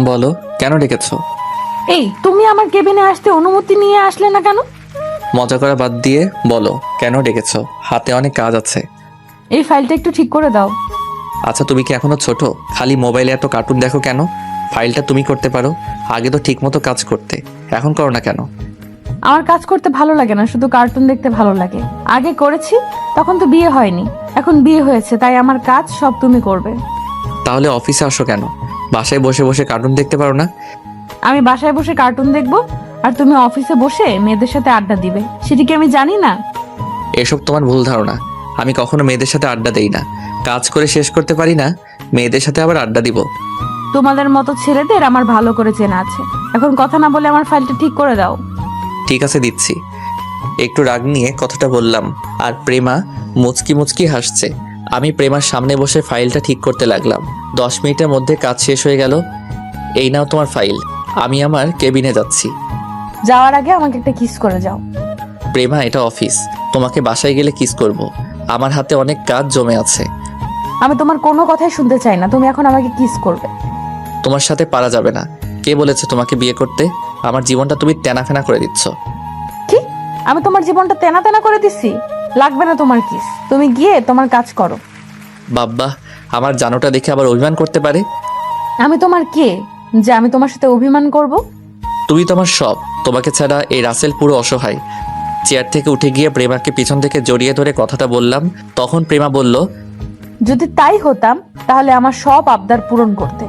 বলো, কেন ডেকেছো? এই, তুমি আমার কেবিনে আসতে অনুমতি নিয়ে আসলে না কেন? মজা করা বাদ দিয়ে বলো, কেন ডেকেছো? হাতে অনেক কাজ আছে। এই ফাইলটা একটু ঠিক করে দাও। আচ্ছা, তুমি কি এখনো ছোট? খালি মোবাইলে এত কার্টুন দেখো কেন? ফাইলটা তুমি করতে পারো। আগে তো ঠিক মতো কাজ করতে, এখন করো না কেন? আমার কাজ করতে ভালো লাগে না, শুধু কার্টুন দেখতে ভালো লাগে। আগে করেছি, তখন তো বিয়ে হয়নি। এখন বিয়ে হয়েছে, তাই আমার কাজ সব তুমি করবে। তাহলে অফিসে আসো কেন? বাসায় বসে বসে কার্টুন দেখতে পারো না? আমি বাসায় বসে কার্টুন দেখবো, আর তুমি অফিসে বসে মেয়েদের সাথে আড্ডা দিবে, সেটা কি আমি জানি না? এসব তোমার ভুল ধারণা। আমি কখনো মেয়েদের সাথে আড্ডা দেই না। কাজ করে শেষ করতে পারি না, মেয়েদের সাথে আবার আড্ডা দিব? তোমাদের মতো ছেলেদের আমার ভালো করে চেনা আছে। এখন কথা না বলে আমার ফাইলটা ঠিক করে দাও। ঠিক আছে, দিচ্ছি। একটু রাগ নিয়ে কথাটা বললাম, আর প্রেমা মুচকি মুচকি হাসছে। আমি প্রেমার সামনে বসে ফাইলটা ঠিক করতে লাগলাম। 10 মিনিটের মধ্যে কাজ শেষ হয়ে গেল। এই নাও তোমার ফাইল। আমি আমার কেবিনে যাচ্ছি। যাওয়ার আগে আমাকে একটা কিস করে যাও। প্রেমা, এটা অফিস। তোমাকে বাসায় গেলে কিস করব। আমার হাতে অনেক কাজ জমে আছে। আমি তোমার কোনো কথাই শুনতে চাই না, তুমি এখন আমাকে কিস করবে। তোমার সাথে পারা যাবে না। কে বলেছে তোমাকে বিয়ে করতে? আমার জীবনটা তুমি তেনাফেনা করে দিচ্ছ। কি? আমি তোমার জীবনটা তেনা তেনা করে দিচ্ছি? লাগবে না তোমার কিস, তুমি গিয়ে তোমার কাজ করো। বাব্বা, আমার জানোটা দেখে আবার অভিমান করতে পারে। আমি তোমার কে যে আমি তোমার সাথে অভিমান করব? তুমি তো আমার সব। তোমাকে ছাড়া এই রাসেল পুরো অসহায়। চেয়ার থেকে উঠে গিয়ে প্রেমাকে পিছন থেকে জড়িয়ে ধরে কথাটা বললাম। তখন প্রেমা বলল, যদি তাই হতাম তাহলে আমার সব আবদার পূরণ করতে।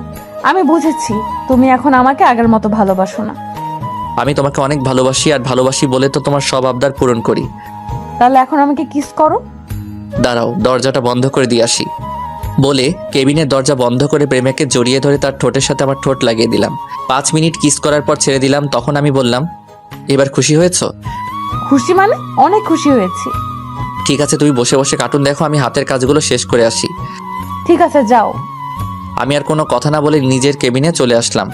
আমি বুঝেছি তুমি এখন আমাকে আগের মতো ভালোবাসো না। আমি তোমাকে অনেক ভালোবাসি, আর ভালোবাসি বলে তো তোমার সব আবদার পূরণ করি। তাহলে এখন আমাকে কিস করো। দাঁড়াও, দরজাটা বন্ধ করে দিয়ে আসি। বলে কেবিনের দরজা বন্ধ করে প্রেমাকে জড়িয়ে ধরে তার ঠোঁটের সাথে আমার ঠোঁট লাগিয়ে দিলাম। 5 মিনিট কিস করার পর ছেড়ে দিলাম। তখন আমি বললাম, এবার খুশি হয়েছো? খুশি মানে? অনেক খুশি হয়েছি। ঠিক আছে, তুমি বসে বসে কার্টুন দেখো, আমি হাতের কাজগুলো শেষ করে আসি। ঠিক আছে, যাও। আমি আর কোনো কথা না বলে নিজের কেবিনে চলে আসলাম।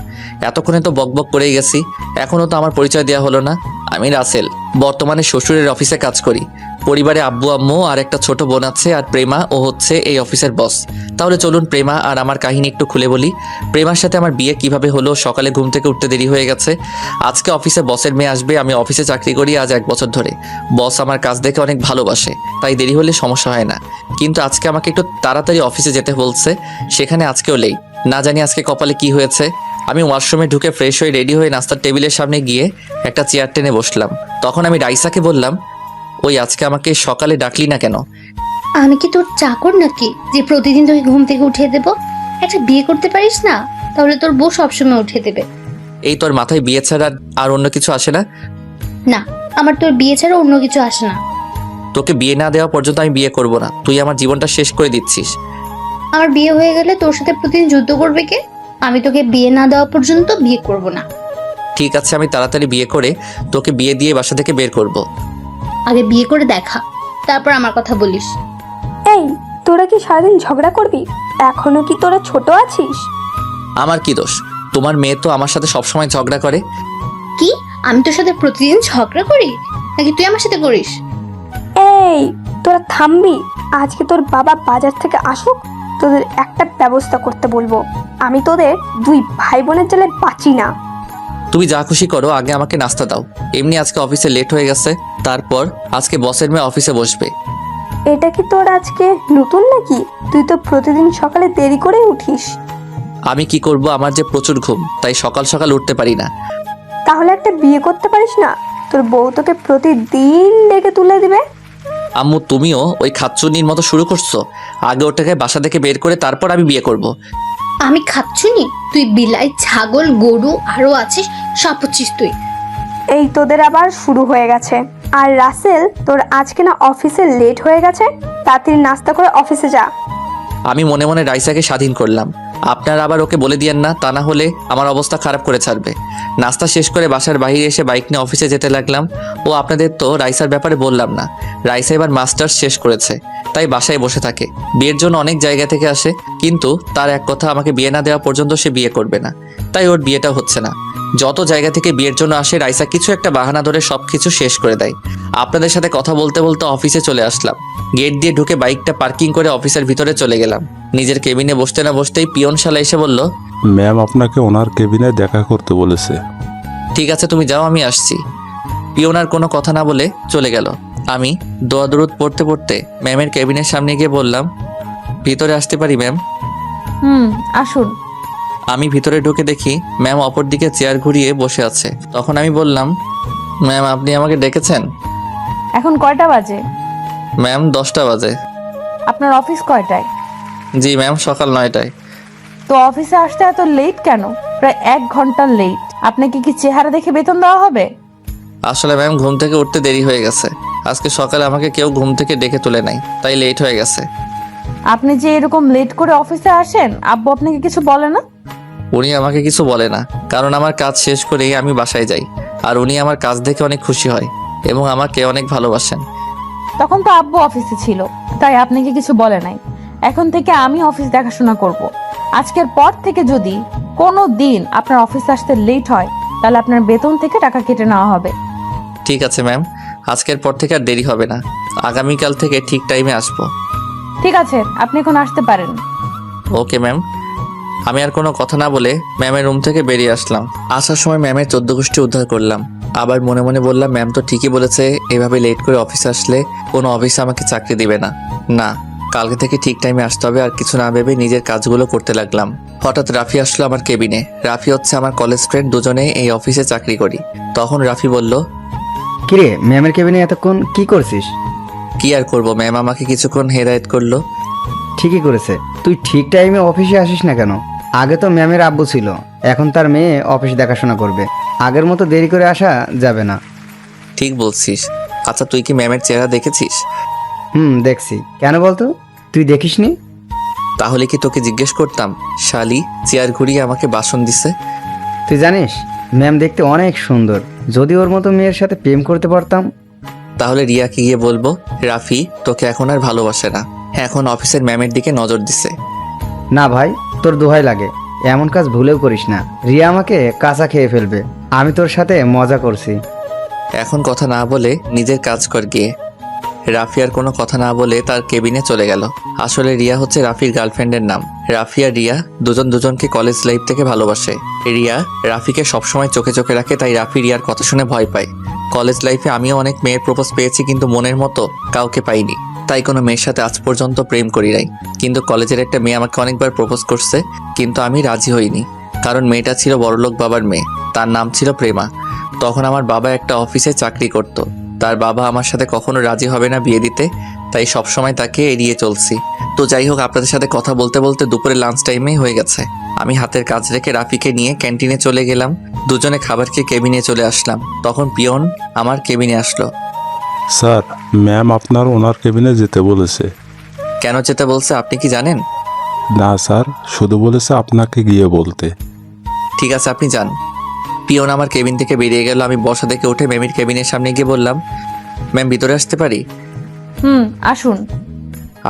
এতক্ষণে তো বকবক করেই গেছি, এখনও তো আমার পরিচয় দেওয়া হলো না। আমি রাসেল, বর্তমানে শ্বশুরের অফিসে কাজ করি। পরিবারে আব্বু আম্মু আর একটা ছোট বোন আছে, আর প্রেমা ও হচ্ছে এই অফিসের বস। তাহলে চলুন প্রেমা আর আমার কাহিনী একটু খুলে বলি। প্রেমার সাথে আমার বিয়ে কিভাবে হলো। সকালে ঘুম থেকে উঠতে দেরি হয়ে গেছে। আজকে অফিসে বসের মেয়ে আসবে। আমি অফিসে চাকরি করি আজ 1 বছর ধরে। বস আমার কাজ দেখে অনেক ভালোবাসে, তাই দেরি হলে সমস্যা হয় না। কিন্তু আজকে আমাকে একটু তাড়াতাড়ি অফিসে যেতে বলছে, সেখানে আজকেও লেট। না জানি আজকে কপালে কি হয়েছে। আমি ওয়াশরুমে ঢুকে ফ্রেশ হয়ে রেডি হয়ে নাস্তার টেবিলের সামনে গিয়ে একটা চেয়ার টেনে বসলাম। তখন আমি রাইসাকে বললাম, ওই আজকে আমাকে সকালে ডাকলি না কেন? আমি কি তোর চাকর নাকি যে প্রতিদিন তোকে ঘুম থেকে উঠিয়ে দেবো? একটা বিয়ে করতে পারিস না? তাহলে তোর বউ সবসময় উঠিয়ে দেবে। এই তোর মাথায় বিয়ে ছাড়া আর অন্য কিছু আসে না? না, আমার তোর বিয়ে ছাড়া অন্য কিছু আসে না। তোকে বিয়ে না দেওয়া পর্যন্ত আমি বিয়ে করব না। তুই আমার জীবনটা শেষ করে দিচ্ছিস। আমার বিয়ে হয়ে গেলে তোর সাথে প্রতিদিন যুদ্ধ করবে কে? আমি তোকে বিয়ে না দেওয়া পর্যন্ত বিয়ে করব না। ঠিক আছে, আমি তাড়াতাড়ি বিয়ে করে তোকে বিয়ে দিয়ে বাসা থেকে বের করব। আগে বিয়ে করে দেখা, তারপর আমার কথা বলিস। এই, তোরা কি সারাদিন ঝগড়া করবি? এখনো কি তোরা ছোট আছিস? আমার কি দোষ? তোমার মেয়ে তো আমার সাথে সবসময় ঝগড়া করে। কি? আমি তোর সাথে প্রতিদিন ঝগড়া করি নাকি তুই আমার সাথে করিস? এই, তোরা থামবি? আজকে তোর বাবা বাজার থেকে আসুক, তোদের একটা ব্যবস্থা করতে বলবো। আমি তোদের 2 ভাই বোনের জ্বালায় বাঁচি না। তুমি যা খুশি করো, আগে আমাকে নাস্তা দাও। এমনি আজকে অফিসে লেট হয়ে গেছে। তারপর আজকে বসের মেয়ে অফিসে বসবে। এটা কি তোর আজকে নতুন নাকি? তুই তো প্রতিদিন সকালে দেরি করে উঠিস। আমি কি করব, আমার যে প্রচুর ঘুম, তাই সকাল সকাল উঠতে পারি না। তাহলে একটা বিয়ে করতে পারিস না? তোর বউ তোকে প্রতিদিন ডেকে তুলে দিবে। আম্মু, তুমিও ওই খাচ্চুনির মতো শুরু করছো। আগে ওটাকে বাসা থেকে বের করে তারপর আমি বিয়ে করব। আমি খাচ্ছুনি? তুই বিলাই, ছাগল, গরু আরো আছিস, সব হচ্ছিস তুই। এই তোদের আবার শুরু হয়ে গেছে। আর রাসেল, তোর আজকে না অফিসে লেট হয়ে গেছে, তাড়াতাড়ি নাস্তা করে অফিসে যা। আমি মনে মনে রাইসাকে স্বাধীন করলাম। আপনার আবার ওকে বলে দিয়েন না, তা না হলে আমার অবস্থা খারাপ করে ছাড়বে। নাস্তা শেষ করে বাসার বাইরে এসে বাইক নিয়ে অফিসে যেতে লাগলাম। ও আপনাদের তো রাইসার ব্যাপারে বললাম না। রাইসা এবার মাস্টার্স শেষ করেছে, তাই বাসায় বসে থাকে। বিয়ের জন্য অনেক জায়গা থেকে আসে, কিন্তু তার এক কথা, আমাকে বিয়ে না দেওয়া পর্যন্ত সে বিয়ে করবে না। তাই ওর বিয়েটা হচ্ছে না। যত জায়গা থেকে বিয়ের জন্য আসে রাইসা কিছু একটা বাহানা ধরে সব কিছু শেষ করে দেয়। আপনাদের সাথে কথা বলতে বলতে অফিসে চলে আসলাম। গেট দিয়ে ঢুকে বাইকটা পার্কিং করে অফিসের ভিতরে চলে গেলাম। নিজের কেবিনে বসতে না বসতেই পিয়ন শালা এসে বলল, ম্যাম আপনাকে ওনার কেবিনে দেখা করতে বলেছে। ঠিক আছে তুমি যাও, আমি আসছি। পিয়ন আর কোনো কথা না বলে চলে গেল। আমি দোয়া দরুদ পড়তে পড়তে ম্যামের কেবিনের সামনে গিয়ে বললাম, ভিতরে আসতে পারি ম্যাম? আসুন। আমি ভিতরে ঢুকে দেখি ম্যাম অপর দিকে চেয়ার ঘুরিয়ে বসে আছে। তখন আমি বললাম, ম্যাম আপনি আমাকে ডেকেছেন? এখন কয়টা বাজে? ম্যাম 10টা বাজে। আপনার অফিস কয়টায়? জি ম্যাম, সকাল 9টায়। তো অফিসে আসতে এত লেট কেন? প্রায় 1 ঘন্টা লেট। আপনাকে কি চেহারা দেখে বেতন দেওয়া হবে? আসলে ম্যাম ঘুম থেকে উঠতে দেরি হয়ে গেছে। আজকে সকালে আমাকে কেউ ঘুম থেকে ডেকে তুলে নাই, তাই লেট হয়ে গেছে। আপনি যে এরকম লেট করে অফিসে আসেন, আব্বু আপনাকে কিছু বলে না? উনি আমাকে কিছু বলে না, কারণ আমার কাজ শেষ করেই আমি বাসায় যাই। আর উনি আমার কাজ দেখে অনেক খুশি হয় এবং আমাকে অনেক ভালোবাসেন। তখন তো আব্বু অফিসে ছিল, তাই আপনাকে কিছু বলে নাই। এখন থেকে আমি অফিস দেখাশোনা করব। আজকের পর থেকে যদি কোনো দিন আপনার অফিসে আসতে লেট হয়, তাহলে আপনার বেতন থেকে টাকা কেটে নেওয়া হবে। ঠিক আছে ম্যাম, আজকের পর থেকে আর দেরি হবে না। আগামীকাল থেকে ঠিক টাইমে আসবো। ঠিক আছে, আপনি এখন আসতে পারেন। Okay ma'am. আমি আর কোনো কথা না বলে ম্যামের রুম থেকে বেরিয়ে আসলাম। আসার সময় ম্যামের 14 গোষ্ঠী উদ্ধার করলাম। আবার মনে মনে বললাম, ম্যাম তো ঠিকই বলেছে, এভাবে লেট করে অফিসে আসলে কোনো অফিসে আমাকে চাকরি দিবে না। না, কালকে থেকে ঠিক টাইমে আসতে হবে। আর কিছু না ভেবে নিজের কাজগুলো করতে লাগলাম। হঠাৎ রাফি আসলো আমার কেবিনে। রাফি হচ্ছে আমার কলেজ ফ্রেন্ড, দুজনে এই অফিসে চাকরি করি। তখন রাফি বলল, কিরে ম্যামের কেবিনে এতক্ষণ কি করছিস? কি আর করবো, ম্যাম আমাকে কিছুক্ষণ হেদায়েত করলো। ঠিকই করেছে। তুই ঠিক টাইমে অফিসে আসিস না কেন? আগে তো ম্যামের আব্বু ছিল, এখন তার মেয়ে অফিস দেখাশোনা করবে। আগের মতো দেরি করে আসা যাবে না। ঠিক বলছিস। আচ্ছা তুই কি ম্যামের চেহারা দেখেছিস? দেখছি। কেন বলতো, তুই দেখিসনি? তাহলে কি তোকে জিজ্ঞেস করতাম? শালি চেয়ার ঘুরিয়ে আমাকে বাসন দিছে। তুই জানিস ম্যাম দেখতে অনেক সুন্দর। যদি ওর মতো মেয়ের সাথে প্রেম করতে পারতাম। তাহলে রিয়াকে গিয়ে বলবো, রাফি তোকে এখন আর ভালোবাসে না, এখন অফিসের ম্যামের দিকে নজর দিছে। না ভাই, তোর দোহাই লাগে, এমন কাজ ভুলেও করিস না। রিয়া আমাকে কাঁচা খেয়ে ফেলবে। আমি তোর সাথে মজা করছি। এখন কথা না বলে নিজের কাজ কর গিয়ে। রাফি আর কোনো কথা না বলে তার কেবিনে চলে গেল। আসলে রিয়া হচ্ছে রাফির গার্লফ্রেন্ডের নাম। রাফি আর রিয়া দুজন দুজনকে কলেজ লাইফ থেকে ভালোবাসে। রিয়া রাফিকে সবসময় চোখে চোখে রাখে, তাই রাফি রিয়ার কথা শুনে ভয় পায়। কলেজ লাইফে আমিও অনেক মেয়ের প্রপোজ পেয়েছি, কিন্তু মনের মতো কাউকে পাইনি, তাই কোনো মেয়ের সাথে আজ পর্যন্ত প্রেম করি নাই। কিন্তু কলেজের একটা মেয়ে আমাকে অনেকবার প্রপোজ করছে, কিন্তু আমি রাজি হইনি, কারণ মেয়েটা ছিল বড়লোক বাবার মেয়ে। তার নাম ছিল প্রেমা। তখন আমার বাবা একটা অফিসে চাকরি করত। তার বাবা আমার সাথে কখনো রাজি হবে না বিয়ে দিতে, তাই সবসময় তাকে এড়িয়ে চলছি। তো যাই হোক, আপনাদের সাথে কথা বলতে বলতে দুপুরে লাঞ্চ টাইমেই হয়ে গেছে। আমি হাতের কাজ রেখে রাফিকে নিয়ে ক্যান্টিনে চলে গেলাম। দুজনে খাবার খেয়ে কেবিনে চলে আসলাম। তখন পিয়ন আমার কেবিনে আসলো। স্যার, ম্যাম আপনার ওনার কেবিনে যেতে বলেছে। কেন যেতে বলছে আপনি কি জানেন? না স্যার, শুধু বলেছে আপনাকে গিয়ে বলতে। ঠিক আছে আপনি যান। পিয়ন আমার কেবিন থেকে বেরিয়ে গেল। আমি বসা থেকে উঠে ম্যামের কেবিনের সামনে গিয়ে বললাম, ম্যাম ভিতরে আসতে পারি? আসুন।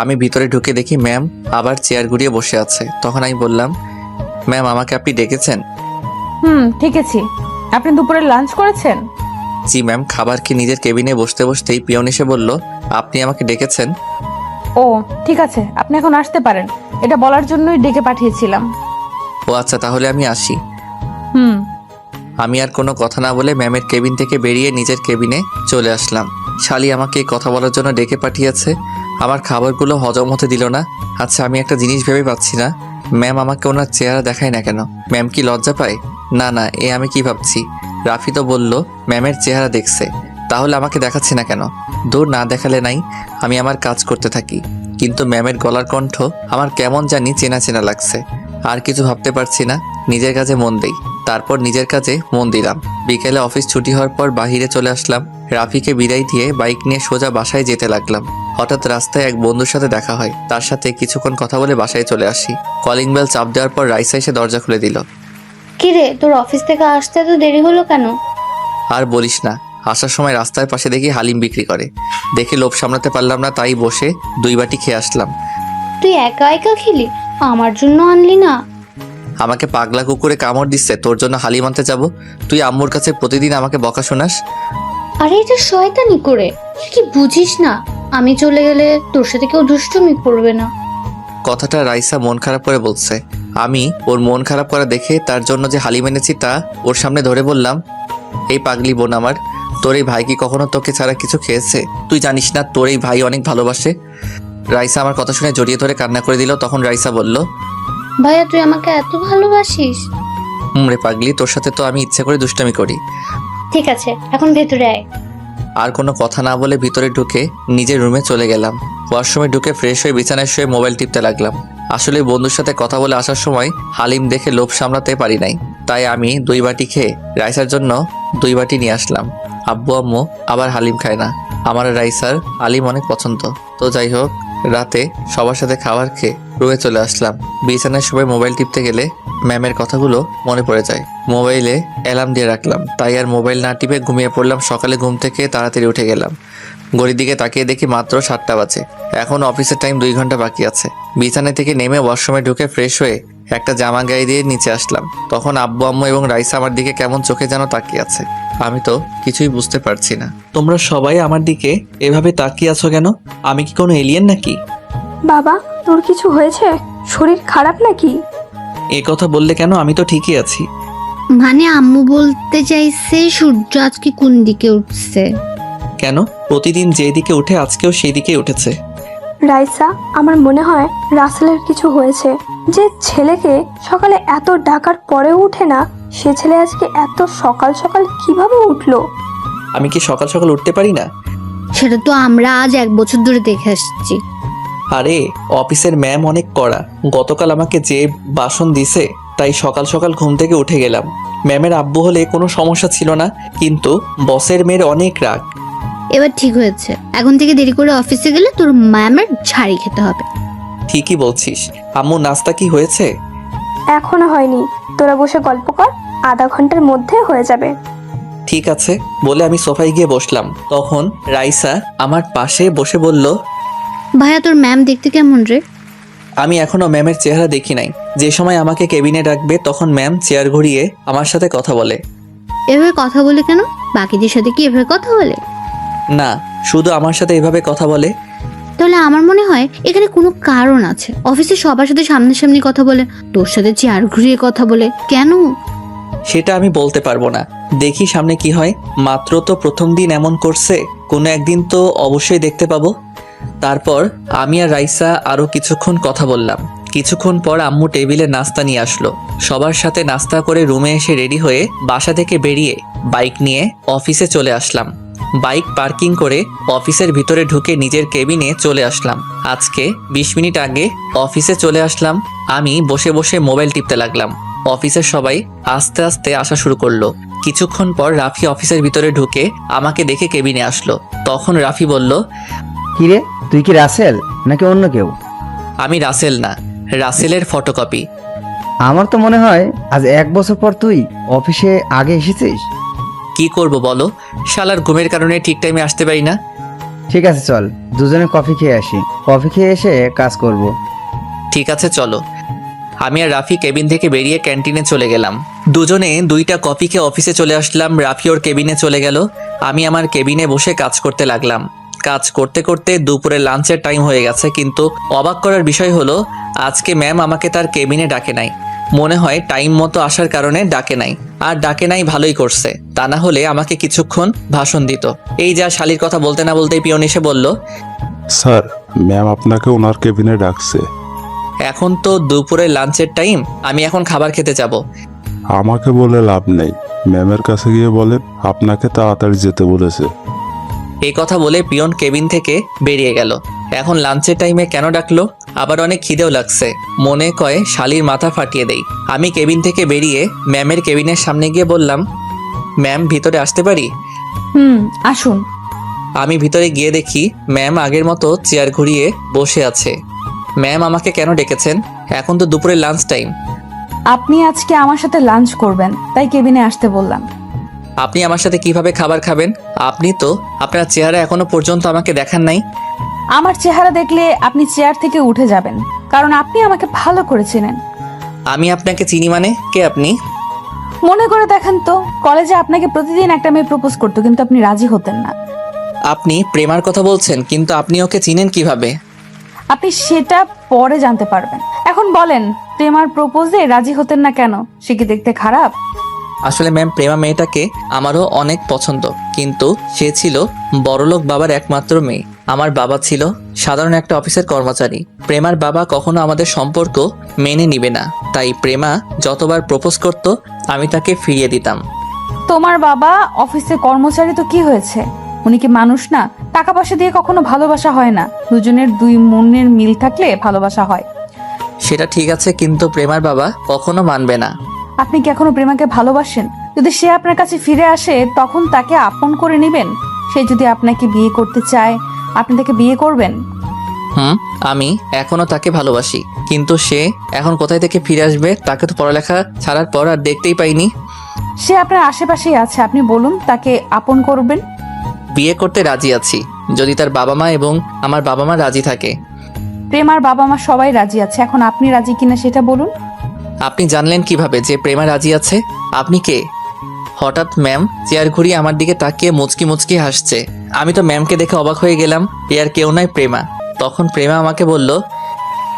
আমি ভিতরে ঢুকে দেখি ম্যাম আবার চেয়ার ঘুরিয়ে বসে আছে। তখন আমি বললাম, ম্যাম আমাকে আপনি ডেকেছেন? ঠিক আছে। আপনি দুপুরে লাঞ্চ করেছেন? জি ম্যাম। খাবার খেয়ে নিজের কেবিনে বসতে বসতেই পিয়ন এসে বলল, আপনি আমাকে ডেকেছেন? ও ঠিক আছে, আপনি এখন আসতে পারেন। এটা বলার জন্যই ডেকে পাঠিয়েছিলাম। ও আচ্ছা, তাহলে আমি আসি। হুম। আমি আর কোনো কথা না বলে ম্যামের কেবিন থেকে বেরিয়ে নিজের কেবিনে চলে আসলাম। শালি আমাকে কথা বলার জন্য ডেকে পাঠিয়েছে, আমার খাবারগুলো হজম হতে দিল না। আচ্ছা আমি একটা জিনিস ভেবে পাচ্ছি না, ম্যাম আমাকে ওনার চেহারা দেখায় না কেন? ম্যাম কি লজ্জা পায়? না না, এ আমি কি ভাবছি। রাফি তো বলল ম্যামের চেহারা দেখছে, তাহলে আমাকে দেখাচ্ছে না কেন? দূর, না দেখালে নাই, আমি আমার কাজ করতে থাকি। কিন্তু ম্যামের গলার কণ্ঠ আমার কেমন জানি চেনা চেনা লাগছে। আর কিছু ভাবতে পারছি না, নিজের কাজে মন দেই। তারপর নিজের কাজে মন দিলাম। বিকেলে অফিস ছুটি হওয়ার পর বাহিরে চলে আসলাম। রাফিকে বিদায় দিয়ে বাইক নিয়ে সোজা বাসায় যেতে লাগলাম। হঠাৎ রাস্তায় এক বন্ধুর সাথে দেখা হয়। তার সাথে কিছুক্ষণ কথা বলে বাসায় চলে আসি। কলিং বেল চাপ দেওয়ার পর রাইসা এসে দরজা খুলে দিল। কিরে, তোর অফিস থেকে আসতে এত দেরি হলো কেন? আর বলিস না, আসার সময় রাস্তার পাশে দেখি হালিম বিক্রি করে। দেখে লোভ সামলাতে পারলাম না, তাই বসে 2 বাটি খেয়ে আসলাম। তুই একা একা খেলি, আমার জন্য আনলি না? আমাকে পাগলা কুকুরে কামড় দিচ্ছে, তোর জন্য হালিম আনতে যাব? তুই আম্মুর কাছে প্রতিদিন আমাকে বকা শোনাস। আরে এটা শয়তানি করে, তুই কি বুঝিস না? আমি চলে গেলে তোর সাথে কেউ দুষ্টুমি করবে না। কথাটা রাইসা মন খারাপ করে বলছে। আমি ওর মন খারাপ করা দেখে তার জন্য যে হালিম এনেছি তা ওর সামনে ধরে বললাম, এই পাগলি বোন আমার, তোর এই ভাই কি কখনো তোকে ছাড়া কিছু খেয়েছে? তুই জানিস না তোর এই ভাই অনেক ভালোবাসে? রাইসা আমার কথা শুনে জড়িয়ে ধরে কান্না করে দিল। তখন রাইসা বলল, ভাইয়া তুই আমাকে এত ভালোবাসিস? রে পাগলি, তোর সাথে তো আমি ইচ্ছে করে দুষ্টামি করি। ঠিক আছে, এখন ভেতরে আয়। আর কোনো কথা না বলে ভিতরে ঢুকে নিজের রুমে চলে গেলাম। ওয়াশরুমে ঢুকে ফ্রেশ হয়ে বিছানায় শুয়ে মোবাইল টিপতে লাগলাম। আসলে বন্ধুর সাথে কথা বলে আসার সময় হালিম দেখে লোভ সামলাতে পারি নাই, তাই আমি 2 বাটি খেয়ে রাইসার জন্য 2 বাটি নিয়ে আসলাম। আব্বু আম্মু আবার হালিম খায় না, আমার রাইসার হালিম অনেক পছন্দ। তো যাই হোক, রাতে সবার সাথে খাবার খেয়ে রুমে চলে আসলাম। বিছানায় সবাই মোবাইল টিপতে গেলে ম্যামের কথাগুলো মনে পড়ে যায়। মোবাইলে অ্যালার্ম দিয়ে রাখলাম, তাই আর মোবাইল না টিপে ঘুমিয়ে পড়লাম। সকালে ঘুম থেকে তাড়াতাড়ি উঠে গেলাম। ঘড়ির দিকে তাকিয়ে দেখি মাত্র 7টা বাজে। এখন অফিসের টাইম 2 ঘন্টা বাকি আছে। বিছানা থেকে নেমে ওয়াশরুমে ঢুকে ফ্রেশ হয়ে একটা জামা গায়ে দিয়ে নিচে আসলাম। তখন আব্বু আম্মু এবং রাইসা আমার দিকে কেমন চোখে যেন তাকিয়ে আছে। আমি তো কিছুই বুঝতে পারছি না। তোমরা সবাই আমার দিকে এভাবে তাকিয়ে আছো কেন? আমি কি কোনো এলিয়েন নাকি? বাবা, তোর কিছু হয়েছে? শরীর খারাপ নাকি? এ কথা বললে কেন? আমি তো ঠিকই আছি। মানে আম্মু বলতে চাইছে সূর্য আজকে কোন দিকে উঠছে। কেন? প্রতিদিন যেদিকে উঠে আজকেও সেই দিকেই উঠেছে। রাইসা, আমার মনে হয় রাসেলের কিছু হয়েছে। যে ছেলেকে সকালে এত ডাকার পরেও উঠে না, সে ছেলে আজকে এত সকাল সকাল কিভাবে উঠলো? আমি কি সকাল সকাল উঠতে পারি না? সেটা তো আমরা আজ 1 বছর ধরে দেখে আসছি। আরে অফিসের ম্যাম অনেক কড়া। গতকাল আমাকে যে বাসন দিছে, তাই সকাল সকাল ঘুম থেকে উঠে গেলাম। ম্যামের আব্বু হলে কোনো সমস্যা ছিল না, কিন্তু বসের মেয়ের অনেক রাগ। এবার ঠিক হয়েছে, এখন থেকে দেরি করে অফিসে গেলে তোর ম্যামের ঝাড়ি খেতে হবে। ঠিকই বলছিস। আম্মু, নাস্তা কি হয়েছে? এখনো হয়নি, তোরা বসে গল্প কর, আধা ঘন্টার মধ্যে হয়ে যাবে। ঠিক আছে বলে আমি সোফায় গিয়ে বসলাম। তখন রাইসা আমার পাশে বসে বলল, ভাইয়া তোর ম্যাম দেখতে কেমন রে? আমি এখনো ম্যামের চেহারা দেখি নাই। যে সময় আমাকে কেবিনে ডাকবে তখন ম্যাম চেয়ার ঘুরিয়ে আমার সাথে কথা বলে। এভাবে কথা বলে কেন? বাকিদের সাথে কি এভাবে কথা বলে? না, শুধু আমার সাথে এভাবে কথা বলে। তাহলে আমার মনে হয় এখানে কোনো কারণ আছে। অফিসে সবার সাথে সামনাসামনি কথা বলে, তোর সাথে চেয়ার ঘুরিয়ে কথা বলে কেন? সেটা আমি বলতে পারবো না, দেখি সামনে কি হয়। মাত্র তো প্রথম দিন এমন করছে, কোনো একদিন তো অবশ্যই দেখতে পাবো। তারপর আমি আর রাইসা আরো কিছুক্ষণ কথা বললাম। কিছুক্ষণ পর আম্মু টেবিলে নাস্তা নিয়ে আসলো। সবার সাথে নাস্তা করে রুমে এসে রেডি হয়ে বাসা থেকে বেরিয়ে বাইক নিয়ে অফিসে চলে আসলাম। বাইক পার্কিং করে অফিসের ভিতরে ঢুকে নিজের কেবিনে চলে আসলাম। আজকে 20 মিনিট আগে অফিসে চলে আসলাম। আমি বসে বসে মোবাইল টিপতে লাগলাম। অফিসের সবাই আস্তে আস্তে আসা শুরু করলো। কিছুক্ষণ পর রাফি অফিসের ভিতরে ঢুকে আমাকে দেখে কেবিনে আসলো। তখন রাফি বলল, কিরে, তুই কি রাসেল নাকি অন্য কেউ? আমি রাসেল না, রাসেলের ফটোকপি। আমার তো মনে হয় আজ 1 বছর পর তুই অফিসে আগে এসেছিস। কি করব বলো, শালার ঘুমের কারণে ঠিক টাইমে আসতে পারি না। ঠিক আছে, চল দুজনে কফি খেয়ে আসি। কফি খেয়ে এসে কাজ করব। ঠিক আছে চলো। আমি আর রাফি কেবিন থেকে বেরিয়ে ক্যান্টিনে চলে গেলাম। দুজনে 2টা কফি খেয়ে অফিসে চলে আসলাম। রাফি ওর কেবিনে চলে গেল, আমি আমার কেবিনে বসে কাজ করতে লাগলাম। কাজ করতে করতে দুপুরে লাঞ্চের টাইম হয়ে গেছে, কিন্তু অবাক করার বিষয় হলো আজকে ম্যাম আমাকে তার কেবিনে ডাকে নাই। মনে হয় টাইম মতো আসার কারণে ডাকে নাই। আর ডাকে নাই ভালোই করছে, তা না হলে আমাকে কিছুক্ষণ ভাষণ দিত। এই যা শালির কথা বলতে না বলতেই পিয়ন এসে বলল, স্যার, ম্যাম আপনাকে ওনার কেবিনে ডাকছে। এখন তো দুপুরে লাঞ্চের টাইম, আমি এখন খাবার খেতে যাব। আমাকে বলে লাভ নেই, ম্যামের কাছে গিয়ে বলেন আপনাকে তাড়াতাড়ি যেতে বলেছে। এই কথা বলে পিয়ন কেবিন থেকে বেরিয়ে গেল। এখন লাঞ্চের টাইমে কেন ডাকলো? আবার অনেক খিদেও লাগছে, মনে কয় শালির মাথা ফাটিয়ে দেই। আমি কেবিন থেকে বেরিয়ে ম্যামের কেবিনের সামনে গিয়ে বললাম, ম্যাম ভিতরে আসতে পারি? আসুন। আমি ভিতরে গিয়ে দেখি ম্যাম আগের মতো চেয়ার ঘুরিয়ে বসে আছে। ম্যাম আমাকে কেন ডেকেছেন? এখন তো দুপুরের লাঞ্চ টাইম। আপনি আজকে আমার সাথে লাঞ্চ করবেন, তাই কেবিনে আসতে বললাম। আপনি আমার সাথে কিভাবে খাবার খাবেন? আপনি তো আপনার চেহারা এখনো পর্যন্ত আমাকে দেখান নাই। আমার চেহারা দেখলে আপনি চেয়ার থেকে উঠে যাবেন, কারণ আপনি আমাকে ভালো করে চেনেন। আমি আপনাকে চিনি মানে? কে আপনি? মনে করে দেখেন তো, কলেজে আপনাকে প্রতিদিন একটা মেয়ে প্রপোজ করতো, কিন্তু আপনি রাজি হতেন না। আপনি প্রেমার কথা বলছেন, কিন্তু আপনি ওকে চিনেন কিভাবে? আপনি সেটা পরে জানতে পারবেন। এখন বলেন, প্রেমার প্রপোজে রাজি হতেন না কেন? সে কি দেখতে খারাপ? আসলে ম্যাম, প্রেমা মেয়েটাকে আমারও অনেক পছন্দ, কিন্তু সে ছিল বড়লোক বাবার একমাত্র মেয়ে। আমার বাবা ছিল সাধারণ একটা অফিসের কর্মচারী। প্রেমার বাবা কখনো আমাদের সম্পর্ক মেনে নিবে না, তাই প্রেমা যতবার প্রপোজ করত আমি তাকে ফিরিয়ে দিতাম। তোমার বাবা অফিসে কর্মচারী তো কি হয়েছে? উনি কি মানুষ না? টাকা পয়সা দিয়ে কখনো ভালোবাসা হয় না, দুজনের দুই মনের মিল থাকলে ভালোবাসা হয়। সেটা ঠিক আছে, কিন্তু প্রেমার বাবা কখনো মানবে না। আপনি কি এখনো প্রেমাকে ভালোবাসেন? যদি সে আপনার কাছে ফিরে আসে, তখন তাকে আপন করে নেবেন? সে যদি আপনাকে বিয়ে করতে চায়, আপনি তাকে বিয়ে করবেন? আমি এখনো তাকে ভালোবাসি, কিন্তু সে এখন কোথায় থেকে ফিরে আসবে? তাকে তো পড়ালেখা ছাড়ার পর আর দেখতেই পাইনি। সে আপনার আশেপাশেই আছে, আপনি বলুন, তাকে আপন করবেন? বিয়ে করতে রাজি আছি, যদি তার বাবা মা এবং আমার বাবা মা রাজি থাকে। প্রেমার বাবা মা সবাই রাজি আছে, এখন আপনি রাজি কিনা সেটা বলুন। আপনি জানলেন কিভাবে যে প্রেমা রাজি আছে? আপনি কে? হঠাৎ ম্যাম চেয়ার ঘুরিয়ে আমার দিকে তাকিয়ে মুচকি মুচকি হাসছে। আমি তো ম্যামকে দেখে অবাক হয়ে গেলাম। এ আর কেউ নয়, প্রেমা। তখন প্রেমা আমাকে বলল,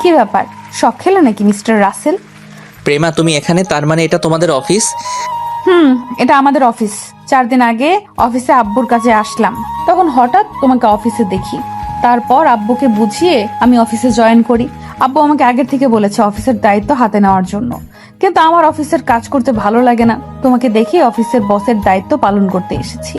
কি ব্যাপার, শখ খেলো নাকি মিস্টার রাসেল? প্রেমা তুমি এখানে? তার মানে এটা তোমাদের অফিস? এটা আমাদের অফিস। 4 দিন আগে অফিসে আব্বুর কাছে আসলাম, তখন হঠাৎ তোমাকে অফিসে দেখি। তারপর আব্বুকে বুঝিয়ে আমি অফিসে জয়েন করি। আব্বু আমাকে আগের থেকে বলেছে অফিসের দায়িত্ব হাতে নেওয়ার জন্য, কিন্তু আমার অফিসের কাজ করতে ভালো লাগে না। তোমাকে দেখি অফিসের বসের দায়িত্ব পালন করতে এসেছি।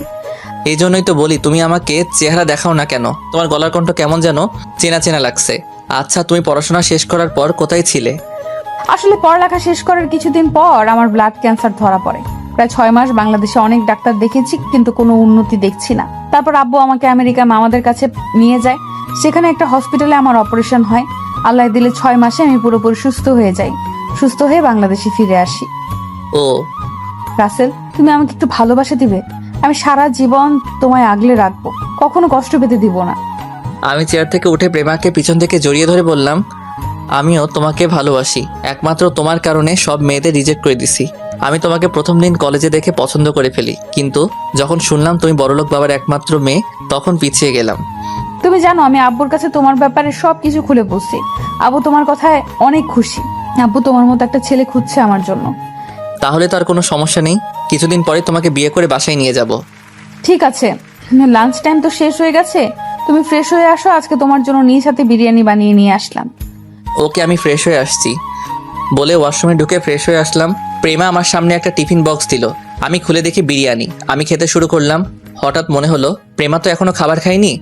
এই জন্যই তো বলি, তুমি আমাকে চেহারা দেখাও না কেন? তোমার গলার কণ্ঠ কেমন যেন চেনা চেনা লাগছে। আচ্ছা, তুমি পড়াশোনা শেষ করার পর কোথায় ছিলে? আসলে পড়ালেখা শেষ করার কিছুদিন পর আমার ব্লাড ক্যান্সার ধরা পড়ে। প্রায় 6 মাস বাংলাদেশে অনেক ডাক্তার দেখেছি, কিন্তু কোনো উন্নতি দেখছি না। তারপর আব্বু আমাকে আমেরিকা মামাদের কাছে নিয়ে যায়। সেখানে একটা হসপিটালে আমার অপারেশন হয়। আল্লাহ দিলে 6 মাসে আমি পুরোপুরি সুস্থ হয়ে যাই। সুস্থ হয়ে বাংলাদেশে ফিরে আসি। ও, রাসেল, তুমি আমাকে একটু ভালোবাসা দিবে? আমি সারা জীবন তোমায় আগলে রাখবো, কখনো কষ্ট পেতে দিব না। আমি চেয়ার থেকে উঠে প্রেমাকে পিছন থেকে জড়িয়ে ধরে বললাম, আমিও তোমাকে ভালোবাসি। একমাত্র তোমার কারণে সব মেয়েদের রিজেক্ট করে দিছি। আমি তোমাকে প্রথম দিন কলেজে দেখে পছন্দ করে ফেলি, কিন্তু যখন শুনলাম তুমি বড়লোক বাবার একমাত্র মেয়ে, তখন পিছিয়ে গেলাম। তুমি জানো, আমি আব্বুর কাছে তোমার ব্যাপারে সবকিছু খুলে বলছি। আব্বু তোমার কথায় অনেক খুশি। আব্বু তোমার মতো একটা ছেলে খুঁজছে আমার জন্য। তাহলে তো আর কোনো সমস্যা নেই, কিছুদিন পরে তোমাকে বিয়ে করে বাসায় নিয়ে যাব। ঠিক আছে, লাঞ্চ টাইম তো শেষ হয়ে গেছে, তুমি ফ্রেশ হয়ে আসো। আজকে তোমার জন্য নিজ হাতে বিরিয়ানি বানিয়ে নিয়ে আসলাম। ওকে, আমি ফ্রেশ হয়ে আসছি বলে ওয়াশরুমে ঢুকে ফ্রেশ হয়ে আসলাম। প্রেমা আমার সামনে একটা টিফিন বক্স দিল। আমি খুলে দেখি বিরিয়ানি। আমি খেতে শুরু করলাম। হঠাৎ মনে হলো প্রেমা তো এখনো খাবার খায়নি।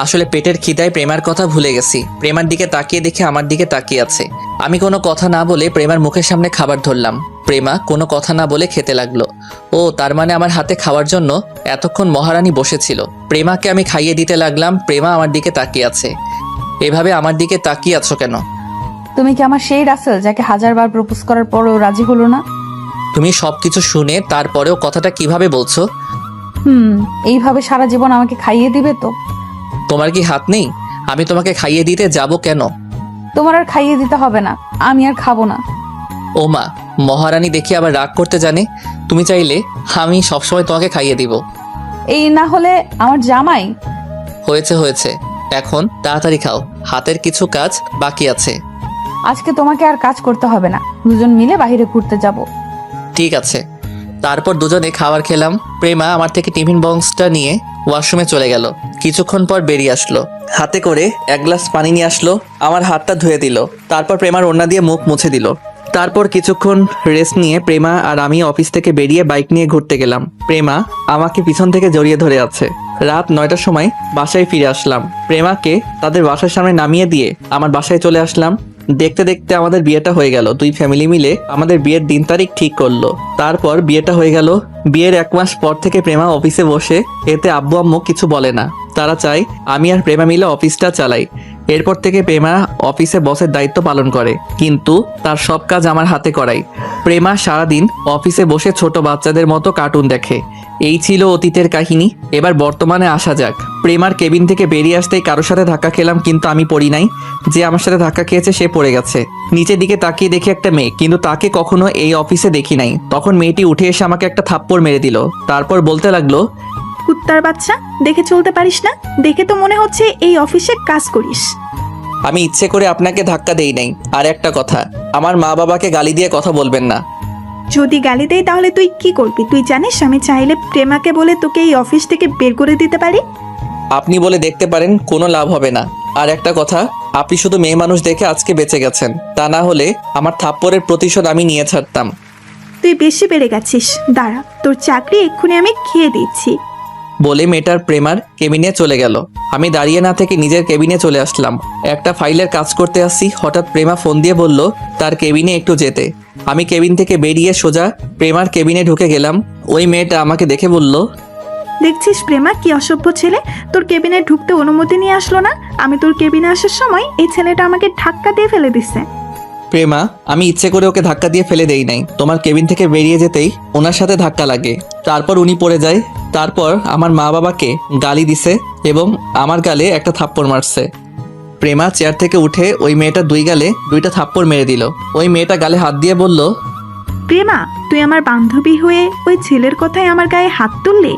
আসলে পেটের খিদায় প্রেমার কথা ভুলে গেছি। প্রেমার দিকে তাকিয়ে দেখে আমার দিকে তাকিয়ে আছে। আমি কোনো কথা না বলে প্রেমার মুখের সামনে খাবার ধরলাম। প্রেমা কোনো কথা না বলে খেতে লাগলো। ও, তার মানে আমার হাতে খাওয়ার জন্য এতক্ষণ মহারানী বসেছিল। প্রেমাকে আমি খাইয়ে দিতে লাগলাম। প্রেমা আমার দিকে তাকিয়ে আছে। এভাবে আমার দিকে তাকিয়ে আছো কেন? তুমি কি আমার সেই রাসেল যাকে 1000 বার প্রপোজ করার পরেও রাজি হলো না? তুমি সবকিছু শুনে তারপরেও কথাটা কিভাবে বলছো? এইভাবে সারা জীবন আমাকে খাইয়ে দিবে তো? তোমার কি হাত নেই? আমি তোমাকে খাইয়ে দিতে যাব কেন? তোমার আর খাইয়ে দিতে হবে না, আমি আর খাবো না। ও মা, মহারানী দেখি আবার রাগ করতে জানে। তুমি চাইলে আমি সবসময় তোমাকে খাইয়ে দিব। এই না হলে আমার জামাই। হয়েছে হয়েছে, এখন তাড়াতাড়ি খাও, হাতের কিছু কাজ বাকি আছে। আজকে তোমাকে আর কাজ করতে হবে না, দুজন মিলে বাইরে ঘুরতে যাব। ঠিক আছে। তারপর দুজনে খাবার খেলাম। প্রেমা আমার থেকে টিফিন বক্সটা নিয়ে ওয়াশরুমে চলে গেল। কিছুক্ষণ পর বেরিয়ে আসলো, হাতে করে 1 গ্লাস পানি নিয়ে আসলো। আমার হাতটা ধুয়ে দিল। তারপর প্রেমার ওড়না দিয়ে মুখ মুছে দিল। তারপর কিছুক্ষণ রেস্ট নিয়ে প্রেমা আর আমি অফিস থেকে বেরিয়ে বাইক নিয়ে ঘুরতে গেলাম। প্রেমা আমাকে পিছন থেকে জড়িয়ে ধরে আছে। রাত 9টার সময় বাসায় ফিরে আসলাম। প্রেমাকে তাদের বাসার সামনে নামিয়ে দিয়ে আমার বাসায় চলে আসলাম। দেখতে দেখতে আমাদের বিয়েটা হয়ে গেল। 2 ফ্যামিলি মিলে আমাদের বিয়ের দিন তারিখ ঠিক করলো। তারপর বিয়েটা হয়ে গেল। বিয়ের 1 মাস পর থেকে প্রেমা অফিসে বসে, এতে আব্বু আম্মু কিছু বলে না। তারা চায় আমি আর প্রেমা মিলে অফিসটা চালাই। এরপর থেকে প্রেমা অফিসে বসের দায়িত্ব পালন করে, কিন্তু তার সব কাজ আমার হাতে করাই। প্রেমা সারাদিন অফিসে বসে ছোট বাচ্চাদের মতো কার্টুন দেখে। এই ছিল অতীতের কাহিনী। এবার বর্তমানে আসা যাক। প্রেমার কেবিন থেকে বেরিয়ে আসতেই কারোর সাথে ধাক্কা খেলাম, কিন্তু আমি পড়ি নাই। যে আমার সাথে ধাক্কা খেয়েছে সে পড়ে গেছে। নিচের দিকে তাকিয়ে দেখি একটা মেয়ে, কিন্তু তাকে কখনো এই অফিসে দেখি নাই। তখন মেয়েটি উঠে এসে আমাকে একটা থাপ্পড় মেরে দিল, তারপর বলতে লাগলো, কুত্তার বাচ্চা, দেখে চলতে পারিস না? দেখে তো মনে হচ্ছে এই অফিসে কাজ করিস। আমি ইচ্ছে করে আপনাকে ধাক্কা দেই নাই। আর একটা কথা, আমার মা বাবাকে গালি দিয়ে কথা বলবেন না। যদি গালি দেয় তাহলে তুই কি করবি? তুই জানিস আমি চাইলে প্রেমাকে বলে তোকে এই অফিস থেকে বের করে দিতে পারি। আপনি বলে দেখতে পারেন, কোনো লাভ হবে না। আর একটা কথা, আপনি শুধু মেয়ে মানুষ দেখে আজকে বেঁচে গেছেন, তা না হলে আমার থাপ্পড়ের প্রতিশোধ আমি নিয়ে ছাড়তাম। তুই বেশি বেড়ে গেছিস, দাঁড়া, তোর চাকরি এক্ষুনি আমি খেয়ে দিচ্ছি। বলে মেয়েটার প্রেমার কেবিনে চলে গেল। আমি দাঁড়িয়ে না থেকে নিজের কেবিনে চলে আসলাম। একটা ফাইলের কাজ করতে আসছি, হঠাৎ প্রেমা ফোন দিয়ে বলল তার কেবিনে একটু যেতে। আমি কেবিন থেকে বেরিয়ে সোজা প্রেমার কেবিনে ঢুকে গেলাম। ওই মেয়েটা আমাকে দেখে বলল, দেখছিস প্রেমা, কি অসভ্য ছেলে, তোর কেবিনে ঢুকতে অনুমতি নিয়ে আসলো না। আমি তোর কেবিনে আসার সময় এই ছেলেটা আমাকে ধাক্কা দিয়ে ফেলে দিচ্ছে। প্রেমা, আমি ইচ্ছে করে ওকে ধাক্কা দিয়ে ফেলে দেই নাই। তোমার কেবিন থেকে বেরিয়ে যেতেই ওনার সাথে ধাক্কা লাগে, তারপর উনি পড়ে যায়। তারপর আমার মা বাবাকে গালি দিছে এবং আমার গালে একটা থাপ্পড় মারছে। প্রেমা চেয়ার থেকে উঠে ওই মেয়েটা দুই গালে দুইটা থাপ্পড় মেরে দিল। ওই মেয়েটা গালে হাত দিয়ে বলল, প্রেমা, তুই আমার বান্ধবী হয়ে ওই ছেলের কথায় আমার গায়ে হাত তুললি?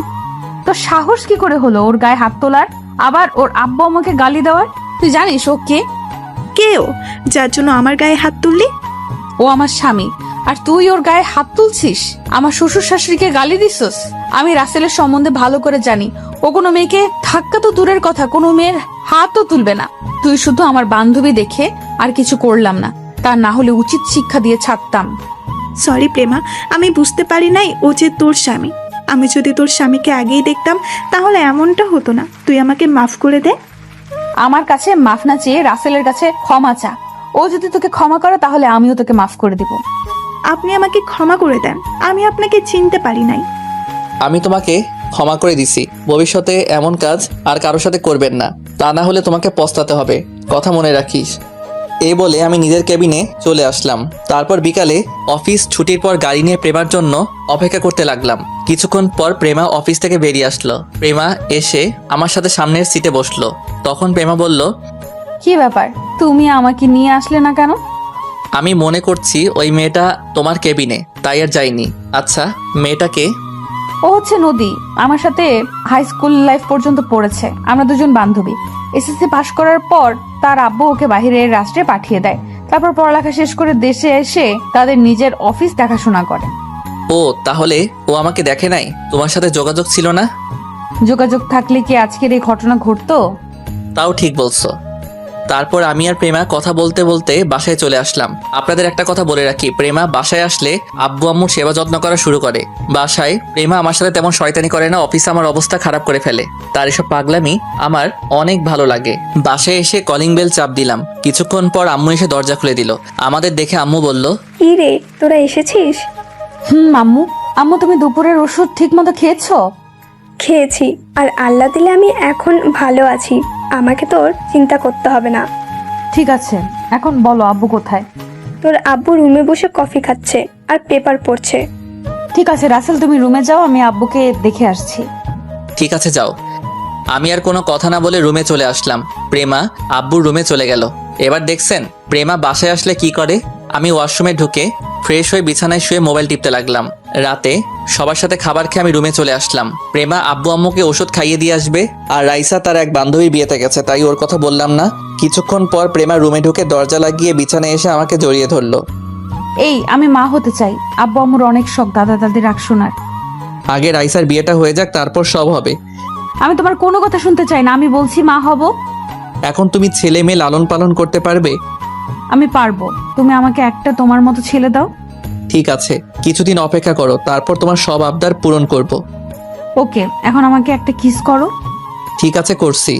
তো সাহস কি করে হলো ওর গায়ে হাত তোলার, আবার ওর আব্বু আমাকে গালি দেওয়ার? তুই জানিস ও কে? কেউ যার জন্য আমার গায়ে হাত তুললি? ও আমার স্বামী, আর তুই ওর গায়ে হাত তুলছিস? আমার শ্বশুর শাশুড়িকে গালি দিছস? আমি রাসেলের সম্বন্ধে ভালো করে জানি, ও কোনো মেয়েকে ধাক্কা তো দূরের কথা, কোনো মেয়ের হাতও তুলবে না। তুই শুধু আমার বান্ধবী দেখে আর কিছু করলাম না, তা না হলে উচিত শিক্ষা দিয়ে ছাড়তাম। সরি প্রেমা, আমি বুঝতে পারি নাই ও যে তোর স্বামী। আমি যদি তোর স্বামীকে আগেই দেখতাম তাহলে এমনটা হতো না। তুই আমাকে মাফ করে দে। আমার কাছে মাফ না চেয়ে রাসেলের কাছে ক্ষমা চা। ও যদি তোকে ক্ষমা করে তাহলে আমিও তোকে মাফ করে দিব। আপনি আমাকে ক্ষমা করে দেন, আমি আপনাকে চিনতে পারি নাই। আমি তোমাকে ক্ষমা করে দিছি। ভবিষ্যতে এমন কাজ আর কারোর সাথে করবেন না, তা না হলে তোমাকে পস্তাতে হবে, কথা মনে রাখিস। এই বলে আমি নিজের কেবিনে চলে আসলাম। তারপর বিকালে অফিস ছুটির পর গাড়ি নিয়ে প্রেমার জন্য অপেক্ষা করতে লাগলাম। কিছুক্ষণ পর প্রেমা অফিস থেকে বেরিয়ে আসলো। প্রেমা এসে আমার সাথে সামনের সিটে বসলো। তখন প্রেমা বলল, কি ব্যাপার, তুমি আমাকে নিয়ে আসলে না কেন? আমি মনে করছি ওই মেয়েটা তোমার কেবিনে, তাই আর যাইনি। আচ্ছা, মেয়েটাকে? ও হচ্ছে নদী, আমার সাথে হাই স্কুল লাইফ পর্যন্ত পড়েছে। আমরা দুজন বান্ধবী। এসএসসি পাশ করার পর তার আব্বু ওকে বাইরের রাষ্ট্রে পাঠিয়ে দেয়। তারপর পড়ালেখা শেষ করে দেশে এসে তাদের নিজের অফিস দেখাশোনা করে। ও, তাহলে ও আমাকে দেখে নাই? তোমার সাথে যোগাযোগ ছিল না? যোগাযোগ থাকলে কি আজকের এই ঘটনা ঘটতো? তাও ঠিক বলছো। তারপর আমি আর প্রেমা কথা বলতে বলতে বাসায় চলে আসলাম। আপনাদের একটা কথা বলে রাখি, প্রেমা বাসায় আসলে আব্বু আম্মুর সেবা যত্ন করা শুরু করে। বাসায় প্রেমা আমার সাথে তেমন শয়তানি করে না, অফিসে আমার অবস্থা খারাপ করে ফেলে। তার এসব পাগলামি আমার অনেক ভালো লাগে। বাসায় এসে কলিং বেল চাপ দিলাম। কিছুক্ষণ পর আম্মু এসে দরজা খুলে দিল। আমাদের দেখে আম্মু বলল, কি রে, তোরা এসেছিস? আম্মু, আম্মু তুমি দুপুরের ওষুধ ঠিক মতো খেয়েছো? খেয়েছি, আর আল্লাহ দিলে আমি এখন ভালো আছি। আমাকে তোর চিন্তা করতে হবে না। ঠিক আছে, এখন বলো আব্বু কোথায়? তোর আব্বু রুমে বসে কফি খাচ্ছে আর পেপার পড়ছে। ঠিক আছে রাসেল, তুমি রুমে যাও, আমি আব্বুকে দেখে আসছি। ঠিক আছে যাও। আমি আর কোনো কথা না বলে রুমে চলে আসলাম। প্রেমা আব্বুর রুমে চলে গেল। এবার দেখছেন প্রেমা বাসায় আসলে কি করে। আমি ওয়াশরুমে ঢুকে ফ্রেশ হয়ে বিছানায় শুয়ে মোবাইল টিপতে লাগলাম। রাতে সবার সাথে খাবার খেয়ে আমি রুমে চলে আসলাম। প্রেমা আব্বু আম্মুকে ওষুধ খাইয়ে দিয়ে আসবে, আর রাইসা তার এক বান্ধবী বিয়েতে গেছে, তাই ওর কথা বললাম না। কিছুক্ষণ পর প্রেমা রুমে ঢুকে দরজা লাগিয়ে বিছানায় এসে আমাকে জড়িয়ে ধরলো। এই আমি মা হতে চাই। আব্বু আম্মুর অনেক শখ দাদা দাদির রাগ শোনার। আগে রাইসার বিয়েটা হয়ে যাক, তারপর সব হবে। আমি তোমার কোনো কথা শুনতে চাই না, আমি বলছি মা হব। এখন তুমি ছেলে মেয়ে লালন পালন করতে পারবে? আমি পারবো, তুমি আমাকে একটা তোমার মতো ছেলে দাও। ঠিক আছে, কিছুদিন অপেক্ষা করো, তারপর তোমার সব আবদার পূরণ করব। ওকে, এখন আমাকে একটা কিস করো। ঠিক আছে, করছি।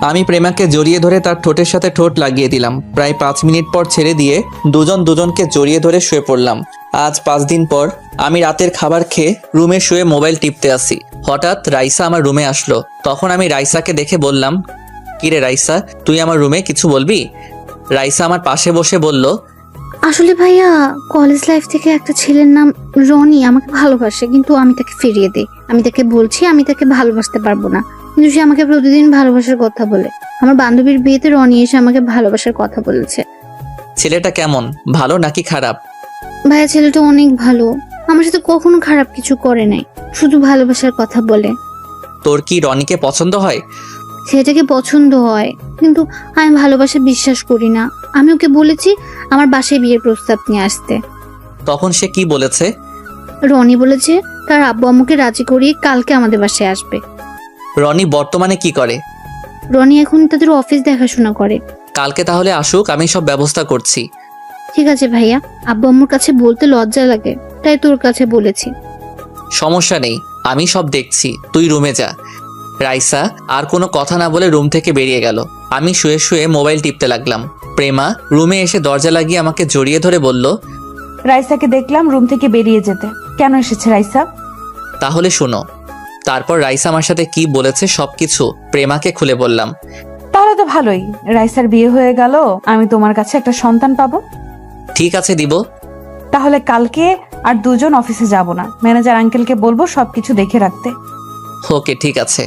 আমি প্রেমাকে জড়িয়ে ধরে তার ঠোঁটের সাথে ঠোঁট লাগিয়ে দিলাম। প্রায় 5 মিনিট পর ছেড়ে দিয়ে দুজন দুজনকে জড়িয়ে ধরে শুয়ে পড়লাম। আজ 5 দিন পর আমি রাতের খাবার খেয়ে রুমে শুয়ে মোবাইল টিপতে আসি। হঠাৎ রাইসা আমার রুমে আসলো। তখন আমি রাইসাকে দেখে বললাম, কিরে রাইসা, তুই আমার রুমে কিছু বলবি? রাইসা আমার পাশে বসে বলল, আসলে ভাইয়া, কলেজ লাইফ থেকে একটা ছেলের নাম রনি আমাকে ভালোবাসে, কিন্তু আমি তাকে ফিরিয়ে দেই। আমি তাকে বলছি আমি তাকে ভালোবাসতে পারবো না, কিন্তু সে আমাকে প্রতিদিন ভালোবাসার কথা বলে। আমার বান্ধবীর বিয়েতে রনি এসে আমাকে ভালোবাসার কথা বলেছে। ছেলেটা কেমন, ভালো নাকি খারাপ? ভাইয়া ছেলেটা অনেক ভালো, আমার সাথে কখনো খারাপ কিছু করে নাই, শুধু ভালোবাসার কথা বলে। তোর কি রনিকে পছন্দ হয়? ছেলেটাকে পছন্দ হয়, কিন্তু আমি ভালোবাসা বিশ্বাস করি না। আমি ওকে বলেছি আমার বাসায় বিয়ের প্রস্তাব নিয়ে আসতে। তখন সে কি বলেছে? রনি বলেছে তার আব্বু আম্মুকে রাজি করিয়ে কালকে আমাদের বাসায় আসবে। রনি বর্তমানে কি করে? রনি এখন তাদের অফিস দেখাশোনা করে। কালকে তাহলে আসুক, আমি সব ব্যবস্থা করছি। ঠিক আছে ভাইয়া, আব্বু আম্মুর কাছে বলতে লজ্জা লাগে, তাই তোর কাছে বলেছি। সমস্যা নেই, আমি সব দেখছি, তুই রুমে যা। রাইসা আর কোনো কথা না বলে রুম থেকে বেরিয়ে গেল। আমি শুয়ে শুয়ে মোবাইল টিপতে লাগলাম। প্রেমা রুমে এসে দরজা লাগিয়ে আমাকে জড়িয়ে ধরে বলল, রাইসাকে দেখলাম রুম থেকে বেরিয়ে যেতে। কেন এসেছে রাইসা? তাহলে শোনো। তারপর রাইসা আমার সাথে কি বলেছে সবকিছু প্রেমাকে খুলে বললাম। তাহলে তো ভালোই, রাইসার বিয়ে হয়ে গেল, আমি তোমার কাছে একটা সন্তান পাবো। ঠিক আছে, দিব। তাহলে কালকে আর দুজন অফিসে যাব না, ম্যানেজার আঙ্কেলকে বলবো সবকিছু দেখে রাখতে। ওকে, ঠিক আছে।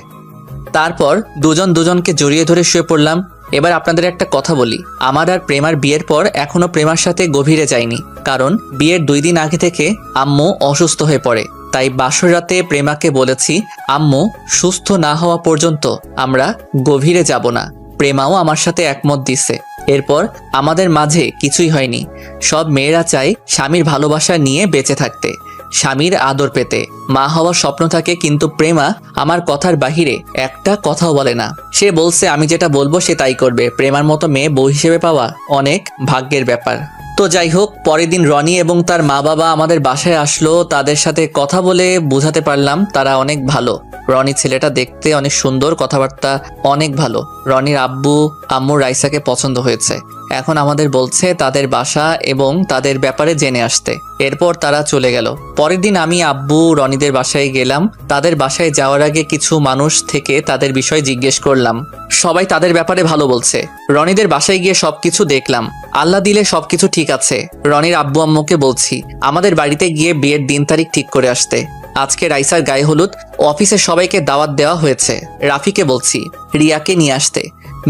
তারপর দুজন দুজনকে জড়িয়ে ধরে শুয়ে পড়লাম। এবার আপনাদের একটা কথা বলি, আমার আর প্রেমার বিয়ের পর এখনো প্রেমার সাথে গভীরে যাইনি, কারণ বিয়ের 2 দিন আগে থেকে আম্মু অসুস্থ হয়ে পড়ে। তাই বাসর রাতে প্রেমাকে বলেছি আম্মু সুস্থ না হওয়া পর্যন্ত আমরা গভীরে যাব না। প্রেমাও আমার সাথে একমত দিছে। এরপর আমাদের মাঝে কিছুই হয়নি। সব মেয়েরা চায় স্বামীর ভালোবাসা নিয়ে বেঁচে থাকতে, স্বামীর আদর পেতে, মা হওয়ার স্বপ্ন থাকে, কিন্তু প্রেমা আমার কথার বাহিরে একটা কথাও বলে না। সে বলছে আমি যেটা বলবো সে তাই করবে। প্রেমার মতো মেয়ে বউ হিসেবে পাওয়া অনেক ভাগ্যের ব্যাপার। তো যাই হোক, পরের দিন রনি এবং তার মা বাবা আমাদের বাসায় আসলো। তাদের সাথে কথা বলে বোঝাতে পারলাম তারা অনেক ভালো। রনি ছেলেটা দেখতে অনেক সুন্দর, কথাবার্তা অনেক ভালো। রনির আব্বু আম্মু রাইসাকে পছন্দ হয়েছে। এখন আমাদের বলছে তাদের বাসা এবং তাদের ব্যাপারে জেনে আসতে। এরপর তারা চলে গেল। পরের দিন আমি আব্বু রনিদের বাসায় গেলাম। তাদের বাসায় যাওয়ার আগে কিছু মানুষ থেকে তাদের বিষয় জিজ্ঞেস করলাম। সবাই তাদের ব্যাপারে ভালো বলছে। রনিদের বাসায় গিয়ে সবকিছু দেখলাম। আল্লাহ দিলে সবকিছু ঠিক আছে। রনির আব্বু আম্মুকে বলছি আমাদের বাড়িতে গিয়ে বিয়ের দিন তারিখ ঠিক করে আসতে। আজকে রাইসার গায়ে হলুদ, অফিসের সবাইকে দাওয়াত দেওয়া হয়েছে। রাফিকে বলছি রিয়াকে নিয়ে আসতে।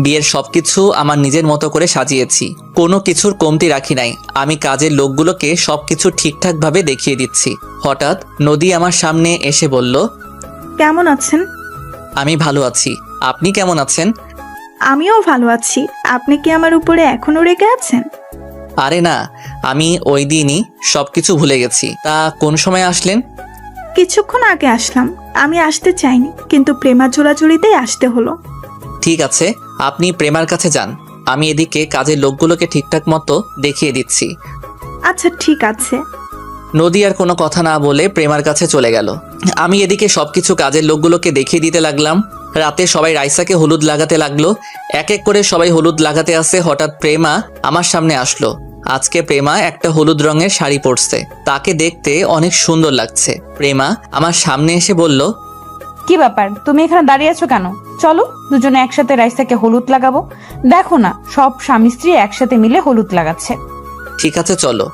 বিয়ের সবকিছু আমার নিজের মতো করে সাজিয়েছি, কোনো কিছুর কমতি রাখি নাই। আমি কাজের লোকগুলোকে সবকিছু ঠিকঠাকভাবে দেখিয়ে দিচ্ছি। হঠাৎ নদী আমার সামনে এসে বলল, কেমন আছেন? আমি ভালো আছি, আপনি কেমন আছেন? আমিও ভালো আছি। আপনি কি আমার উপরে এখনো রেগে আছেন? আরে না, আমি ওই দিনই সবকিছু ভুলে গেছি। তা কোন সময় আসলেন? কিছুক্ষণ আগে আসলাম। আমি আসতে চাইনি, কিন্তু প্রেমার জোড়াজুড়িতেই আসতে হলো। ঠিক আছে, আপনি প্রেমার কাছে যান, আমি এদিকে কাজের লোকগুলোকে ঠিকঠাক মতো দেখিয়ে দিচ্ছি। আচ্ছা ঠিক আছে। নদী আর কোনো কথা না বলে প্রেমার কাছে চলে গেল। আমি এদিকে সবকিছু কাজের লোকগুলোকে দেখিয়ে দিতে লাগলাম। রাতে সবাই রাইসাকে হলুদ লাগাতে লাগলো। এক এক করে সবাই হলুদ লাগাতে আসে। হঠাৎ প্রেমা আমার সামনে আসলো। আজকে প্রেমা একটা হলুদ রঙের শাড়ি পরছে, তাকে দেখতে অনেক সুন্দর লাগছে। প্রেমা আমার সামনে এসে বলল, কি ব্যাপার, তুমি এখানে দাঁড়িয়ে আছো কেন? চলো দুজনে একসাথে রাইসাকে হলুদ লাগাবো। দেখো না, সব স্বামী স্ত্রী একসাথে মিলে হলুদ লাগাচ্ছে। ঠিক আছে চলো।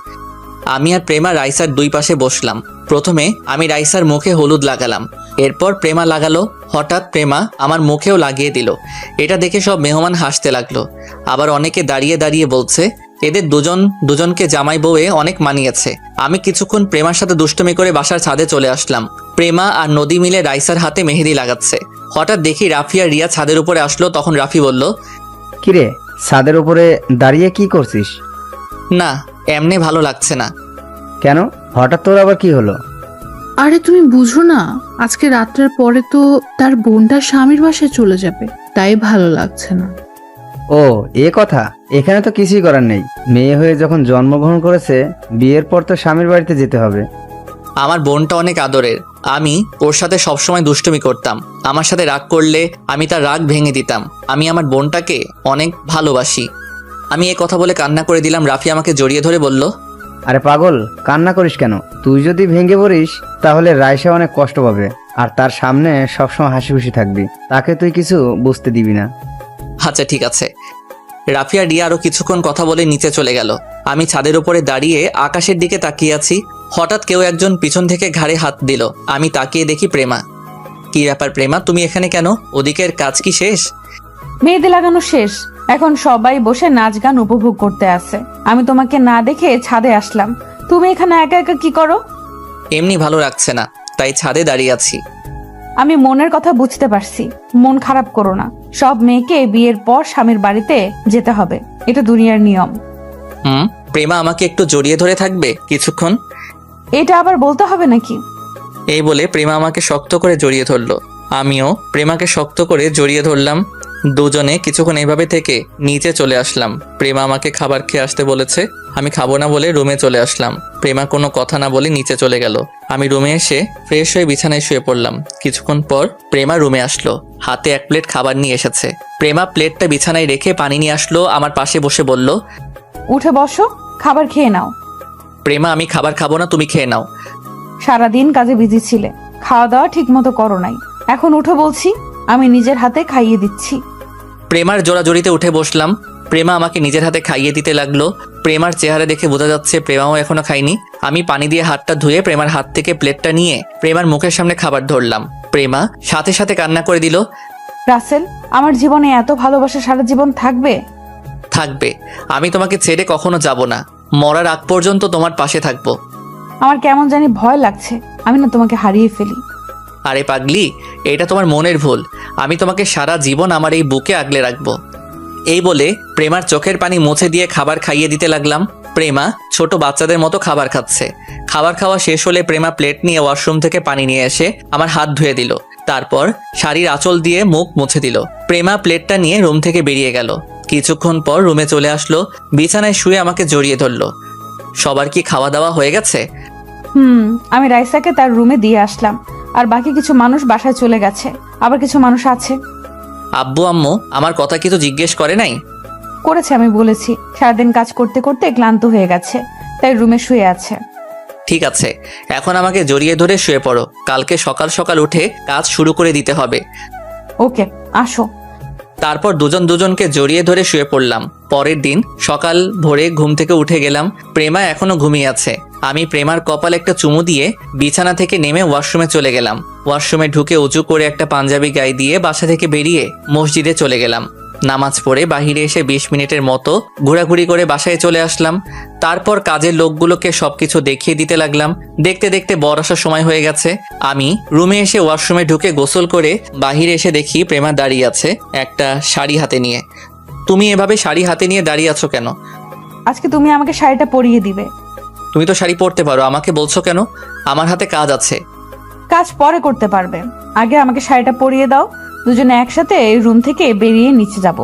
আমি আর প্রেমা রাইসার 2 পাশে বসলাম। প্রথমে আমি রাইসার মুখে হলুদ লাগালাম, এরপর প্রেমা লাগালো। হঠাৎ প্রেমা আমার মুখেও লাগিয়ে দিল। এটা দেখে সব মেহমান হাসতে লাগলো। আবার অনেকে দাঁড়িয়ে দাঁড়িয়ে বলছে এদের দুজনকে জামাই বউয়ে অনেক মানিয়েছে। আমি কিছুক্ষণ প্রেমার সাথে দুষ্টুমি করে বাসার ছাদে চলে আসলাম। প্রেমা আর নদী মিলে রাইসার হাতে মেহেদি লাগাচ্ছে। হঠাৎ দেখি রাফি আর রিয়া ছাদের উপরে আসলো। তখন রাফি বলল, কিরে, ছাদের উপরে দাঁড়িয়ে কি করছিস? না, এমনি ভালো লাগছে না। কেন, হঠাৎ তোর আবার কি হলো? আরে তুমি বুঝো না, আজকে রাত্রের পরে তো তার বোনটা স্বামীর বাসায় চলে যাবে, তাই ভালো লাগছে না। ও এ কথা, এখানে তো কিছুই করার নেই। মেয়ে হয়ে যখন জন্মগ্রহণ করেছে, বিয়ের পর তো স্বামীর বাড়িতে যেতে হবে। আমার বোনটা অনেক আদরের। আমি ওর সাথে সবসময় দুষ্টুমি করতাম। আমার সাথে রাগ করলে আমি তার রাগ ভেঙে দিতাম। আমি আমার বোনটাকে অনেক ভালোবাসি। আমি এ কথা বলে কান্না করে দিলাম। রাফি আমাকে জড়িয়ে ধরে বলল, আরে পাগল, কান্না করিস কেন? তুই যদি ভেঙে পড়িস তাহলে রাইসা অনেক কষ্ট পাবে, আর তার সামনে সবসময় হাসি খুশি থাকবি। তাকে তুই কিছু বুঝতে দিবি না। আচ্ছা ঠিক আছে। রাফি আর রিয়া আরো কিছুক্ষণ কথা বলে নিচে চলে গেল। আমি ছাদের উপরে দাঁড়িয়ে আকাশের দিকে তাকিয়ে আছি। হঠাৎ কেউ একজন পিছন থেকে ঘাড়ে হাত দিল। আমি তাকিয়ে দেখি প্রেমা। কি ব্যাপার প্রেমা, তুমি এখানে কেন? ওদিকের কাজ কি শেষ? মেহেদি লাগানো শেষ, এখন সবাই বসে নাচ গান উপভোগ করতে আছে। আমি তোমাকে না দেখে ছাদে আসলাম। তুমি এখানে একা একা কি করো? এমনি ভালো লাগছে না, তাই ছাদে দাঁড়িয়ে আছি। আমি মনের কথা বুঝতে পারছি, মন খারাপ করো না। সব মেয়েকে বিয়ের পর স্বামীর বাড়িতে যেতে হবে, এটা দুনিয়ার নিয়ম। প্রেমা আমাকে একটু জড়িয়ে ধরে থাকবে কিছুক্ষণ? এটা আবার বলতে হবে নাকি? এই বলে প্রেমা আমাকে শক্ত করে জড়িয়ে ধরলো। আমিও প্রেমাকে শক্ত করে জড়িয়ে ধরলাম। দুজনে কিছুক্ষণ এইভাবে থেকে নিচে চলে আসলাম। প্রেমা আমাকে খাবার খেয়ে আসতে বলেছে, আমি খাবো না বলে রুমে চলে আসলাম। প্রেমা কোনো কথা না বলে নিচে চলে গেল। আমি রুমে এসে ফ্রেশ হয়ে বিছানায় শুয়ে পড়লাম। কিছুক্ষণ পর প্রেমা রুমে আসলো, হাতে 1 প্লেট খাবার নিয়ে এসেছে। প্রেমা প্লেটটা বিছানায় রেখে পানি নিয়ে আসলো, আমার পাশে বসে বলল, উঠে বসো, খাবার খেয়ে নাও। প্রেমা আমি খাবার খাবো না, তুমি খেয়ে নাও। সারাদিন কাজে বিজি ছিলে, খাওয়া দাওয়া ঠিক মতো করো নাই। এখন উঠো বলছি, আমি নিজের হাতে খাইয়ে দিচ্ছি। প্রেমার জোড়াজড়িতে উঠে বসলাম। প্রেমা আমাকে নিজের হাতে খাইয়ে দিতে লাগলো। প্রেমার চেহারা দেখে বোঝা যাচ্ছে প্রেমাও এখনো খায়নি। আমি পানি দিয়ে হাতটা ধুয়ে প্রেমার হাত থেকে প্লেটটা নিয়ে প্রেমার মুখের সামনে খাবার ধরলাম। প্রেমা সাথে সাথে কান্না করে দিল। রাসেল, আমার জীবনে এত ভালোবাসা সারা জীবন থাকবে? থাকবে, আমি তোমাকে ছেড়ে কখনো যাব না। মরার আগ পর্যন্ত তোমার পাশে থাকবো। আমার কেমন জানি ভয় লাগছে, আমি না তোমাকে হারিয়ে ফেলি। আরে পাগলি, এটা তোমার মনের ভুল। আমি তোমাকে সারা জীবন আমার এই বুকে আগলে রাখবো। এই বলে প্রেমার চোখের পানি মুছে দিয়ে খাবার খাইয়ে দিতে লাগলাম। প্রেমা ছোট বাচ্চাদের মতো খাবার খাচ্ছে। খাবার খাওয়া শেষ হলে প্রেমা প্লেট নিয়ে ওয়াশরুম থেকে পানি নিয়ে এসে আমার হাত ধুয়ে দিল। তারপর শাড়ির আঁচল দিয়ে মুখ মুছে দিল। প্রেমা প্লেটটা নিয়ে রুম থেকে বেরিয়ে গেল। কিছুক্ষণ পর রুমে চলে আসলো, বিছানায় শুয়ে আমাকে জড়িয়ে ধরলো। সবার কি খাওয়া দাওয়া হয়ে গেছে? আমি রাইসাকে তার রুমে দিয়ে আসলাম, আর বাকি কিছু মানুষ বাসায় চলে গেছে, আবার কিছু মানুষ আছে। আব্বু আম্মু আমার কথা কিছু জিজ্ঞেস করে নাই? করেছে, আমি বলেছি সারাদিন কাজ করতে করতে ক্লান্ত হয়ে গেছে, তাই রুমে শুয়ে আছে। ঠিক আছে, এখন আমাকে জড়িয়ে ধরে শুয়ে পড়ো। কালকে সকাল সকাল উঠে কাজ শুরু করে দিতে হবে। ওকে, আসো। তারপর দুজন দুজনকে জড়িয়ে ধরে শুয়ে পড়লাম। পরের দিন সকাল ভোরে ঘুম থেকে উঠে গেলাম। প্রেমা এখনো ঘুমিয়ে আছে। আমি প্রেমার কপালে একটা চুমু দিয়ে বিছানা থেকে নেমে ওয়াশরুমে চলে গেলাম। ওয়াশরুমে ঢুকে উঁচু করে একটা পাঞ্জাবি গায়ে দিয়ে বাসা থেকে বেরিয়ে মসজিদে চলে গেলাম। নামাজ পড়ে বাহিরে এসে 20 মিনিটের মতো ঘোরাঘুরি করে বাসায় চলে আসলাম। তারপর কাজের লোকগুলোকে সবকিছু দেখিয়ে দিতে লাগলাম। দেখতে দেখতে বর আসার সময় হয়ে গেছে। আমি রুমে এসে ওয়াশরুমে ঢুকে গোসল করে বাহিরে এসে দেখি প্রেমা দাঁড়িয়ে আছে একটা শাড়ি হাতে নিয়ে। তুমি এভাবে শাড়ি হাতে নিয়ে দাঁড়িয়ে আছো কেন? আজকে তুমি আমাকে শাড়িটা পরিয়ে দিবে। তুমি তো শাড়ি পরতে পারো, আমাকে বলছো কেন? আমার হাতে কাজ আছে। কাজ পরে করতে পারবে, আগে আমাকে শাড়িটা পরিয়ে দাও। দুজনে একসাথে রুম থেকে বেরিয়ে নিচে যাব।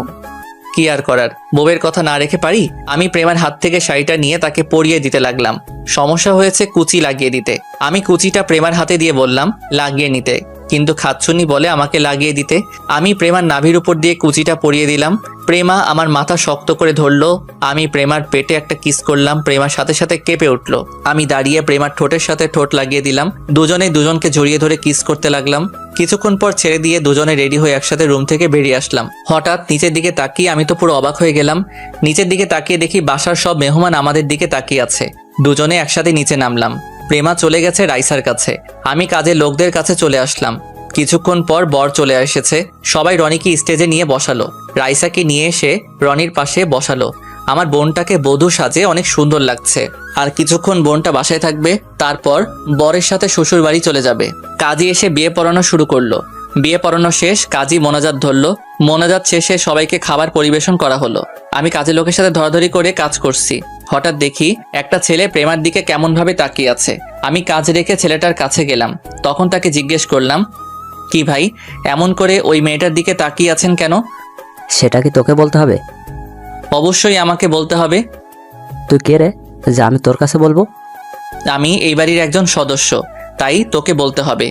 কি আর করার, বউয়ের কথা না রেখে পারি? আমি প্রেমার হাত থেকে শাড়িটা নিয়ে তাকে পরিয়ে দিতে লাগলাম। সমস্যা হয়েছে কুচি লাগিয়ে দিতে। আমি কুচিটা প্রেমার হাতে দিয়ে বললাম লাগিয়ে নিতে, কিন্তু খাচ্ছুনি বলে আমাকে লাগিয়ে দিতে। আমি প্রেমার নাভির উপর দিয়ে কুচিটা পরিয়ে দিলাম। প্রেমা আমার মাথা শক্ত করে ধরলো। আমি প্রেমার পেটে একটা কিস করলাম। প্রেমার সাথে সাথে কেঁপে উঠলো। আমি দাঁড়িয়ে প্রেমার ঠোঁটের সাথে ঠোঁট লাগিয়ে দিলাম। দুজনে দুজনকে জড়িয়ে ধরে কিস করতে লাগলাম। কিছুক্ষণ পর ছেড়ে দিয়ে দুজনে রেডি হয়ে একসাথে রুম থেকে বেরিয়ে আসলাম। হঠাৎ নিচের দিকে তাকিয়ে আমি তো পুরো অবাক হয়ে গেলাম। নিচের দিকে তাকিয়ে দেখি বাসার সব মেহমান আমাদের দিকে তাকিয়ে আছে। দুজনে একসাথে নিচে নামলাম। প্রেমা চলে গেছে রাইসার কাছে। আমি কাজের লোকদের কাছে চলে আসলাম। কিছুক্ষণ পর বর চলে এসেছে। সবাই রনিকে স্টেজে নিয়ে বসালো। রাইসাকে নিয়ে এসে রনির পাশে বসালো। আমার বোনটাকে বধূ সাজে অনেক সুন্দর লাগছে। আর কিছুক্ষণ বোনটা বাসায় থাকবে, তারপর বরের সাথে শ্বশুর বাড়ি চলে যাবে। কাজী এসে বিয়ে পড়ানো শুরু করলো। বিয়ে পড়ানো শেষ, কাজী মোনাজাত ধরলো। মোনাজাত শেষে সবাইকে খাবার পরিবেশন করা হলো। আমি কাজের লোকের সাথে ধরাধরি করে কাজ করছি। হঠাৎ দেখি একটা ছেলে প্রেমার দিকে কেমন ভাবে তাকিয়ে আছে। আমি কাজ রেখে ছেলেটার কাছে গেলাম। তখন তাকে জিজ্ঞেস করলাম, কি ভাই, এমন করে ওই মেয়েটার দিকে তাকিয়ে আছেন কেন? সেটা কি তোকে বলতে হবে? অবশ্যই আমাকে বলতে হবে। তুই কে রে যে আমি তোর কাছে বলবো? আমি এই বাড়ির একজন সদস্য, তাই তোকে বলতে হবে।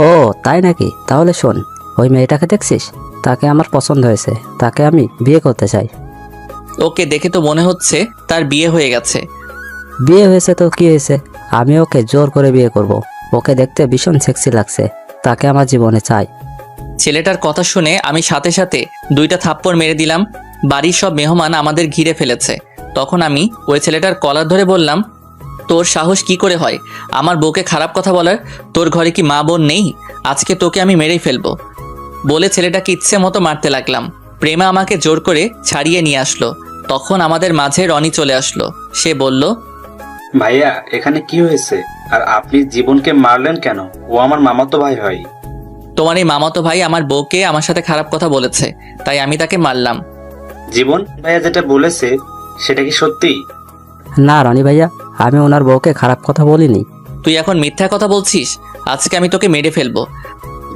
ও তাই নাকি? তাহলে শোন, ওই মেয়েটাকে দেখছিস? তাকে আমার পছন্দ হয়েছে, তাকে আমি বিয়ে করতে চাই। ওকে দেখে তো মনে হচ্ছে তার বিয়ে হয়ে গেছে। বিয়ে হয়েছে তো কি হয়েছে, আমি ওকে জোর করে বিয়ে করব। ওকে দেখতে ভীষণ সেক্সি লাগছে, তাকে আমার জীবনে চাই। ছেলেটার কথা শুনে আমি সাথে সাথে 2টা থাপ্পড় মেরে দিলাম। বাড়ির সব মেহমান আমাদের ঘিরে ফেলেছে। তখন আমি ওই ছেলেটার কলার ধরে বললাম, তোর সাহস কি করে হয় আমার বউকে খারাপ কথা বলার? তোর ঘরে কি মা বোন নেই? আজকে তোকে আমি মেরেই ফেলবো বলে ছেলেটাকে ইচ্ছে মতো মারতে লাগলাম। প্রেমা আমাকে জোর করে ছাড়িয়ে নিয়ে আসলো। তখন আমাদের মাঝে রনি চলে আসলো। সে বলল, ভাইয়া এখানে কি হয়েছে? আর আপনি জীবনকে মারলেন কেন? ও আমার মামাতো ভাই হয়। তোমার এই মামাতো ভাই আমার বউকে আমার সাথে খারাপ কথা বলেছে, তাই আমি তাকে মারলাম। জীবন ভাইয়া যেটা বলেছে সেটা কি সত্যি? না রনি ভাইয়া, আমি ওনার বউকে খারাপ কথা বলিনি। তুই এখন মিথ্যা কথা বলছিস। আজকে আমি তোকে মেরে ফেলবো।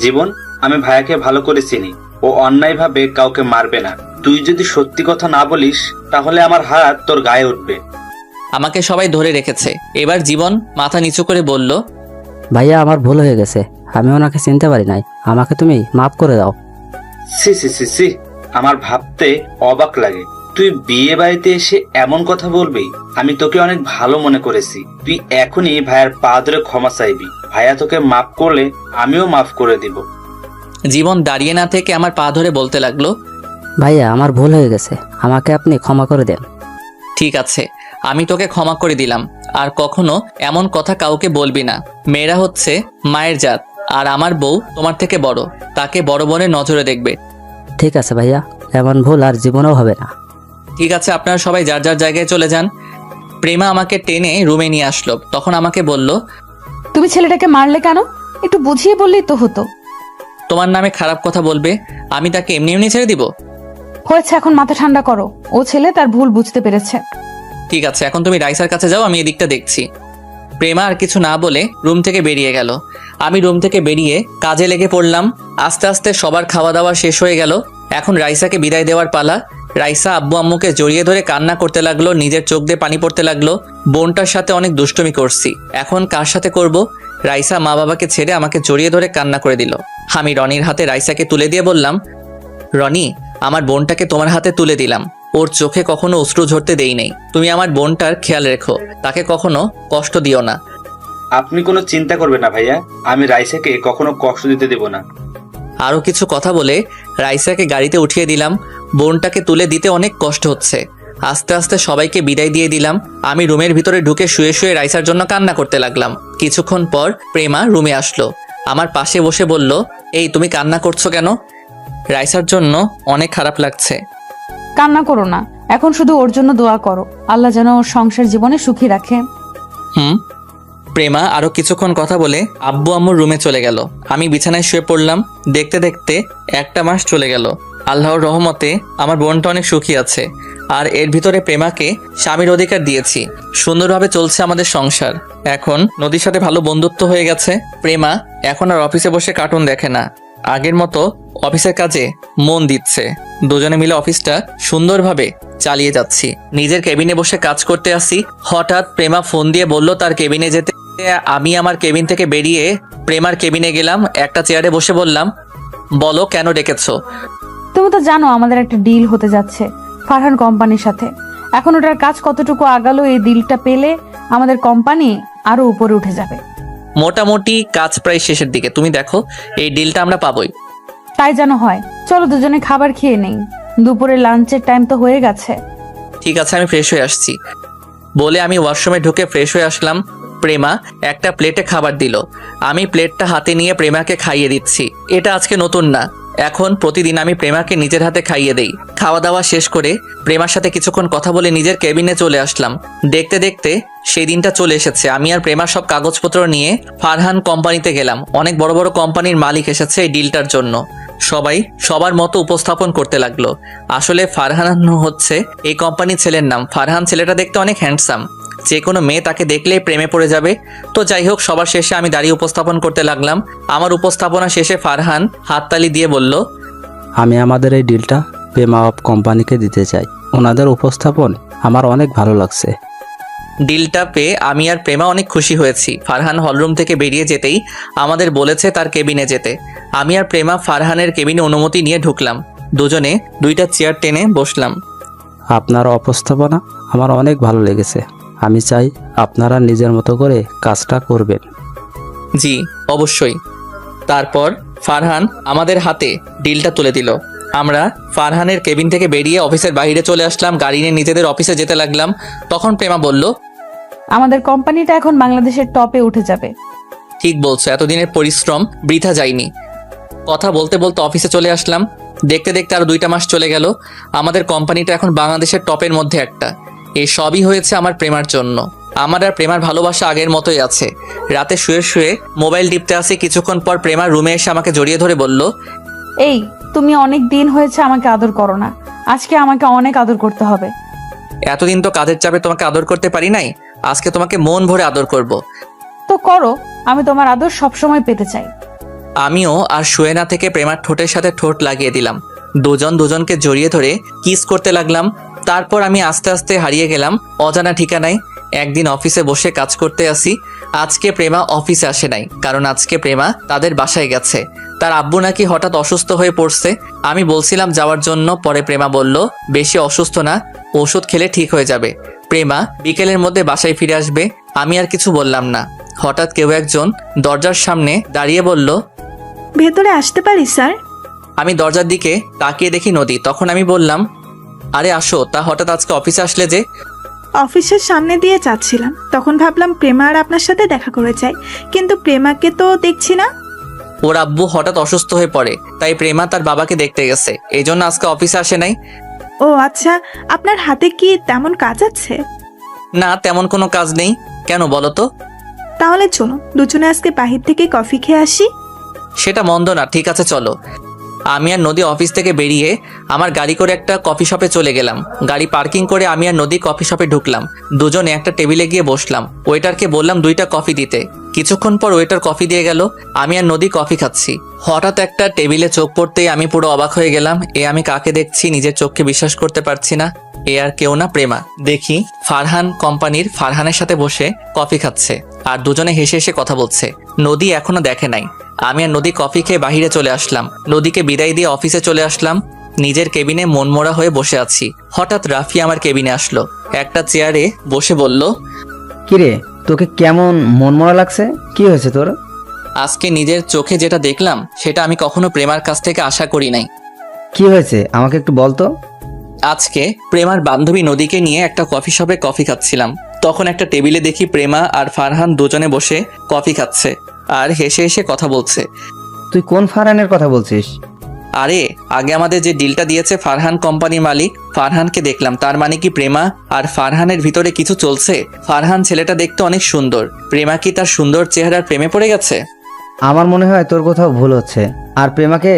জীবন, আমি ভাইয়াকে ভালো করে চিনি। ও অন্যায়ভাবে কাউকে মারবে না। তুই যদি সত্যি কথা না বলিস তাহলে আমার হাত তোর গায়ে উঠবে। আমাকে সবাই ধরে রেখেছে। এবার জীবন মাথা নিচু করে বলল, ভাইয়া আমার ভুল হয়ে গেছে, আমি ওনাকে চিনতে পারি নাই, আমাকে তুমি মাফ করে দাও। সি সি সি সি, আমার ভাবতে অবাক লাগে। তুই বিয়ে বাড়িতে এসে এমন কথা বলবি? আমি তোকে অনেক ভালো মনে করেছি। তুই এখনই ভাইয়ার পা ধরে ক্ষমা চাইবি। ভাইয়া তোকে মাফ করলে আমিও মাফ করে দিব। জীবন দাঁড়িয়ে না থেকে আমার পা ধরে বলতে লাগলো, ভাইয়া আমার ভুল হয়ে গেছে, আমাকে আপনি ক্ষমা করে দেন। ঠিক আছে, আমি তোকে ক্ষমা করে দিলাম। আর কখনো এমন কথা কাউকে বলবি না। মেয়েরা হচ্ছে মায়ের জাত, আর আমার বউ তোমার থেকে বড়, তাকে বড় বোনের নজরে দেখবে। ঠিক আছে ভাইয়া, এমন ভুল আর জীবনেও হবে না। ঠিক আছে, আপনারা সবাই যার যার জায়গায় চলে যান। প্রেমা আমাকে টেনে রুমে নিয়ে আসলো। তখন আমাকে বলল, তুমি ছেলেটাকে মারলে কেন? একটু বুঝিয়ে বললেই তো হতো। তোমার নামে খারাপ কথা বলবে, আমি তাকে এমনি এমনি ছেড়ে দিব? হয়েছে, এখন মাথা ঠান্ডা করো। ও ছেলে তার ভুল বুঝতে পেরেছে। ঠিক আছে, এখন তুমি রাইসার কাছে যাও, আমি এদিকটা দেখছি। প্রেমা আর কিছু না বলে রুম থেকে বেরিয়ে গেল। আমি রুম থেকে বেরিয়ে কাজে লেগে পড়লাম। আস্তে আস্তে সবার খাওয়া দাওয়া শেষ হয়ে গেল। এখন রাইসাকে বিদায় দেওয়ার পালা। রাইসা আব্বু আম্মুকে জড়িয়ে ধরে কান্না করতে লাগলো, নিজের চোখ দিয়ে পানি পড়তে লাগলো। বোনটার সাথে অনেক দুষ্টুমি করছি, এখন কার সাথে করব? রাইসা মা বাবাকে ছেড়ে আমাকে জড়িয়ে ধরে কান্না করে দিল। আমি রনির হাতে রাইসাকে তুলে দিয়ে বললাম, রনি, আমার বোনটাকে তোমার হাতে তুলে দিলাম। ওর চোখে কখনো অশ্রু ঝরতে দেই নেই। তুমি আমার বোনটার খেয়াল রেখো, তাকে কখনো কষ্ট দিও না। আপনি কোনো চিন্তা করবেন না ভাইয়া, আমি রাইসাকে কখনো কষ্ট দিতে দেব না। আরও কিছু কথা বলে রাইসাকে গাড়িতে উঠিয়ে দিলাম। বোনটাকে তুলে দিতে অনেক কষ্ট হচ্ছে। আস্তে আস্তে সবাইকে বিদায় দিয়ে দিলাম। আমি রুমের ভিতরে ঢুকে শুয়ে শুয়ে রাইসার জন্য কান্না করতে লাগলাম। কিছুক্ষণ পর প্রেমা রুমে আসলো, আমার পাশে বসে বলল, এই তুমি কান্না করছো কেন? রাইসার জন্য অনেক খারাপ লাগছে। কান্না করো না, এখন শুধু ওর জন্য দোয়া করো, আল্লাহ যেন ওর সংসার জীবনে সুখী রাখে। প্রেমা আরো কিছুক্ষণ কথা বলে আব্বু আম্মুর রুমে চলে গেল। আমি বিছানায় শুয়ে পড়লাম। দেখতে দেখতে 1 মাস চলে গেল। আল্লাহর রহমতে আমার বোনটা অনেক সুখী আছে। আর এর ভিতরে প্রেমাকে স্বামীর অধিকার দিয়েছি। সুন্দরভাবে চলছে আমাদের সংসার। এখন নদীর সাথে ভালো বন্ধুত্ব হয়ে গেছে। প্রেমা এখন আর অফিসে বসে কার্টুন দেখে না, আগের মতো অফিসের কাজে মন দিচ্ছে। দুজনে মিলে অফিসটা সুন্দরভাবে চালিয়ে যাচ্ছি। নিজের কেবিনে বসে কাজ করতে আসি, হঠাৎ প্রেমা ফোন দিয়ে বলল তার কেবিনে যেতে। আমি আমার কেবিন থেকে বেরিয়ে প্রেমার কেবিনে গেলাম। একটা চেয়ারে বসে বললাম, বলো কেন ডেকেছো? তুমি তো জানো আমাদের একটা ডিল হতে যাচ্ছে ফারহান কোম্পানির সাথে। এখন ওটার কাজ কতটুকু আগালো, এই ডিলটা পেলে আমাদের কোম্পানি আরো উপরে উঠে যাবে। মোটামুটি কাজ প্রায় শেষের দিকে। তুমি দেখো, এই ডিলটা আমরা পাবোই। তাই যেন হয়। চলো দুজনে খাবার খেয়ে নেই, দুপুরে লাঞ্চের টাইম তো হয়ে গেছে। ঠিক আছে, আমি ফ্রেশ হয়ে আসছি বলে আমি ওয়াশরুমে ঢুকে ফ্রেশ হয়ে আসলাম। প্রেমা একটা প্লেটে খাবার দিল। আমি প্লেটটা হাতে নিয়ে প্রেমাকে খাইয়ে দিচ্ছি। এটা আজকে নতুন না, এখন প্রতিদিন আমি প্রেমাকে নিজের হাতে খাইয়ে দেই। খাওয়া দাওয়া শেষ করে প্রেমার সাথে কিছুক্ষণ কথা বলে নিজের কেবিনে চলে আসলাম। দেখতে দেখতে সেই দিনটা চলে এসেছে। আমি আর প্রেমার সব কাগজপত্র নিয়ে ফারহান কোম্পানিতে গেলাম। অনেক বড় বড় কোম্পানির মালিক এসেছে এই ডিলটার জন্য। সবাই সবার মতো উপস্থাপন করতে লাগলো। আসলে ফারহান হচ্ছে এই কোম্পানির ছেলের নাম। ফারহান ছেলেটা দেখতে অনেক হ্যান্ডসাম, যে কোনো মেয়ে তাকে দেখলেই প্রেমে পড়ে যাবে। তো যাই হোক, সবার শেষে আমি দাঁড়িয়ে উপস্থাপন করতে লাগলাম। আমার উপস্থাপনা শেষে ফারহান হাততালি দিয়ে বলল, আমি আমাদের এই ডিলটা প্রেমা অফ কোম্পানিকে দিতে চাই। ওনাদের উপস্থাপন আমার অনেক ভালো লাগছে। ডিলটা পেয়ে আমি আর প্রেমা অনেক খুশি হয়েছি। ফারহান হলরুম থেকে বেরিয়ে যেতেই আমাদের বলেছে তার কেবিনে যেতে। আমি আর প্রেমা ফারহানের কেবিনে অনুমতি নিয়ে ঢুকলাম। দুজনে 2টা চেয়ার টেনে বসলাম। আপনার উপস্থাপনা আমার অনেক ভালো লেগেছে। আমি চাই আপনারা নিজের মতো করে কাজটা করবেন। জি অবশ্যই। তারপর ফারহান আমাদের হাতে ডিলটা তুলে দিল। আমরা ফারহানের কেবিন থেকে বেরিয়ে অফিসের বাইরে চলে আসলাম। গাড়ি নিয়ে নিজেদের অফিসে যেতে লাগলাম। তখন প্রেমা বলল, আমাদের কোম্পানিটা এখন বাংলাদেশের টপে উঠে যাবে। ঠিক বলছো, এতদিনের পরিশ্রম বৃথা যায়নি। কথা বলতে বলতে অফিসে চলে আসলাম। দেখতে দেখতে আরো 2টা মাস চলে গেল। আমাদের কোম্পানিটা এখন বাংলাদেশের টপের মধ্যে একটা। এই সবই হয়েছে আমার প্রেমার জন্য। আমার আর প্রেমার ভালোবাসা আগের মতোই আছে। রাতে শুয়ে শুয়ে মোবাইল টিপতে আসি, কিছুক্ষণ পর প্রেমার রুমে এসে আমাকে জড়িয়ে ধরে বলল, এই, তুমি অনেক দিন হয়েছে আমাকে আদর করো না, আজকে আমাকে অনেক আদর করতে হবে। এতদিন তো কাজের চাপে তোমাকে আদর করতে পারি নাই, আজকে তোমাকে মন ভরে আদর করব। তো করো, আমি তোমার আদর সবসময় পেতে চাই। আমিও আর শুয়ে না থেকে প্রেমার ঠোঁটের সাথে ঠোঁট লাগিয়ে দিলাম। দুজন দুজনকে জড়িয়ে ধরে কিস করতে লাগলাম। তারপর আমি আস্তে আস্তে হারিয়ে গেলাম অজানা ঠিকানায়। একদিন অফিসে বসে কাজ করতে আসি। আজকে প্রেমা অফিসে আসে নাই, কারণ আজকে প্রেমা তাদের বাসায় গেছে। তার আব্বু নাকি হঠাৎ অসুস্থ হয়ে পড়ছে। আমি বলছিলাম যাওয়ার জন্য, পরে প্রেমা বলল বেশি অসুস্থ না, ওষুধ খেলে ঠিক হয়ে যাবে। প্রেমা বিকেলের মধ্যে বাসায় ফিরে আসবে। আমি আর কিছু বললাম না। হঠাৎ কেউ একজন দরজার সামনে দাঁড়িয়ে বলল, ভেতরে আসতে পারি স্যার? আমি দরজার দিকে তাকিয়ে দেখি নদী। তখন আমি বললাম, আরে আসো। তা হঠাৎ আজকে অফিসে আসলে যে? অফিসের সামনে দিয়ে যাচ্ছিলাম, তখন ভাবলাম প্রেমা আর আপনার সাথে দেখা করে যাই, কিন্তু প্রেমাকে তো দেখছি না। ওর আব্বু হঠাৎ অসুস্থ হয়ে পড়ে, তাই প্রেমা তার বাবাকে দেখতে গেছে, এই জন্য আজকে অফিসে আসে নাই। ও আচ্ছা, আপনার হাতে কি তেমন কাজ আছে? না, তেমন কোনো কাজ নেই। কেন বলো তো? তাহলে চলো দুজনে আজকে বাহির থেকে কফি খেয়ে আসি। সেটা মন্দ না, ঠিক আছে চলো। আমি আর নদী অফিস থেকে বেরিয়ে আমার গাড়ি করে একটা কফি শপে চলে গেলাম। গাড়ি পার্কিং করে আমি আর নদী কফি শপে ঢুকলাম। দুজনে একটা টেবিলে গিয়ে বসলাম। ওয়েটারকে বললাম 2টা কফি দিতে। কিছুক্ষণ পর ওয়েটার কফি দিয়ে গেল। আমি আর নদী কফি খাচ্ছি। হঠাৎ একটা টেবিলে চোখ পড়তেই আমি পুরো অবাক হয়ে গেলাম। আমি কাকে দেখছি নিজের চোখকে বিশ্বাস করতে পারছি না। আর কেউ না, প্রেমা। দেখি ফারহান কোম্পানির ফারহানের সাথে বসে কফি খাচ্ছে আর দুজনে হেসে হেসে কথা বলছে। নদী এখনো দেখে নাই। আমি আর নদী কফি খেয়ে বাহিরে চলে আসলাম। নদীকে বিদায় দিয়ে অফিসে চলে আসলাম। নিজের কেবিনে মনমরা হয়ে বসে আছি। হঠাৎ রাফি আমার কেবিনে আসলো। একটা চেয়ারে বসে বলল, কিরে, তোকে কেমন মনমরা লাগছে? কি হয়েছে তোর? আজকে নিজের চোখে যেটা দেখলাম সেটা আমি কখনো প্রেমার কাছ থেকে আশা করি নাই। কি হয়েছে আমাকে একটু বলতো। আজকে প্রেমার বান্ধবী নদীকে নিয়ে একটা কফি শপে কফি খাচ্ছিলাম। তখন একটা টেবিলে দেখি প্রেমা আর ফারহান দুজনে বসে কফি খাচ্ছে আর হেসে হেসে কথা বলছে। তুই কোন ফারহানের কথা বলছিস? আরে আগে আমাদের যে ডিলটা দিয়েছে ফারহান কোম্পানির মালিক, ফারহানকে দেখলাম। তার মানে কি প্রেমা আর ফারহানের ভিতরে কিছু চলছে? ফারহান ছেলেটা দেখতে অনেক সুন্দর। প্রেমা কি তার সুন্দর চেহারার প্রেমে পড়ে গেছে? আমার মনে হয় তোর কোথাও ভুল হচ্ছে। আর প্রেমাকে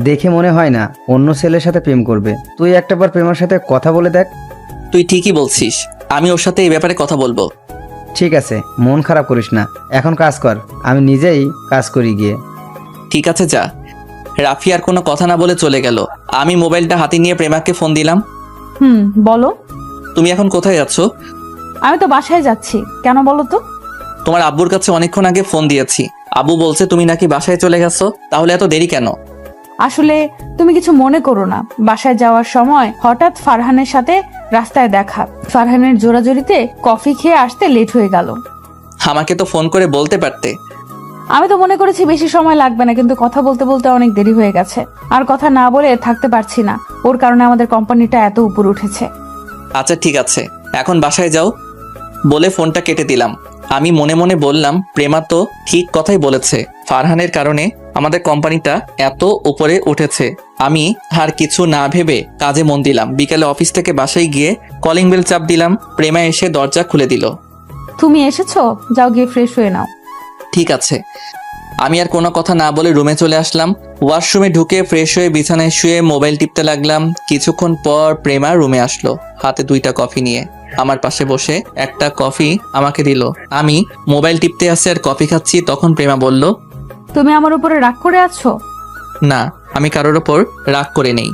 দেখে মনে হয় না অন্য ছেলের সাথে প্রেম করবে। তুই একটাবার প্রেমার সাথে কথা বলে দেখ। তুই ঠিকই বলছিস, আমি ওর সাথে এই ব্যাপারে কথা বলবো। ঠিক আছে, মন খারাপ করিস না, এখন কাজ কর, আমি নিজেই কাজ করি গিয়ে। ঠিক আছে যা। রাফি আর কোনো কথা না বলে চলে গেল। আমি মোবাইলটা হাতে নিয়ে প্রেমাকে ফোন দিলাম। বলো। তুমি এখন কোথায় যাচ্ছ? আমি তো বাসায় যাচ্ছি। কেন বলো তো? তোমার আব্বুর কাছে অনেকক্ষণ আগে ফোন দিয়েছি। আব্বু বলছে তুমি নাকি বাসায় চলে গেছো। তাহলে এত দেরি কেন? আসলে তুমি কিছু মনে করো না, বাসায় যাওয়ার সময় হঠাৎ ফারহানের সাথে রাস্তায় দেখা। ফারহানের জোরাজোরিতে কফি খেয়ে আসতে লেট হয়ে গেল। আমাকে তো ফোন করে বলতে পারতে। আমি তো মনে করেছি বেশি সময় লাগবে না, কিন্তু কথা বলতে বলতে অনেক দেরি হয়ে গেছে। আর কথা না বলে থাকতে পারছি না। ওর কারণে আমাদের কোম্পানিটা এত উপরে উঠেছে। আচ্ছা ঠিক আছে, এখন বাসায় যাও। বলে ফোনটা কেটে দিলাম। আমি মনে মনে বললাম, প্রেমা তো ঠিক কথাই বলেছে। ফারহানের কারণে আমাদের কোম্পানিটা এত উপরে উঠেছে। আমি আর কিছু না ভেবে কাজে মন দিলাম। বিকেলে অফিস থেকে বাসায় গিয়ে কলিং বেল চাপ দিলাম। প্রেমা এসে দরজা খুলে দিল। তুমি এসেছো, যাও গিয়ে ফ্রেশ হয়ে নাও। ঠিক আছে। আমি আর কোনো কথা না বলে রুমে চলে আসলাম। ওয়াশরুমে ঢুকে ফ্রেশ হয়ে বিছানায় শুয়ে মোবাইল টিপতে লাগলাম। কিছুক্ষণ পর প্রেমা রুমে আসলো, হাতে 2টা কফি নিয়ে। আমার পাশে বসে একটা কফি আমাকে দিল। আমি মোবাইল টিপতে আসছি আর কফি খাচ্ছি। তখন প্রেমা বলল, তুমি আমার উপরে রাগ করে আছো? না, আমি কারোর ওপর রাগ করে নেই।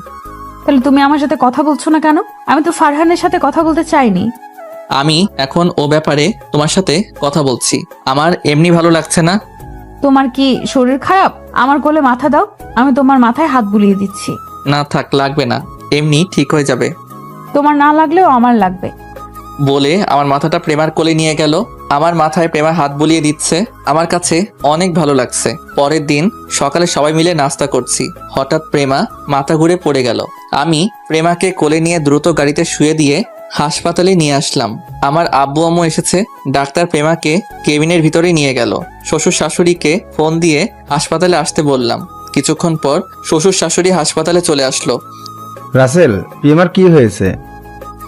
তাহলে তুমি আমার সাথে কথা বলছো না কেন? আমি তো ফারহানের সাথে কথা বলতে চাইনি। আমি এখন ও ব্যাপারে তোমার সাথে কথা বলছি। আমার এমনি ভালো লাগছে না। তোমার কি শরীর খারাপ? আমার কোলে মাথা দাও, আমি তোমার মাথায় হাত বুলিয়ে দিচ্ছি। না থাক, লাগবে না, এমনি ঠিক হয়ে যাবে। তোমার না লাগলেও আমার লাগবে। বলে আমার মাথাটা প্রেমার কোলে নিয়ে গেল। আমার মাথায় প্রেমা হাত বুলিয়ে দিচ্ছে। আমার কাছে অনেক ভালো লাগছে। পরের দিন সকালে সবাই মিলে নাস্তা করছি। হঠাৎ প্রেমা মাথা ঘুরে পড়ে গেল। আমি প্রেমাকে কোলে নিয়ে দ্রুত গাড়িতে শুয়ে দিয়ে হাসপাতালে নিয়ে আসলাম। আমার আব্বু আম্মু এসেছে। ডাক্তার প্রেমাকে কেবিনের ভিতরে নিয়ে গেল। শ্বশুর শাশুড়িকে ফোন দিয়ে হাসপাতালে আসতে বললাম। কিছুক্ষণ পর শ্বশুর শাশুড়ি হাসপাতালে চলে আসলো। রাসেল, প্রেমার কি হয়েছে?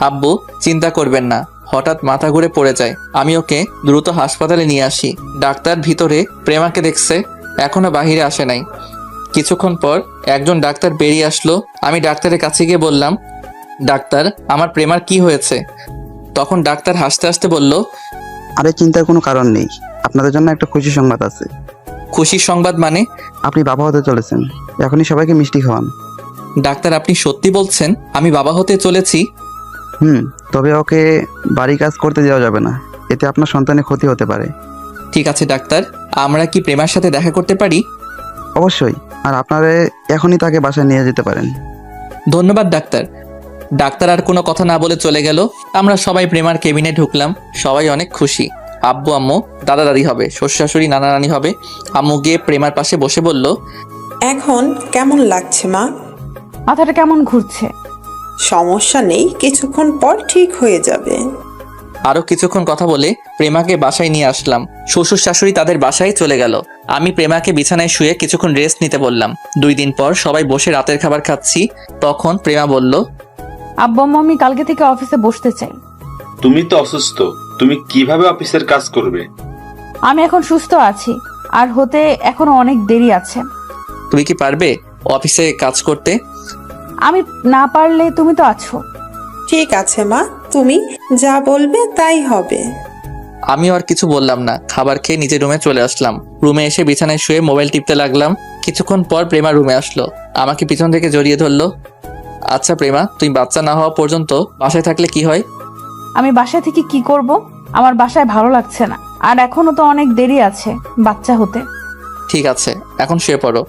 আব্বু, চিন্তা করবেন না, হঠাৎ মাথা ঘুরে পড়ে যায়। আমি ওকে দ্রুত হাসপাতালে নিয়ে আসি। ডাক্তার ভিতরে প্রেমাকে দেখছে, এখনো বাহিরে আসে নাই। কিছুক্ষণ পর একজন ডাক্তার বেরিয়ে আসলো। আমি ডাক্তারের কাছে গিয়ে বললাম, ডাক্তার, আমার প্রেমার কি হয়েছে? তখন ডাক্তার হাসতে হাসতে বলল, আরে চিন্তার কোনো কারণ নেই, আপনাদের জন্য একটা খুশি সংবাদ আছে। খুশির সংবাদ মানে? আপনি বাবা হতে চলেছেন, এখনই সবাইকে মিষ্টি খাওয়ান। ডাক্তার, আপনি সত্যি বলছেন আমি বাবা হতে চলেছি? তবে ওকে বাড়ি কাজ করতে দেওয়া যাবে না, এতে আপনার সন্তানের ক্ষতি হতে পারে। ঠিক আছে ডাক্তার, আমরা কি প্রেমার সাথে দেখা করতে পারি? অবশ্যই, আর আপনারা এখনই তাকে বাসায় নিয়ে যেতে পারেন। ধন্যবাদ ডাক্তার। ডাক্তার আর কোনো কথা না বলে চলে গেল। আমরা সবাই প্রেমার কেবিনে ঢুকলাম। সবাই অনেক খুশি। আব্বু আম্মু, দাদা দাদি হবে, শ্বশুর শাশুড়ি, নানা নানি হবে। আম্মু গিয়ে প্রেমার পাশে বসে বলল, এখন কেমন লাগছে মা? মাথাটা কেমন ঘুরছে? সমস্যা নেই, কিছুক্ষণ পর ঠিক হয়ে যাবে। আরো কিছুক্ষণ কথা বলে প্রেমাকে বাসায় নিয়ে আসলাম। শ্বশুর শাশুড়ি তাদের বাসায় চলে গেল। আমি প্রেমাকে বিছানায় শুয়ে কিছুক্ষণ রেস্ট নিতে বললাম। 2 দিন পর সবাই বসে রাতের খাবার খাচ্ছি। তখন প্রেমা বলল, আব্বু আম্মু, আমি কালকে থেকে অফিসে বসতে চাই। তুমি তো অসুস্থ, তুমি কিভাবে অফিসের কাজ করবে? আমি এখন সুস্থ আছি, আর হতে এখনো অনেক দেরি আছে। তুমি কি পারবে অফিসে কাজ করতে? আমি না পারলে তুমি তো আছো। ঠিক আছে মা, তুমি যা বলবে তাই হবে। আমিও আর কিছু বললাম না। খাবার খেয়ে নিজের রুমে চলে আসলাম। রুমে এসে বিছানায় শুয়ে মোবাইল টিপতে লাগলাম। কিছুক্ষণ পর প্রেমা রুমে আসলো। আমাকে পিছন থেকে জড়িয়ে ধরলো। আচ্ছা প্রেমা, তুই বাচ্চা না হওয়া পর্যন্ত বাসায় থাকলে কি হয়? আমি বাসায় থেকে কি করব? আমার বাসায় ভালো লাগছে না, আর এখনো তো অনেক দেরি আছে বাচ্চা হতে। ঠিক আছে, এখন শুয়ে পড়ো।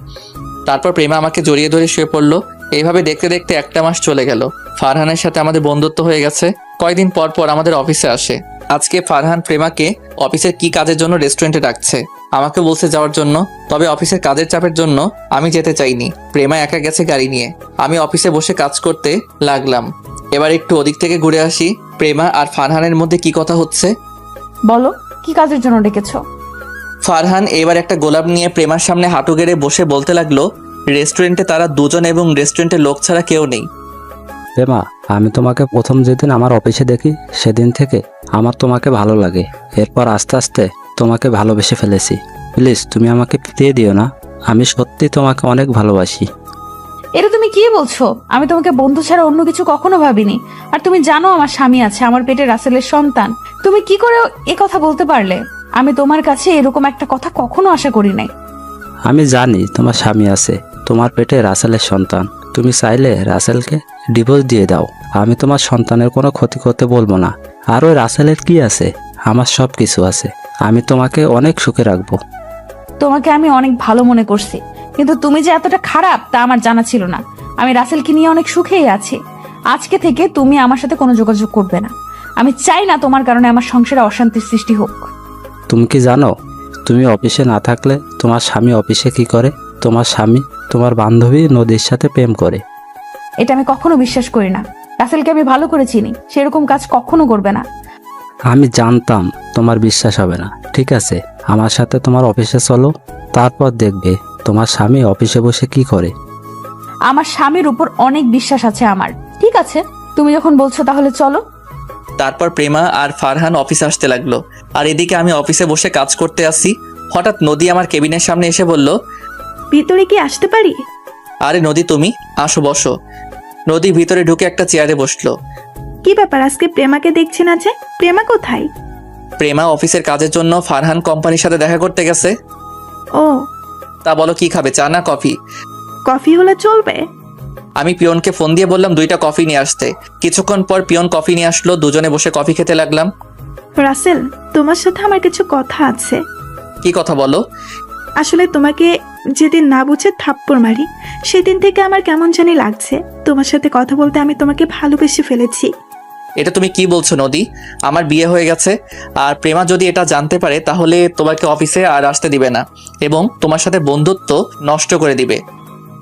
তারপর প্রেমা আমাকে জড়িয়ে ধরে শুয়ে পড়লো। এইভাবে দেখতে দেখতে 1 মাস চলে গেল। ফারহানের সাথে আমাদের বন্ধুত্ব হয়ে গেছে। কয়েকদিন পর পর আমাদের অফিসে আসে। আজকে ফারহান প্রেমাকে অফিসের কি কাজের জন্য রেস্টুরেন্টে ডাকছে। আমাকে বলছে যাওয়ার জন্য, তবে অফিসের কাজের চাপের জন্য আমি যেতে চাইনি। প্রেমা একা গেছে গাড়ি নিয়ে। আমি অফিসে বসে কাজ করতে লাগলাম। এবার একটু ওদিক থেকে ঘুরে আসি। প্রেমা আর ফারহানের মধ্যে কি কথা হচ্ছে? বলো, কি কাজের জন্য ডেকেছো? ফারহান এবার একটা গোলাপ নিয়ে প্রেমার সামনে হাঁটু গেড়ে বসে বলতে লাগলো, রেস্টুরেন্টে তারা দুজন এবং রেস্টুরেন্টে লোক ছাড়া কেউ নেই। প্রেমা, আমি তোমাকে প্রথম যেদিন আমার অফিসে দেখি সেদিন থেকে আমার তোমাকে ভালো লাগে। এরপর আস্তে আস্তে তোমাকে ভালোবেসে ফেলেছি। প্লিজ তুমি আমাকে ফিরিয়ে দিও না, আমি সত্যি তোমাকে অনেক ভালোবাসি। এটা তুমি কি বলছো? আমি তোমাকে বন্ধু ছাড়া অন্য কিছু কখনো ভাবিনি। আর তুমি জানো আমার স্বামী আছে, আমার পেটে রাসেলের সন্তান। তুমি কি করে এ কথা বলতে পারলে? আমি তোমার কাছে এরকম একটা কথা কখনো আশা করি নাই। আমি জানি তোমার স্বামী আছে, তোমার পেটে রাসেলের সন্তান। তুমি চাইলে রাসেলকে ডিভোর্স দিয়ে দাও, আমি তোমার সন্তানের কোনো ক্ষতি করতে বলবো না। আর ওই রাসেলের কি আছে? আমার সব কিছু আছে। আমি তোমাকে অনেক সুখে রাখবো। তোমাকে আমি অনেক ভালো মনে করছি, কিন্তু তুমি যে এতটা খারাপ তা আমার জানা ছিল না। আমি রাসেলকে নিয়ে অনেক সুখেই আছি। আজকে থেকে তুমি আমার সাথে কোনো যোগাযোগ করবে না। আমি চাই না তোমার কারণে আমার সংসারে অশান্তির সৃষ্টি হোক। তুমি কি জানো, তুমি অফিসে না থাকলে তোমার স্বামী অফিসে কি করে? তোমার স্বামী তোমার বান্ধবী নদীর সাথে প্রেম করে। এটা আমি কখনো বিশ্বাস করি না। রাসেলকে আমি ভালো করে চিনি, সেরকম কাজ কখনো করবে না। আমি জানতাম তোমার বিশ্বাস হবে না। ঠিক আছে, আমার সাথে তোমার অফিসে চলো, তারপর দেখবে তোমার স্বামী অফিসে বসে কি করে। আমার স্বামীর উপর অনেক বিশ্বাস আছে আমার। ঠিক আছে, তুমি যখন বলছো তাহলে চলো। তারপর প্রেমা আর ফারহান অফিসে আসতে লাগলো। আর এদিকে আমি অফিসে বসে কাজ করতে আসি। হঠাৎ নদী আমার কেবিনের সামনে এসে বলল, ভিতরে কি আসতে পারি? আরে নদী, তুমি আসো, বসো। নদী ভিতরে ঢুকে একটা চেয়ারে বসলো। কি ব্যাপার, আজকে প্রেমাকে দেখছি না যে? প্রেমা কোথায়? প্রেমা অফিসের কাজের জন্য ফারহান কোম্পানির সাথে দেখা করতে গেছে। ও, তা বলো কি খাবে, চা না কফি? কফি হলে চলবে। আমি পিয়নকে ফোন দিয়ে বললাম 2টা কফি নিয়ে আসতে। কিছুক্ষণ পর পিয়ন কফি নিয়ে আসলো। দুজনে বসে কফি খেতে লাগলাম। রাসেল, তোমার সাথে আমার কিছু কথা আছে। কি কথা বলো? আসলে তোমাকে যেদিন না বুঝে থাপ্পড় মারি, সেদিন থেকে আমার কেমন জানি লাগছে। তোমার সাথে কথা বলতে আমি তোমাকে ভালোবেসে ফেলেছি। এটা তুমি কি বলছো নদী? আমার বিয়ে হয়ে গেছে, আর প্রেমা যদি এটা জানতে পারে তাহলে তোমাকে অফিসে আর আসতে দিবে না এবং তোমার সাথে বন্ধুত্ব নষ্ট করে দিবে।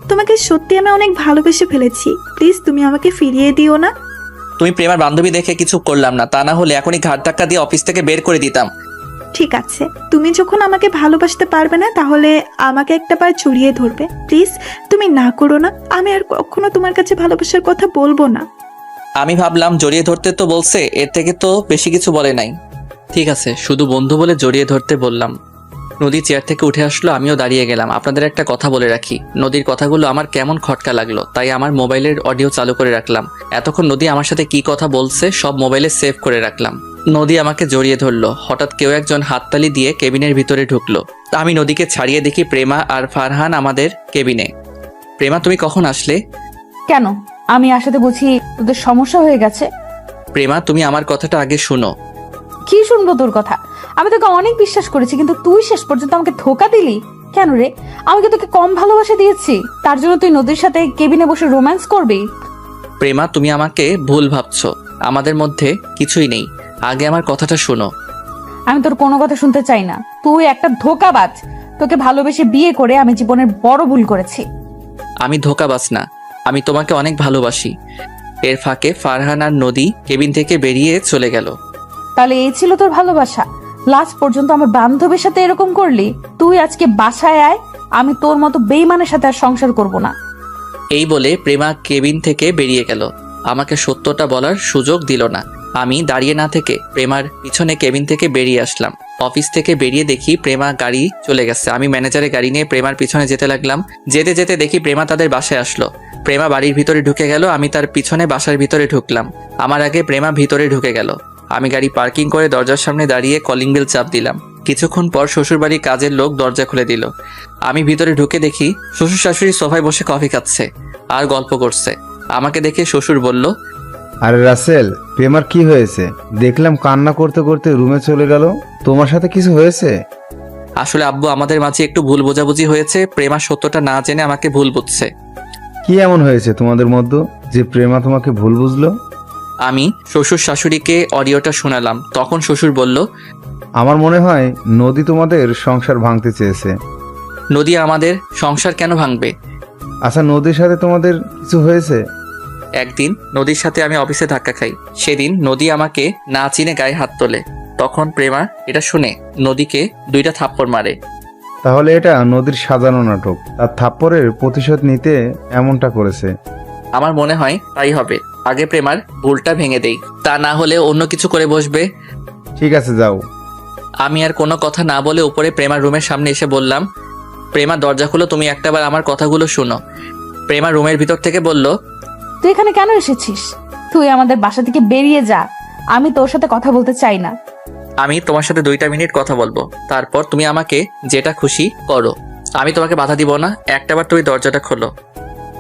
তোমাকে সত্যি আমি অনেক ভালোবেসে ফেলেছি। প্লিজ তুমি আমাকে ফিরিয়ে দিও না। তুমি প্রেমার বান্ধবী দেখে কিছু করলাম না, তা না হলে এখনই ঘাট ধাক্কা দিয়ে অফিস থেকে বের করে দিতাম। ঠিক আছে, তুমি যখন আমাকে ভালোবাসতে পারবে না তাহলে আমাকে একটাবার জড়িয়ে ধরবে প্লিজ। তুমি না করো না, আমি আর কখনো তোমার কাছে ভালোবাসার কথা বলবো না। আমি ভাবলাম জড়িয়ে ধরতে তো বলছে, এর থেকে তো বেশি কিছু বলে নাই। ঠিক আছে, শুধু বন্ধু বলে জড়িয়ে ধরতে বললাম। নদী চেয়ার থেকে উঠে আসলো, আমিও দাঁড়িয়ে গেলাম। আপনাদের একটা কথা বলে রাখি, নদীর কথাগুলো আমার কেমন খটকা লাগলো, তাই আমার মোবাইলের অডিও চালু করে রাখলাম। এতক্ষণ নদী আমার সাথে কি কথা বলছে সব মোবাইলে সেভ করে রাখলাম। নদী আমাকে জড়িয়ে ধরলো, হঠাৎ কেউ একজন হাততালি দিয়ে কেবিনের ভিতরে ঢুকলো। তা আমি নদীকে ছাড়িয়ে দেখি প্রেমা আর ফারহান আমাদের কেবিনে। প্রেমা, তুমি কখন আসলে? কেন, আমি আসাতে বুঝি তোদের সমস্যা হয়ে গেছে? প্রেমা, তুমি আমার কথাটা আগে শুনো। কি শুনবো তোর কথা? আমি তোকে অনেক বিশ্বাস করেছি, কিন্তু তুই শেষ পর্যন্ত আমাকে ধোকা দিলি কেন রে? আমি কি তোকে কম ভালোবাসা দিয়েছি তার জন্য তুই নদীর সাথে কেবিনে বসে রোম্যান্স করবি? প্রেমা, তুমি আমাকে ভুল ভাবছো, আমাদের মধ্যে কিছুই নেই। আগে আমার কথাটা শোনো। আমি তোর কোনো কথা শুনতে চাই না, তুই একটা ধোঁকাবাজ। তোকে ভালোবেসে বিয়ে করে আমি জীবনের বড় ভুল করেছি। আমি ধোঁকাবাজ না, আমি তোমাকে অনেক ভালোবাসি। এর ফাঁকে ফারহান আর নদী কেবিন থেকে বেরিয়ে চলে গেল। তাহলে এই ছিল তোর ভালোবাসা? লাস্ট পর্যন্ত আমার বান্ধবীর সাথে এরকম করলি? তুই আজকে বাসায় আয়, আমি তোর মতো বেইমানের সাথে আর সংসার করব না। এই বলে প্রেমা কেবিন থেকে বেরিয়ে গেল, আমাকে সত্যটা বলার সুযোগ দিল না। আমি দাঁড়িয়ে না থেকে প্রেমার পিছনে কেবিন থেকে বেরিয়ে আসলাম। অফিস থেকে বেরিয়ে দেখি প্রেমা গাড়ি চলে গেছে। আমি ম্যানেজারের গাড়ি নিয়ে প্রেমার পিছনে যেতে লাগলাম। যেতে যেতে দেখি প্রেমা তাদের বাসায় আসলো। প্রেমা বাড়ির ভিতরে ঢুকে গেল, আমি তার পিছনে বাসার ভিতরে ঢুকলাম। আমার আগে প্রেমা ভিতরে ঢুকে গেল। আমি গাড়ি পার্কিং করে দরজার সামনে দাঁড়িয়ে কলিং বেল চাপ দিলাম। কিছুক্ষণ পর শ্বশুরবাড়ির কাজের লোক দরজা খুলে দিল। আমি ভিতরে ঢুকে দেখি শ্বশুর শাশুড়ি সোফায় বসে কফি খাচ্ছে আর গল্প করছে। আমাকে দেখে শ্বশুর বলল, আরে রাসেল, প্রেমার কি হয়েছে? দেখলাম কান্না করতে করতে রুমে চলে গেল। তোমার সাথে কিছু হয়েছে? আসলে আব্বু, আমাদের মাঝে একটু ভুল বোঝাবুঝি হয়েছে। প্রেমা সত্যটা না জেনে আমাকে ভুল বুঝছে। কি এমন হয়েছে তোমাদের মধ্যে যে প্রেমা তোমাকে ভুল বুঝলো? আমি শ্বশুর শাশুড়িকে অডিওটা শোনালাম। তখন শ্বশুর বলল, আমার মনে হয় নদী তোমাদের সংসার ভাঙতে চেয়েছে। নদী আমাদের সংসার কেন ভাঙবে? আচ্ছা, নদীর সাথে তোমাদের কিছু হয়েছে? একদিন নদীর সাথে আমি অফিসে ধাক্কা খাই। সেদিন নদী আমাকে না চিনে গায়ে হাত তোলে। তখন প্রেমা এটা শুনে নদীকে 2টা থাপ্পড় মারে। তাহলে এটা নদীর সাজানো নাটক, তার থাপ্পড়ের প্রতিশোধ নিতে এমনটা করেছে। আমার মনে হয় তাই হবে। আগে প্রেমার ভুলটা ভেঙে দেই, তা না হলে অন্য কিছু করে বসবে। ঠিক আছে, যাও। আমি আর কোনো কথা না বলে উপরে প্রেমার রুমের সামনে এসে বললাম, প্রেমা দরজা খুলো, তুমি একটাবার আমার কথাগুলো শোনো। প্রেমা রুমের ভিতর থেকে বলল, তুই এখানে কেন এসেছিস? তুই আমাদের বাসা থেকে বেরিয়ে যা, আমি তোর সাথে কথা বলতে চাই না। আমি তোমার সাথে 2টা মিনিট কথা বলবো, তারপর তুমি আমাকে যেটা খুশি করো। আমি তোমাকে বাধা দিব না, একটাবার তুমি দরজাটা খোলো।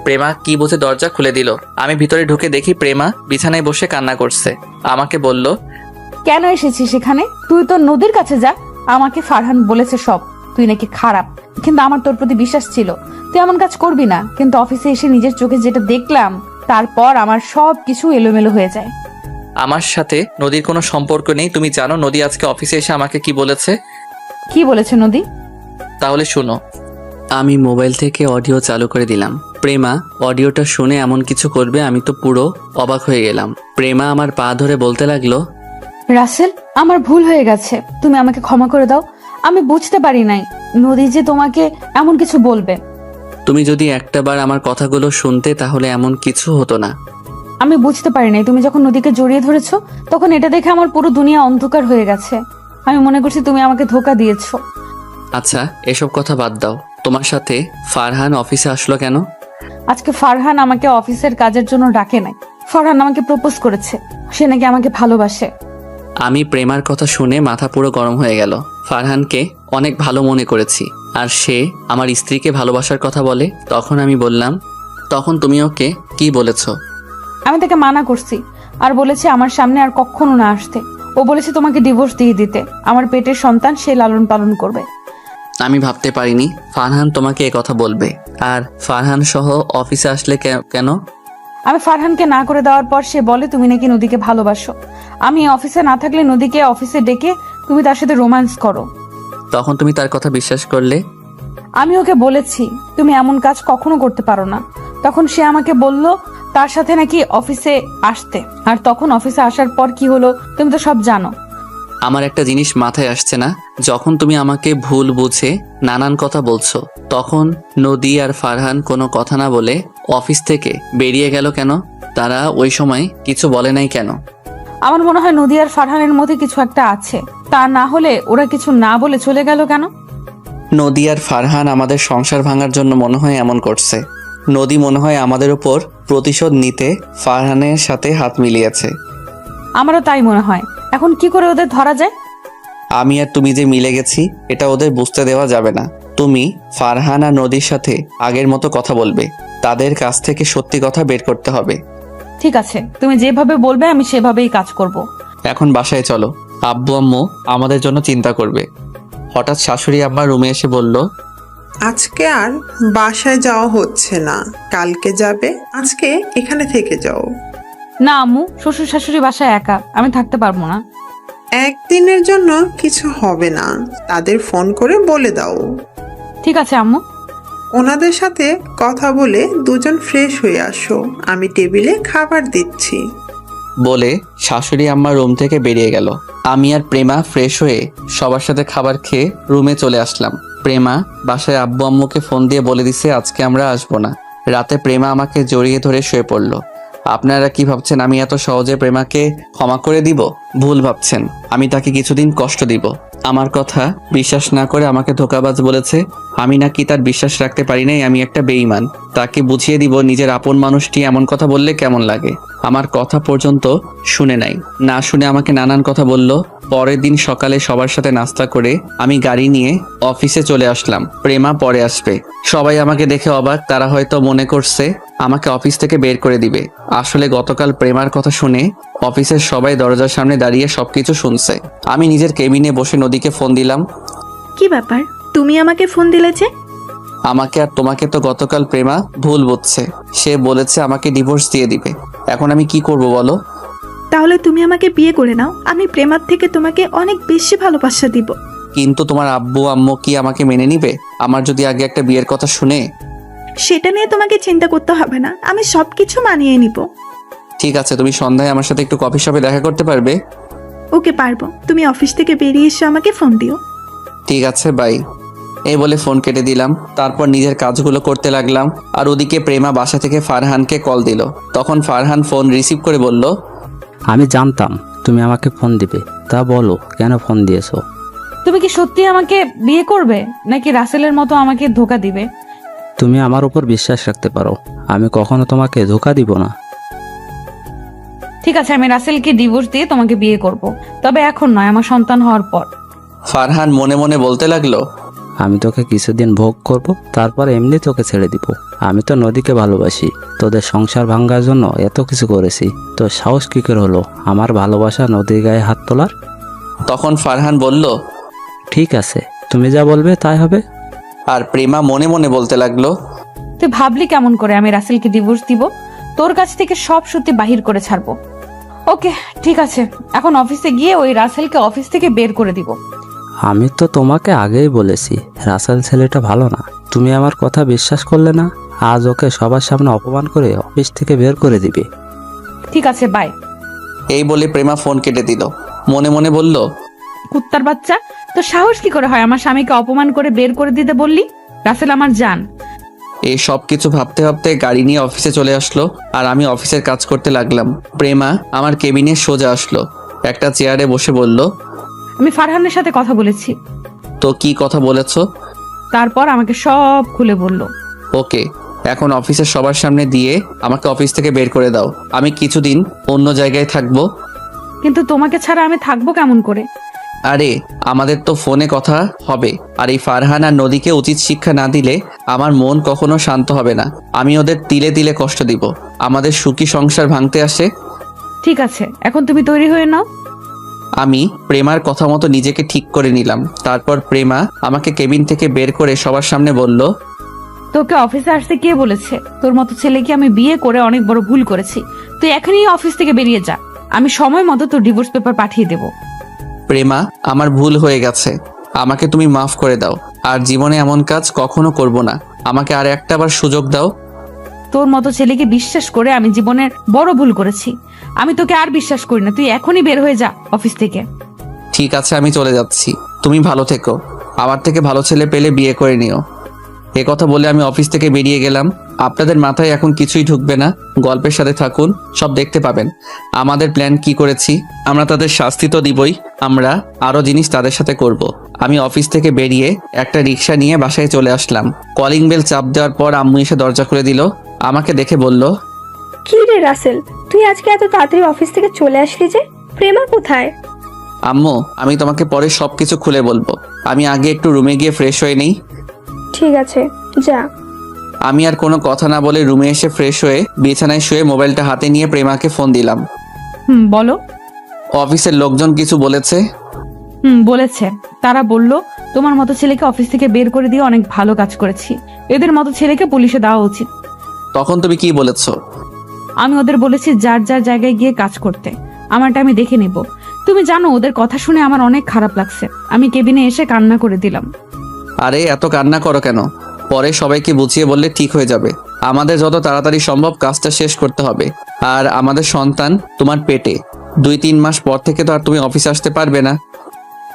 প্রেমা কি বুঝে দরজা খুলে দিল। আমি ভিতরে ঢুকে দেখি প্রেমা বিছানায় বসে কান্না করছে। আমাকে বলল, কেন এসেছিস এখানে? তুই তোর নদীর কাছে যা। আমাকে ফারহান বলেছে সব, তুই নাকি খারাপ, কিন্তু আমার তোর প্রতি বিশ্বাস ছিল তুই এমন কাজ করবি না। কিন্তু অফিসে এসে নিজের চোখে যেটা দেখলাম, তারপর আমার সব কিছু এলোমেলো হয়ে যায়। আমার সাথে নদীর কোনো সম্পর্ক নেই। তুমি জানো নদী আজকে অফিসে এসে আমাকে কি বলেছে? কি বলেছে নদী? তাহলে শুনো। আমি মোবাইল থেকে অডিও চালু করে দিলাম। প্রেমা অডিওটা শুনে এমন কিছু করবে আমি তো পুরো অবাক হয়ে গেলাম। প্রেমা আমার পা ধরে বলতে লাগলো, রাসেল, আমার ভুল হয়ে গেছে, তুমি আমাকে ক্ষমা করে দাও। আমি বুঝতে পারি নাই নদী যে তোমাকে এমন কিছু বলবে। তুমি যদি একটাবার আমার কথাগুলো শুনতে তাহলে এমন কিছু হতো না। আমি বুঝতে পারি নাই তুমি যখন নদীকে জড়িয়ে ধরেছো তখন এটা দেখে আমার পুরো দুনিয়া অন্ধকার হয়ে গেছে। আমি মনে করছি তুমি আমাকে ধোকা দিয়েছো। আচ্ছা, এসব কথা বাদ দাও। তোমার সাথে ফারহান অফিসে আসলো কেন? আজকে ফারহান আমাকে অফিসের কাজের জন্য ডাকে নাই। ফারহান আমাকে প্রপোজ করেছে, সে নাকি আমাকে ভালোবাসে। আমি প্রেমার কথা শুনে মাথা পুরো গরম হয়ে গেল। ফারহানকে অনেক ভালো মনে করেছি, আর সে আমার স্ত্রীকে ভালোবাসার কথা বলে। তখন আমি বললাম, তখন তুমি ওকে কি বলেছো? আমি তাকে মানা করছি আর বলেছি আমার সামনে আর কখনো না আসতে। ও বলেছে তোমাকে ডিভোর্স দিয়ে দিতে, আমার পেটের সন্তান সে লালন পালন করবে। আমি ভাবতে পারিনি ফারহান তোমাকে এ কথা বলবে। আর ফারহান সহ অফিসে আসলে কেন? আমি ফারহানকে না করে দেওয়ার পর সে বলে তুমি নাকি নদীকে ভালোবাসো। আমি অফিসে না থাকলে নদীকে অফিসে ডেকে তুমি তার সাথে রোম্যান্স করো। তখন তুমি তার কথা বিশ্বাস করলে? আমি ওকে বলেছি তুমি এমন কাজ কখনো করতে পারো না। তখন সে আমাকে বলল তার সাথে নাকি অফিসে আসতে, আর তখন অফিসে আসার পর কি হলো তুমি তো সব জানো। আমার একটা জিনিস মাথায় আসছে না, যখন তুমি আমাকে ভুল বুঝে নানান কথা বলছো, তখন নদী আর ফারহান কোনো কথা না বলে অফিস থেকে বেরিয়ে গেল কেন? তারা ওই সময় কিছু বলে নাই কেন? আমার মনে হয় নদী আর ফারহানের মধ্যে কিছু একটা আছে, তা না হলে ওরা কিছু না বলে চলে গেল কেন? নদী আর ফারহান আমাদের সংসার ভাঙার জন্য মনে হয় এমন করছে। নদী মনে হয় আমাদের উপর প্রতিশোধ নিতে ফারহানের সাথে হাত মিলিয়েছে। আমারও তাই মনে হয়। এখন কি করে ওদের ধরা যায়? আমি আর তুমি যে মিলে গেছি এটা ওদের বুঝতে দেওয়া যাবে না। তুমি ফারহান আর নদীর সাথে আগের মতো কথা বলবে, তাদের কাছ থেকে সত্যি কথা বের করতে হবে। ঠিক আছে, তুমি যেভাবে বলবে আমি সেভাবেই কাজ করব। এখন বাসায় চলো, আব্বু আম্মু আমাদের জন্য চিন্তা করবে। হঠাৎ শাশুড়ি আম্মা রুমে এসে বলল, আজকে আর বাসায় যাওয়া হচ্ছে না, কালকে যাবে, আজকে এখানে থেকে যাও। না আম্মু, শ্বশুর শাশুড়ি বাসায় একা, আমি থাকতে পারবো না। একদিনের জন্য কিছু হবে না, তাদের ফোন করে বলে দাও। ঠিক আছে আম্মু। ওনাদের সাথে কথা বলে দুজন ফ্রেশ হয়ে আসো, আমি টেবিলে খাবার দিচ্ছি। বলে শাশুড়ি আম্মা রুম থেকে বেরিয়ে গেল। আমি আর প্রেমা ফ্রেশ হয়ে সবার সাথে খাবার খেয়ে রুমে চলে আসলাম। প্রেমা বাসায় আব্বু আম্মুকে ফোন দিয়ে বলে দিছে আজকে আমরা আসবো না। রাতে প্রেমা আমাকে জড়িয়ে ধরে শুয়ে পড়লো। আপনারা কি ভাবছেন আমি এত সহজে প্রেমাকে ক্ষমা করে দিব? ভুল ভাবছেন, আমি তাকে কিছুদিন কষ্ট দিব। আমার কথা বিশ্বাস না করে আমাকে ধোঁকাবাজ বলেছে। আমি নাকি তার বিশ্বাস রাখতে পারি নাই, আমি একটা বেঈমান। তাকে বুঝিয়ে দিব নিজের আপন মানুষটি এমন কথা বললে কেমন লাগে। আমার কথা পর্যন্ত শুনে নাই, না শুনে আমাকে নানান কথা বলল। পরের দিন সকালে সবার সাথে নাস্তা করে আমি গাড়ি নিয়ে অফিসে চলে আসলাম। প্রেমা পরে আসবে। সবাই আমাকে দেখে অবাক, তারা হয়তো মনে করছে আমাকে অফিস থেকে বের করে দিবে। আসলে গতকাল প্রেমার কথা শুনে অফিসের সবাই দরজার সামনে দাঁড়িয়ে সবকিছু শুনছে। আমি নিজের কেবিনে বসে নদীকে ফোন দিলাম। কি ব্যাপার, তুমি আমাকে ফোন দিলে যে? আমাকে আর তোমাকে তো গতকাল প্রেমা ভুল বুঝছে। সে বলেছে আমাকে ডিভোর্স দিয়ে দিবে। এখন আমি কি করব বলো? তাহলে তুমি আমাকে বিয়ে করে নাও, আমি প্রেমার থেকে তোমাকে অনেক বেশি ভালোবাসা দিব। কিন্তু তোমার আব্বু আম্মু কি আমাকে মেনে নিবে? আমার যদি আগে একটা বিয়ের কথা শুনে? সেটা নিয়ে তোমাকে চিন্তা করতে হবে না, আমি সবকিছু মানিয়ে নিব। ঠিক আছে, তুমি সন্ধ্যায় আমার সাথে একটু কফি শপে দেখা করতে পারবে? ওকে, পারবো। তুমি অফিস থেকে বেরিয়ে এসে আমাকে ফোন দিও। ঠিক আছে, বাই। এই বলে ফোন কেটে দিলাম। তারপর নিজের কাজগুলো করতে লাগলাম। আর ওদিকে প্রেমা বাসা থেকে ফারহানকে কল দিল। তখন ফারহান ফোন রিসিভ করে বলল, আমি জানতাম তুমি আমাকে ফোন দিবে, তা বলো কেন ফোন দিয়েছো? তুমি কি সত্যি আমাকে বিয়ে করবে নাকি রাসেলের মতো আমাকে ধোকা দিবে? তুমি আমার উপর বিশ্বাস রাখতে পারো, আমি কখনো তোমাকে ধোকা দিব না। ঠিক আছে, আমি রাসেলকে ডিভোর্স দিয়ে তোমাকে বিয়ে করব, তবে এখন নয়, আমার সন্তান হওয়ার পর। ফারহান মনে মনে বলতে লাগলো, আমি তোকে কিছুদিন ভোগ করব, তারপর এমনি তোকে ছেড়ে দিব। আমি তো নদীকে ভালোবাসি, তোদের সংসার ভাঙার জন্য এত কিছু করেছি, তো সাহস কি করে হলো আমার ভালোবাসা নদীর গায়ে হাত তোলার? তখন ফারহান বলল, ঠিক আছে, তুমি যা বলবে তাই হবে। আর প্রেমা মনে মনে বলতে লাগলো, তুই ভাবলি কেমন করে আমি রাসেলকে ডিভোর্স দিব? তোর কাছ থেকে সব সত্যি বাহির করে ছাড়বো। ওকে ঠিক আছে, এখন অফিসে গিয়ে ওই রাসেলকে অফিস থেকে বের করে দিব। আমি তো তোমাকে আগেই বলেছি রাসেল ছেলেটা ভালো না, তুমি আমার কথা বিশ্বাস করলে না। আজ ওকে সবার সামনে অপমান করে অফিস থেকে বের করে দিবে। ঠিক আছে, বাই। এই বলে প্রেমা ফোন কেটে দিল। মনে মনে বলল, কুত্তার বাচ্চা, তো সাহস কি করে হয় আমার স্বামীকে অপমান করে বের করে দিতে বললি? রাসেল আমার জান। এই সব কিছু ভাবতে ভাবতে গাড়ি নিয়ে অফিসে চলে আসলো। আর আমি অফিসের কাজ করতে লাগলাম। প্রেমা আমার কেবিনে সোজা আসলো, একটা চেয়ারে বসে বলল, আমি ফারহানের সাথে কথা বলেছি। তো কি কথা বলেছো? তারপর আমাকে সব খুলে বলল। ওকে, এখন অফিসের সবার সামনে দিয়ে আমাকে অফিস থেকে বের করে দাও। আমি কিছুদিন অন্য জায়গায় থাকবো। কিন্তু তোমাকে ছাড়া আমি থাকবো কেমন করে? আরে আমাদের তো ফোনে কথা হবে। আর এই ফারহান আর নদীকে উচিত শিক্ষা না দিলে আমার মন কখনো শান্ত হবে না। আমি ওদের তিলে তিলে কষ্ট দিব। আমাদের সুখী সংসার ভাঙতে আসে। ঠিক আছে, এখন তুমি তৈরি হয়ে নাও। আমি প্রেমার কথা মতো নিজেকে ঠিক করে নিলাম। তারপর প্রেমা আমাকে কেবিন থেকে বের করে সবার সামনে বলল, তোকে অফিসে আসতে কে বলেছে? তোর মতো ছেলেকে আমি বিয়ে করে অনেক বড় ভুল করেছি। তুই এখনই অফিস থেকে বেরিয়ে যা, আমি সময় মতো তোর ডিভোর্স পেপার পাঠিয়ে দেব। প্রেমা, আমার ভুল হয়ে গেছে, আমাকে তুমি মাফ করে দাও। আর জীবনে এমন কাজ কখনো করব না। আমাকে আর একটা বার সুযোগ দাও। তোর মতো ছেলেকে বিশ্বাস করে আমি জীবনের বড় ভুল করেছি। আমি তোকে আর বিশ্বাস করি না, তুই এখনই বের হয়ে যা অফিস থেকে। ঠিক আছে, আমি চলে যাচ্ছি। তুমি ভালো থেকো। আমার থেকে ভালো ছেলে পেলে বিয়ে করে নিও। এ কথা বলে আমি অফিস থেকে বেরিয়ে গেলাম। আপনাদের মাথায় এখন কিছুই ঢুকবে না, গল্পের সাথে থাকুন, সব দেখতে পাবেন আমাদের প্ল্যান কি করেছি। আমরা তাদের শাস্তি তো দিবই, আমরা আরও জিনিস তাদের সাথে করব। আমি অফিস থেকে বেরিয়ে একটা রিক্সা নিয়ে বাসায় চলে আসলাম। কলিং বেল চাপ দেওয়ার পর আম্মু এসে দরজা খুলে দিল। আমাকে দেখে বলল, কি রে রাসেল, তুই আজকে এত তাড়াতাড়ি অফিস থেকে চলে আসলি যে? প্রেমা কোথায়? আম্মু আমি তোমাকে পরে সব কিছু খুলে বলবো, আমি আগে একটু রুমে গিয়ে ফ্রেশ হয়ে নেই। ঠিক আছে, যা। আমি আর কোনো কথা না বলে রুমে এসে ফ্রেশ হয়ে বিছানায় শুয়ে মোবাইলটা হাতে নিয়ে প্রেমাকে ফোন দিলাম। বলো। অফিসের লোকজন কিছু বলেছে? বলেছে। তারা বলল তোমার মতো ছেলেকে অফিস থেকে বের করে দিয়ে অনেক ভালো কাজ করেছি, এদের মতো ছেলেকে পুলিশে দেওয়া উচিত। তখন তুমি কি বলেছো? আমি ওদের বলেছি যার যার জায়গায় গিয়ে কাজ করতে, আমারটা আমি দেখে নেব। তুমি জানো ওদের কথা শুনে আমার অনেক খারাপ লাগছে, আমি কেবিনে এসে কান্না করে দিলাম। আরে এত কান্না করো কেন? পরে সবাইকে বুঝিয়ে বললে ঠিক হয়ে যাবে। আমাদের যত তাড়াতাড়ি সম্ভব কাজটা শেষ করতে হবে। আর আমাদের সন্তান তোমার পেটে, 2-3 মাস পর থেকে তো আর তুমি অফিসে আসতে পারবে না।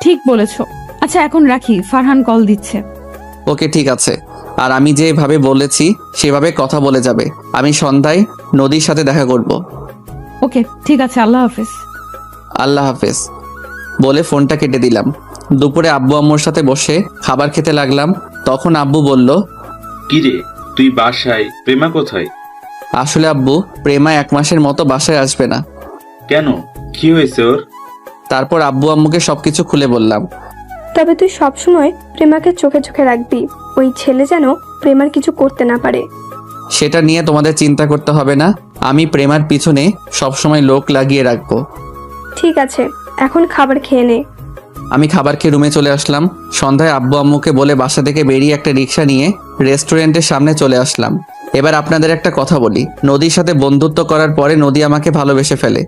ঠিক বলেছো। আচ্ছা এখন রাখি, ফারহান কল দিচ্ছে। ওকে ঠিক আছে। আর আমি যেভাবে বলেছি সেভাবে কথা বলে যাবে। আমি সন্ধ্যায় নদীর সাথে দেখা করব। ওকে ঠিক আছে, আল্লাহ হাফেজ। আল্লাহ হাফেজ বলে ফোনটা কেটে দিলাম। দুপুরে আব্বু আম্মুর সাথে বসে খাবার খেতে লাগলাম। তখন আব্বু বলল, কিরে তুই বাসায়, প্রেমা কোথায়? আসলে আব্বু, প্রেমা 1 মাসের মতো বাসায় আসবে না। কেন, কি হয়েছে ওর? তারপর আব্বু আম্মুকে সবকিছু খুলে বললাম। তবে তুই সবসময় প্রেমাকে চোখে চোখে রাখবি, ওই ছেলে যেন প্রেমার কিছু করতে না পারে। সেটা নিয়ে তোমাদের চিন্তা করতে হবে না, আমি প্রেমার পিছনে সবসময় লোক লাগিয়ে রাখবো। ঠিক আছে, এখন খাবার খেয়ে নে। আমি খাবার খেয়ে রুমে চলে আসলাম। সন্ধ্যায় আব্বু আম্মুকে বলে বাসা থেকে বেরিয়ে একটা রিক্সা নিয়ে রেস্টুরেন্টের সামনে চলে আসলাম। এবার আপনাদের একটা কথা বলি, নদীর সাথে বন্ধুত্ব করার পরে নদী আমাকে ভালোবেসে ফেলে।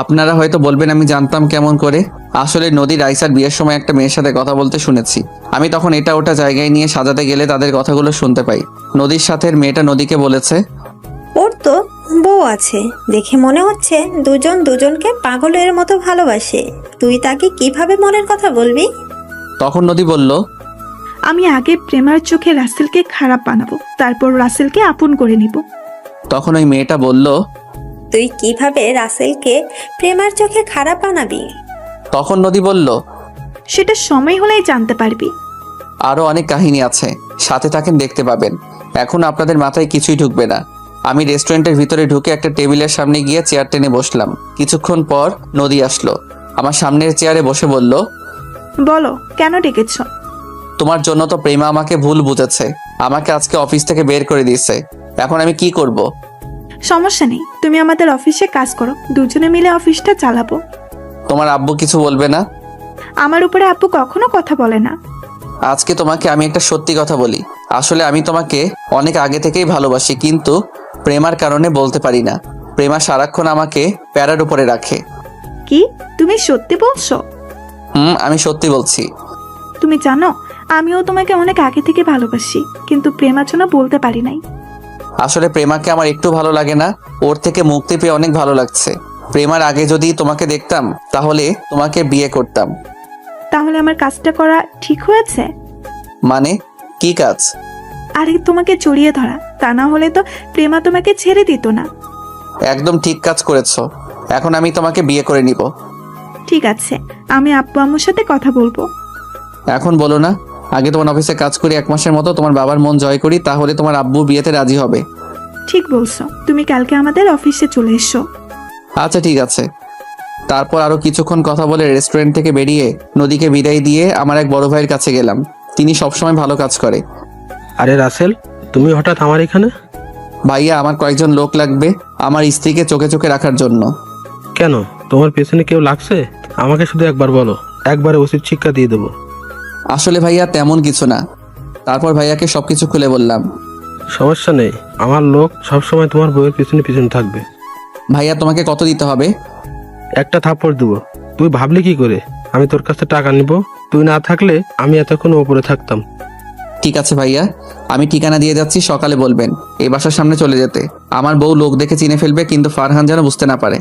আপনারা হয়তো বলবেন আমি জানতাম কেমন করে। আসলে নদী রাইসার বিয়ের সময় একটা মেয়ের সাথে কথা বলতে শুনেছি। আমি তখন এটা ওটা জায়গায় নিয়ে সাজাতে গেলে তাদের কথাগুলো শুনতে পাই। নদীর সাথে মেয়েটা নদীকে বলেছে, ওর তো বউ আছে, দেখে মনে হচ্ছে দুজন দুজনকে পাগলের মতো ভালোবাসে। তুই তাকে কিভাবে মনের কথা বলবি? তখন নদী বলল, আমি আগে প্রেমার চোখে রাসেলকে খারাপ বানাবো, তারপর রাসেলকে আপন করে নিব। তখন ওই মেয়েটা বলল, তুই কিভাবে রাসেলকে প্রেমার চোখে খারাপ বানাবি? তখন নদী বলল, সেটা সময় হলেই জানতে পারবি। আরো অনেক কাহিনী আছে, সাথে থাকেন, দেখতে পাবেন। এখন আপনাদের মাথায় কিছুই ঢুকবে না। আমি রেস্টুরেন্টের ভিতরে ঢুকে একটা টেবিলের সামনে গিয়ে চেয়ার টেনে বসলাম। কিছুক্ষণ পর নদী আসলো, আমার সামনের চেয়ারে বসে বলল, বলো কেন ডেকেছ? তোমার জন্য তো প্রেমা আমাকে ভুল বুঝেছে, আমাকে আজকে অফিস থেকে বের করে দিয়েছে। এখন আমি কি করব? সমস্যা নেই, তুমি আমাদের অফিসে কাজ করো, দুজনে মিলে অফিসটা চালাবো। তোমার আব্বু কিছু বলবে না? আমার উপরে আব্বু কখনো কথা বলে না। আজকে তোমাকে আমি একটা সত্যি কথা বলি, আসলে আমি তোমাকে অনেক আগে থেকেই ভালোবাসি, কিন্তু প্রেমার কারণে বলতে পারি না। প্রেমা সারাক্ষণ আমাকে প্যারার উপরে রাখে। কি তুমি সত্যি বলছো? আমি সত্যি বলছি। তুমি জানো আমিও তোমাকে অনেক আগে থেকে ভালোবাসি, কিন্তু প্রেমার জন্য বলতে পারি নাই। আসলে প্রেমাকে আমার একটু ভালো লাগে না, ওর থেকে মুক্তি পেয়ে অনেক ভালো লাগছে। প্রেমার আগে যদি তোমাকে দেখতাম তাহলে তোমাকে বিয়ে করতাম। তাহলে আমার কাজটা করা ঠিক হয়েছে? মানে কি কাজ? আরে তোমাকে জড়িয়ে ধরা, তা না হলে তো প্রেমা তোমাকে ছেড়ে দিত না। একদম ঠিক কাজ করেছো, এখন আমি তোমাকে বিয়ে করে নিব। ঠিক আছে, আমি আব্বু আম্মুর সাথে কথা বলবো। এখন বলো না, আগে তোমার অফিসে কাজ করি 1 মাসের মতো, তোমার বাবার মন জয় করি, তাহলে তোমার আব্বু বিয়েতে রাজি হবে। ঠিক বলছো, তুমি কালকে আমাদের অফিসে চলে এসো। আচ্ছা ঠিক আছে। তারপর আরো কিছুক্ষণ কথা বলে রেস্টুরেন্ট থেকে বেরিয়ে নদীকে বিদায় দিয়ে আমার এক বড় ভাইয়ের কাছে গেলাম। তিনি সবসময় ভালো কাজ করে। আরে রাসেল, তুমি হঠাৎ আমার এখানে? ভাইয়া, আমার কয়েকজন লোক লাগবে আমার স্ত্রীকে চোখে চোখে রাখার জন্য। কেন, তোমার পেছনে কেউ লাগছে? আমাকে শুধু একবার বলো, একবারে উচিত শিক্ষা দিয়ে দেবো। আসলে ভাইয়া তেমন কিছু না। তারপর ভাইয়াকে সবকিছু খুলে বললাম। সমস্যা নেই, আমার লোক সবসময় তোমার বউয়ের পিছনে পিছনে থাকবে। ভাইয়া তোমাকে কত দিতে হবে? একটা থাপ্পড় দেবো। তুই ভাবলি কি করে আমি তোর কাছে টাকা নিব? তুই না থাকলে আমি এতক্ষণ ওপরে থাকতাম। ঠিক আছে ভাইয়া, আমি ঠিকানা দিয়ে যাচ্ছি, সকালে বলবেন এই বাসার সামনে চলে যেতে। আমার বউ লোক দেখে চিনে ফেলবে, কিন্তু ফারহান যেন বুঝতে না পারে।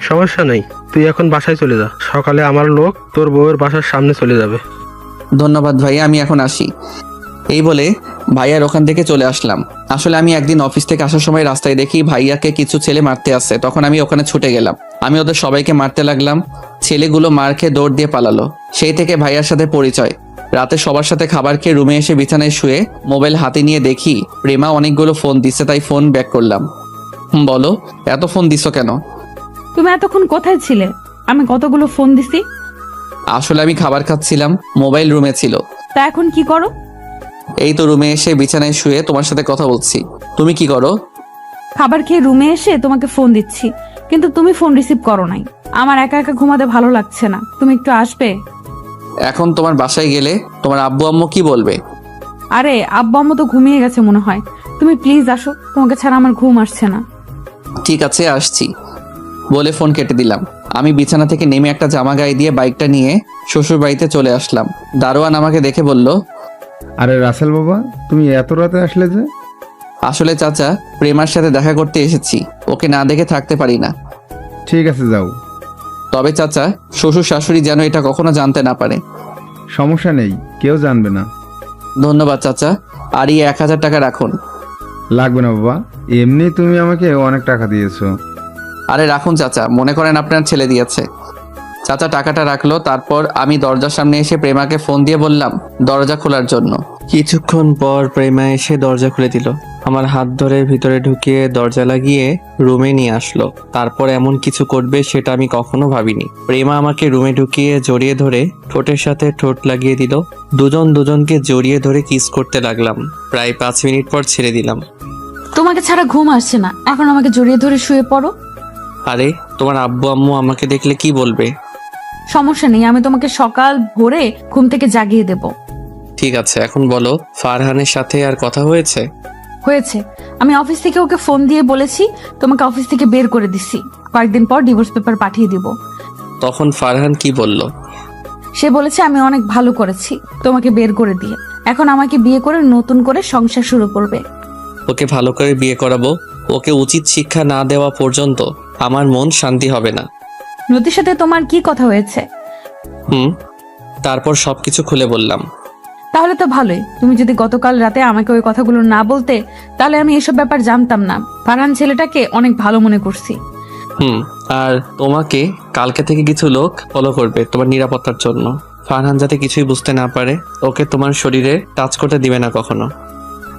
সমস্যা নেই, তুই এখন বাসায় চলে যা, সকালে আমার লোক তোর বউয়ের বাসার সামনে চলে যাবে। ধন্যবাদ ভাইয়া, আমি এখন আসি। এই বলে ভাইয়ার ওখান থেকে চলে আসলাম। আসলে আমি একদিন অফিস থেকে আসার সময় রাস্তায় দেখি ভাইয়াকে কিছু ছেলে মারতে আসছে, তখন আমি ওখানে ছুটে গেলাম। আমি ওদের সবাইকে মারতে লাগলাম। ছেলেগুলো মার খেয়ে দৌড় দিয়ে পালালো। সেই থেকে ভাইয়ার সাথে পরিচয়। রাতে সবার সাথে খাবার খেয়ে রুমে এসে বিছানায় শুয়ে মোবাইল হাতে নিয়ে দেখি প্রেমা অনেকগুলো ফোন দিচ্ছে, তাই ফোন ব্যাক করলাম। বলো, এত ফোন দিছো কেন? তুমি এতক্ষণ কোথায় ছিলে? আমি কতগুলো ফোন দিছি। আসলে আমি খাবার খাচ্ছিলাম, মোবাইল রুমে ছিল। তা এখন কি করো? এই তো রুমে এসে বিছানায় শুয়ে তোমার সাথে কথা বলছি। তুমি কি করো? খাবার খেয়ে রুমে এসে তোমাকে ফোন দিচ্ছি, কিন্তু তুমি ফোন রিসিভ করো নাই। আমার একা একা ঘুমাতে ভালো লাগছে না, তুমি একটু আসবে? এখন তোমার বাসায় গেলে তোমার আব্বু আম্মু কি বলবে? আরে আব্বু আম্মু তো ঘুমিয়ে গেছে মনে হয়। তুমি প্লিজ আসো, তোমাকে ছাড়া আমার ঘুম আসছে না। ঠিক আছে, আসছি বলে ফোন কেটে দিলাম। আমি বিছানা থেকে নেমে একটা জামা গায়ে দিয়ে বাইকটা নিয়ে শ্বশুর বাড়িতে চলে আসলাম। দারোয়ান আমাকে দেখে বলল, আরে রাসেল বাবা, তুমি এত রাতে আসলে যে? আসলে চাচা, প্রেমার সাথে দেখা করতে এসেছি, ওকে না দেখে থাকতে পারি না। ঠিক আছে, যাও। তবে চাচা, শ্বশুর শাশুড়ি যেন এটা কখনো জানতে না পারে। সমস্যা নেই, কেউ জানবে না। ধন্যবাদ চাচা, আর এই 1000 টাকা রাখুন। লাগবে না বাবা, এমনি তুমি আমাকে অনেক টাকা দিয়েছো। আরে রাখুন চাচা, মনে করেন আপনার ছেলে দিয়েছে। চাচা টাকাটা রাখলো। তারপর আমি দরজার সামনে এসে প্রেমাকে ফোন দিয়ে বললাম দরজা খোলার জন্য। কিছুক্ষণ পর প্রেমা এসে দরজা খুলে দিল। আমার হাত ধরে ভিতরে ঢুকিয়ে দরজা লাগিয়ে রুমে নিয়ে আসলো। তারপর এমন কিছু করবে সেটা আমি কখনো ভাবিনি। প্রেমা আমাকে রুমে ঢুকিয়ে জড়িয়ে ধরে ঠোঁটের সাথে ঠোঁট লাগিয়ে দিল। দুজন দুজনকে জড়িয়ে ধরে কিস করতে লাগলাম। প্রায় 5 মিনিট পর ছেড়ে দিলাম। তোমাকে ছাড়া ঘুম আসছে না, এখন আমাকে জড়িয়ে ধরে শুয়ে পড়ো। আরে তোমার আব্বু আম্মু আমাকে দেখলে কি বলবে? সমস্যা নেই, আমি তোমাকে সকাল ভোরে ঘুম থেকে জাগিয়ে দেব। ঠিক আছে, এখন বলো, ফারহানের সাথে আর কথা হয়েছে? হয়েছে। আমি অফিস থেকে ওকে ফোন দিয়ে বলেছি তোমাকে অফিস থেকে বের করে দিছি, কয়েকদিন পর ডিভোর্স পেপার পাঠিয়ে দিব। তখন ফারহান কি বলল? সে বলেছে আমি অনেক ভালো করেছি তোমাকে বের করে দিয়ে, এখন আমাকে বিয়ে করে নতুন করে সংসার শুরু করবে। ওকে ভালো করে বিয়ে করাবো। ওকে উচিত শিক্ষা না দেওয়া পর্যন্ত আমার মন শান্তি হবে না। নদীর সাথে তোমার কি কথা হয়েছে? তারপর সবকিছু খুলে বললাম। তাহলে তো ভালোই। তুমি যদি গতকাল রাতে আমাকে ওই কথাগুলো না বলতে, তাহলে আমি এসব ব্যাপার জানতাম না। ফারহান ছেলেটাকে অনেক ভালো মনে করছি। আর তোমাকে কালকে থেকে কিছু লোক ফলো করবে তোমার নিরাপত্তার জন্য। ফারহান যাতে কিছুই বুঝতে না পারে, ওকে তোমার শরীরে টাচ করতে দিবে না কখনো।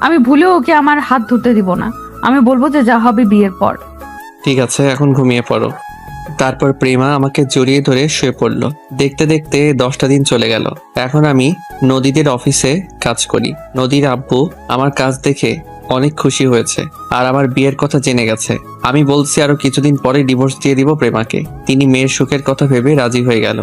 আমি ভুলেও ওকে আমার হাত ধরতে দিব না। আমি বলবো যে যা হবে বিয়ের পর। ঠিক আছে, এখন ঘুমিয়ে পড়ো। তারপর প্রেমা আমাকে জড়িয়ে ধরে শুয়ে পড়লো। দেখতে দেখতে 10টা দিন চলে গেল। এখন আমি নদীদের অফিসে কাজ করি। নদীর আব্বু আমার কাজ দেখে অনেক খুশি হয়েছে আর আমার বিয়ের কথা জেনে গেছে। আমি বলছি আরো কিছুদিন পরে ডিভোর্স দিয়ে দিব প্রেমাকে। তিনি মেয়ের সুখের কথা ভেবে রাজি হয়ে গেল।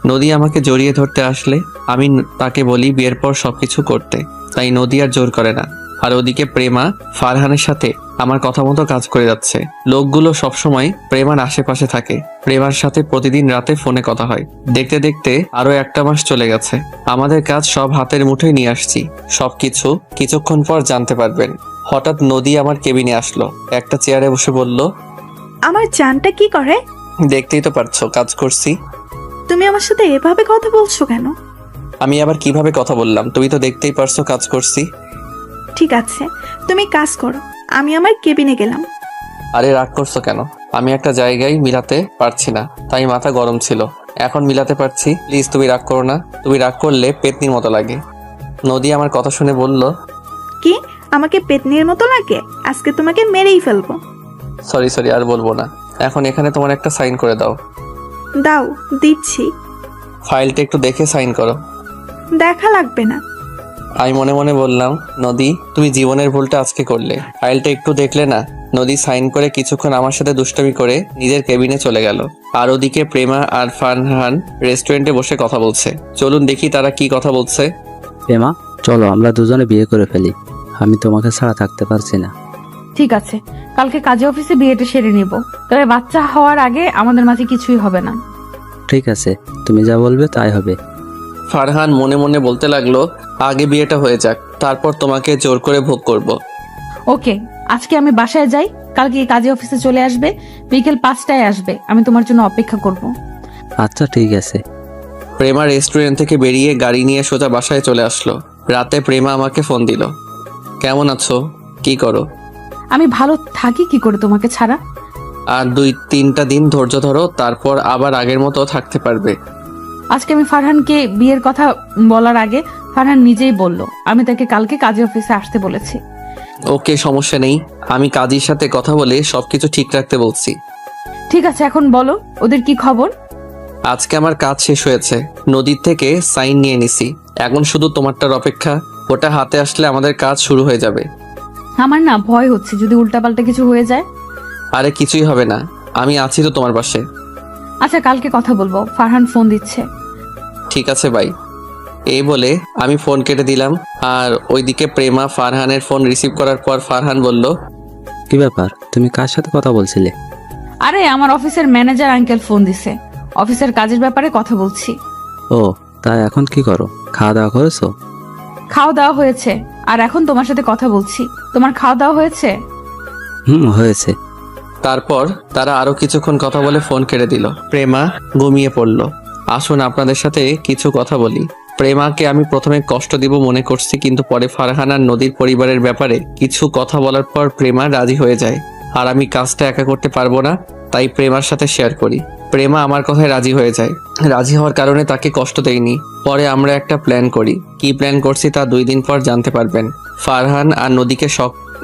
নদী আমাকে জড়িয়ে ধরতে আসলে আমি তাকে বলি বিয়ের পর সবকিছু করতে, তাই নদী আর জোর করে না। আর ওদিকে প্রেমা ফারহানের সাথে আমার কথা মতো কাজ করে যাচ্ছে। লোকগুলো সবসময় প্রেমার আশেপাশে থাকে। প্রেমার সাথে প্রতিদিন রাতে ফোনে কথা হয়। দেখতে দেখতে আরো 1টা মাস চলে গেছে। আমাদের কাজ সব হাতের মুঠোয় নিয়ে আসছি। সবকিছু কিছুক্ষণ পর জানতে পারবেন। হঠাৎ নদী আমার কেবিনে আসলো, একটা চেয়ারে বসে বলল, আমার জানটা কি করে? দেখতেই তো পারছো কাজ করছি। তুমি আমার সাথে এভাবে কথা বলছো কেন? আমি আবার কিভাবে কথা বললাম? তুমি তো দেখতেই পারছো কাজ করছি। ঠিক আছে, তুমি কাজ করো, আমি আমার কেবিনে গেলাম। আরে রাগ করছো কেন? আমি একটা জায়গায় মিলাতে পারছি না, তাই মাথা গরম ছিল। এখন মিলাতে পারছি। প্লিজ তুমি রাগ করো না। তুমি রাগ করলে পেতনির মতো লাগে। নদী আমার কথা শুনে বলল, কি আমাকে পেতনির মতো লাগে? আজকে তোমাকে মেরেই ফেলবো। সরি আর বলবো না। এখন এখানে তোমার একটা সাইন করে দাও। দাও, দিচ্ছি। ফাইলটা একটু দেখে সাইন করো। দেখা লাগবে না। আমি মনে মনে বললাম, নদী তুমি জীবনের ভুলটা আজকে করলে। ফাইলটা একটু দেখলে না? নদী সাইন করে কিছুক্ষণ আমার সাথে দুষ্টামি করে নিজের কেবিনে চলে গেল। আর ওদিকে প্রেমা আর ফারহান রেস্টুরেন্টে বসে কথা বলছে। চলুন দেখি তারা কি কথা বলছে। প্রেমা, চলো আমরা দুজনে বিয়ে করে ফেলি। আমি তোমাকে ছাড়া থাকতে পারছি না। ঠিক আছে, কালকে কাজে অফিসে বিয়েটা সেরে নিব। তবে বাচ্চা হওয়ার আগে আমাদের মাঝে কিছুই হবে না। ঠিক আছে, তুমি যা বলবে তাই হবে। ফারহান মনে মনে বলতে লাগলো, আগে বিয়েটা হয়ে যাক, তারপর তোমাকে জোর করে ভোগ করব। ওকে, আজকে আমি বাসায় যাই, কালকে কাজী অফিসে চলে আসবে, বিকেল 5টায় আসবে, আমি তোমার জন্য অপেক্ষা করব। আচ্ছা ঠিক আছে। প্রেমা রেস্টুরেন্ট থেকে বেরিয়ে গাড়ি নিয়ে সোজা বাসায় চলে আসলো। রাতে প্রেমা আমাকে ফোন দিল। কেমন আছো, কি করো? আমি ভালো থাকি কি করে তোমাকে ছাড়া? আর 2-3টা দিন ধৈর্য ধরো, তারপর আবার আগের মতো থাকতে পারবে। আজকে আমি ফারহানকে বিয়ের কথা বলার আগে ফারহান নিজেই বলল আমি তাকে কালকে কাজী অফিসে আসতে বলেছি। ওকে, সমস্যা নেই, আমি কাজীর সাথে কথা বলে সবকিছু ঠিক রাখতে বলছি। ঠিক আছে, এখন বলো ওদের কি খবর? আজকে আমার কাজ শেষ হয়েছে, নদীর থেকে সাইন নিয়ে নিছি, এখন শুধু তোমারটার অপেক্ষা। ওটা হাতে আসলে আমাদের কাজ শুরু হয়ে যাবে। আমার না ভয় হচ্ছে যদি উল্টাপাল্টা কিছু হয়ে যায়। আরে কিছুই হবে না, আমি আছি তো তোমার পাশে। আচ্ছা, কালকে কথা বলবো, ফারহান ফোন দিচ্ছে। ঠিক আছে ভাই। এই বলে আমি ফোন কেটে দিলাম। আর ওইদিকে প্রেমা ফারহানের ফোন রিসিভ করার পর ফারহান বলল, কি ব্যাপার, তুমি কার সাথে কথা বলছিলে? আরে আমার অফিসের ম্যানেজার আঙ্কেল ফোন দিছে, অফিসের কাজের ব্যাপারে কথা বলছি। ও, তাই এখন কি করো? খাওয়া দাওয়া করেছো? খাওয়া দাওয়া হয়েছে, আর এখন তোমার সাথে কথা বলছি। তোমার খাওয়া দাওয়া হয়েছে? হয়েছে। তারপর তারা আরো কিছুক্ষণ কথা বলে ফোন কেটে দিল। প্রেমা ঘুমিয়ে পড়ল। আসুন আপনাদের সাথে কিছু কথা বলি। প্রেমাকে আমি প্রথমে কষ্ট দিব মনে করছি, কিন্তু পরে ফারহান আর নদীর পরিবারের ব্যাপারে কিছু কথা বলার পর প্রেমা রাজি হয়ে যায়। আর আমি কাজটা একা করতে পারবো না, তাই প্রেমার সাথে শেয়ার করি। প্রেমা আমার কথায় রাজি হয়ে যায়। রাজি হওয়ার কারণে তাকে কষ্ট দেয়নি। পরে আমরা একটা প্ল্যান করি। কি প্ল্যান করছি তা 2 দিন পর জানতে পারবেন। ফারহান আর নদীকে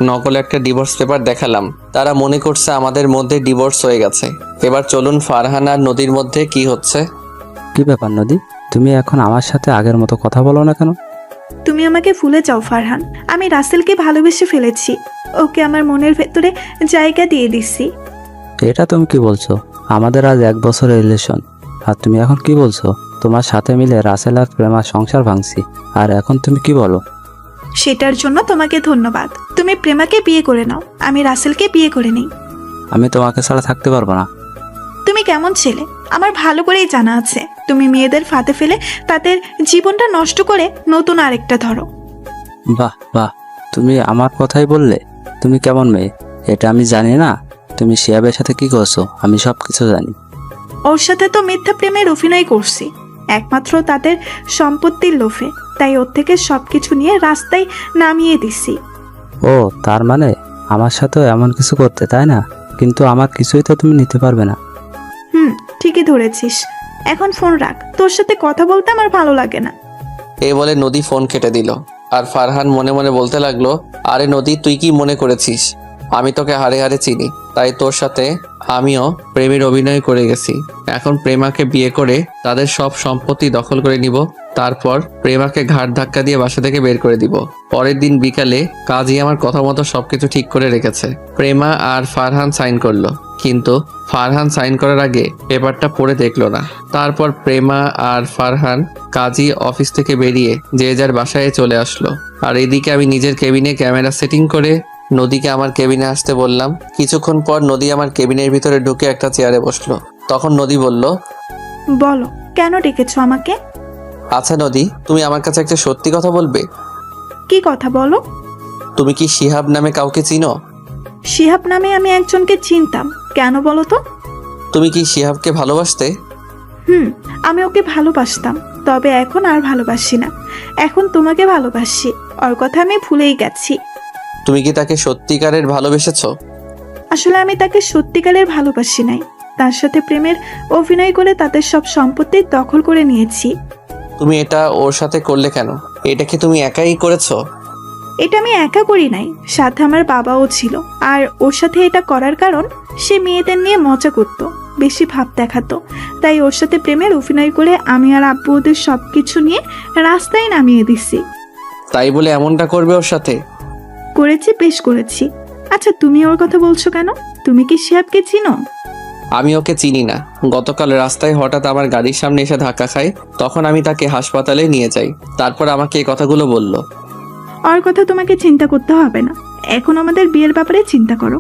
নকল একটা ডিভোর্স পেপার দেখালাম। তারা মনে করছে আমাদের মধ্যে ডিভোর্স হয়ে গেছে। এবার চলুন ফারহান আর নদীর মধ্যে কি হচ্ছে। কি ব্যাপার নদী, তুমি এখন আমার সাথে আগের মতো কথা বলো না কেন? তুমি আমাকে ভুলে যাও ফারহান, আমি রাসেলকে ভালোবেসে ফেলেছি, ওকে আমার মনের ভেতরে জায়গা দিয়ে দিছি। এটা তুমি কি বলছো? আমাদের আজ 1 বছরের রিলেশন, আর তুমি এখন কি বলছো? তোমার সাথে মিলে রাসেল আর প্রেমার সংসার ভাঙছি, আর এখন তুমি কি বলো? সেটার জন্য তোমাকে ধন্যবাদ। তুমি প্রেমাকে বিয়ে করে নাও, আমি রাসেলকে বিয়ে করে নেই। আমি তোমাকে ছাড়া থাকতে পারবো না। তুমি কেমন ছেলে আমার ভালো করেই জানা আছে। তুমি মেয়েদের ফাঁদে ফেলে তাদের জীবনটা নষ্ট করে নতুন আরেকটা ধরো। বাহ বাহ, তুমি আমার কথাই বললে। তুমি কেমন মেয়ে এটা আমি জানি না? তুমি শিয়াবের সাথে কি করছো আমি সব কিছু জানি। ওর সাথে তো মিথ্যা প্রেমের অভিনয় করছি, একমাত্র তাদের সম্পত্তির লোভে, তাই ওর থেকে সবকিছু নিয়ে রাস্তায় নামিয়ে দিছি। ও, তার মানে আমার সাথেও এমন কিছু করতে, তাই না? কিন্তু আমার কিছুই তো তুমি নিতে পারবে না। ঠিকই ধরেছিস। এখন ফোন রাখ, তোর সাথে কথা বলতে আমার ভালো লাগে না। এই বলে নদী ফোন কেটে দিল। আর ফারহান মনে মনে বলতে লাগলো, আরে নদী, তুই কি মনে করেছিস আমি তোকে হারে হারে চিনি? তাই তোর সাথে আমিও প্রেমের অভিনয় করে গেছি। এখন প্রেমাকে বিয়ে করে তাদের সব সম্পত্তি দখল করে নিব। তারপর প্রেমাকে ঘাট ধাক্কা দিয়ে বাসা থেকে বের করে দিব। পরের দিন বিকালে কাজী আমার কথা মতো সবকিছু ঠিক করে রেখেছে। প্রেমা আর ফারহান সাইন করলো, কিন্তু ফারহান সাইন করার আগে পেপারটা পড়ে দেখলো না। তারপর প্রেমা আর ফারহান কাজী অফিস থেকে বেরিয়ে যে যার বাসায় চলে আসলো। আর এদিকে আমি নিজের কেবিনে ক্যামেরা সেটিং করে নদীকে আমার কেবিনে আসতে বললাম। কিছুক্ষণ পর নদী আমার কেবিনের ভিতরে ঢুকে একটা চেয়ারে বসলো। তখন নদী বলল, বলো কেন ডেকেছো আমাকে? আচ্ছা নদী, তুমি আমার কাছে একটা সত্যি কথা বলবে? কি কথা বলো? তুমি কি শিহাব নামে কাউকে চিনো? শিহাব নামে আমি একজনকে চিনতাম, কেন বলো তো? তুমি কি শিহাবকে ভালোবাসতে? আমি ওকে ভালোবাসতাম, তবে এখন আর ভালোবাসি না। এখন তোমাকে ভালোবাসি, ওর কথা আমি ভুলেই গেছি। তুমি কি তাকে সত্যিকারের ভালোবেসেছো? আসলে আমি তাকে সত্যিকারের ভালোবাসি নাই, তার সাথে প্রেমের অভিনয় করে তাদের সব সম্পত্তি দখল করে নিয়েছি। তুমি এটা ওর সাথে করলে কেন? এটা কি তুমি একাই করেছো? এটা আমি একা করি নাই, সাথে আমার বাবাও ছিল। আর ওর সাথে এটা করার কারণ, সে মেয়েদের নিয়ে মজা করতো, বেশি ভাব দেখাতো। তাই ওর সাথে প্রেমের অভিনয় করে আমি আর আব্বু ওদের সবকিছু নিয়ে রাস্তায় নামিয়ে দিছি। তাই বলে এমনটা করবে ওর সাথে? করেছি, বেশ করেছি। আচ্ছা, তুমি ওর কথা বলছো কেন? তুমি কি শিহাবকে চিনো? আমি ওকে চিনি না। গতকাল রাস্তায় হঠাৎ আমার গাড়ির সামনে এসে ধাক্কা খায়, তখন আমি তাকে হাসপাতালে নিয়ে যাই। তারপর আমাকে এই কথাগুলো বলল। ওর কথা তোমাকে চিন্তা করতে হবে না, এখন আমাদের বিয়ের ব্যাপারে চিন্তা করো।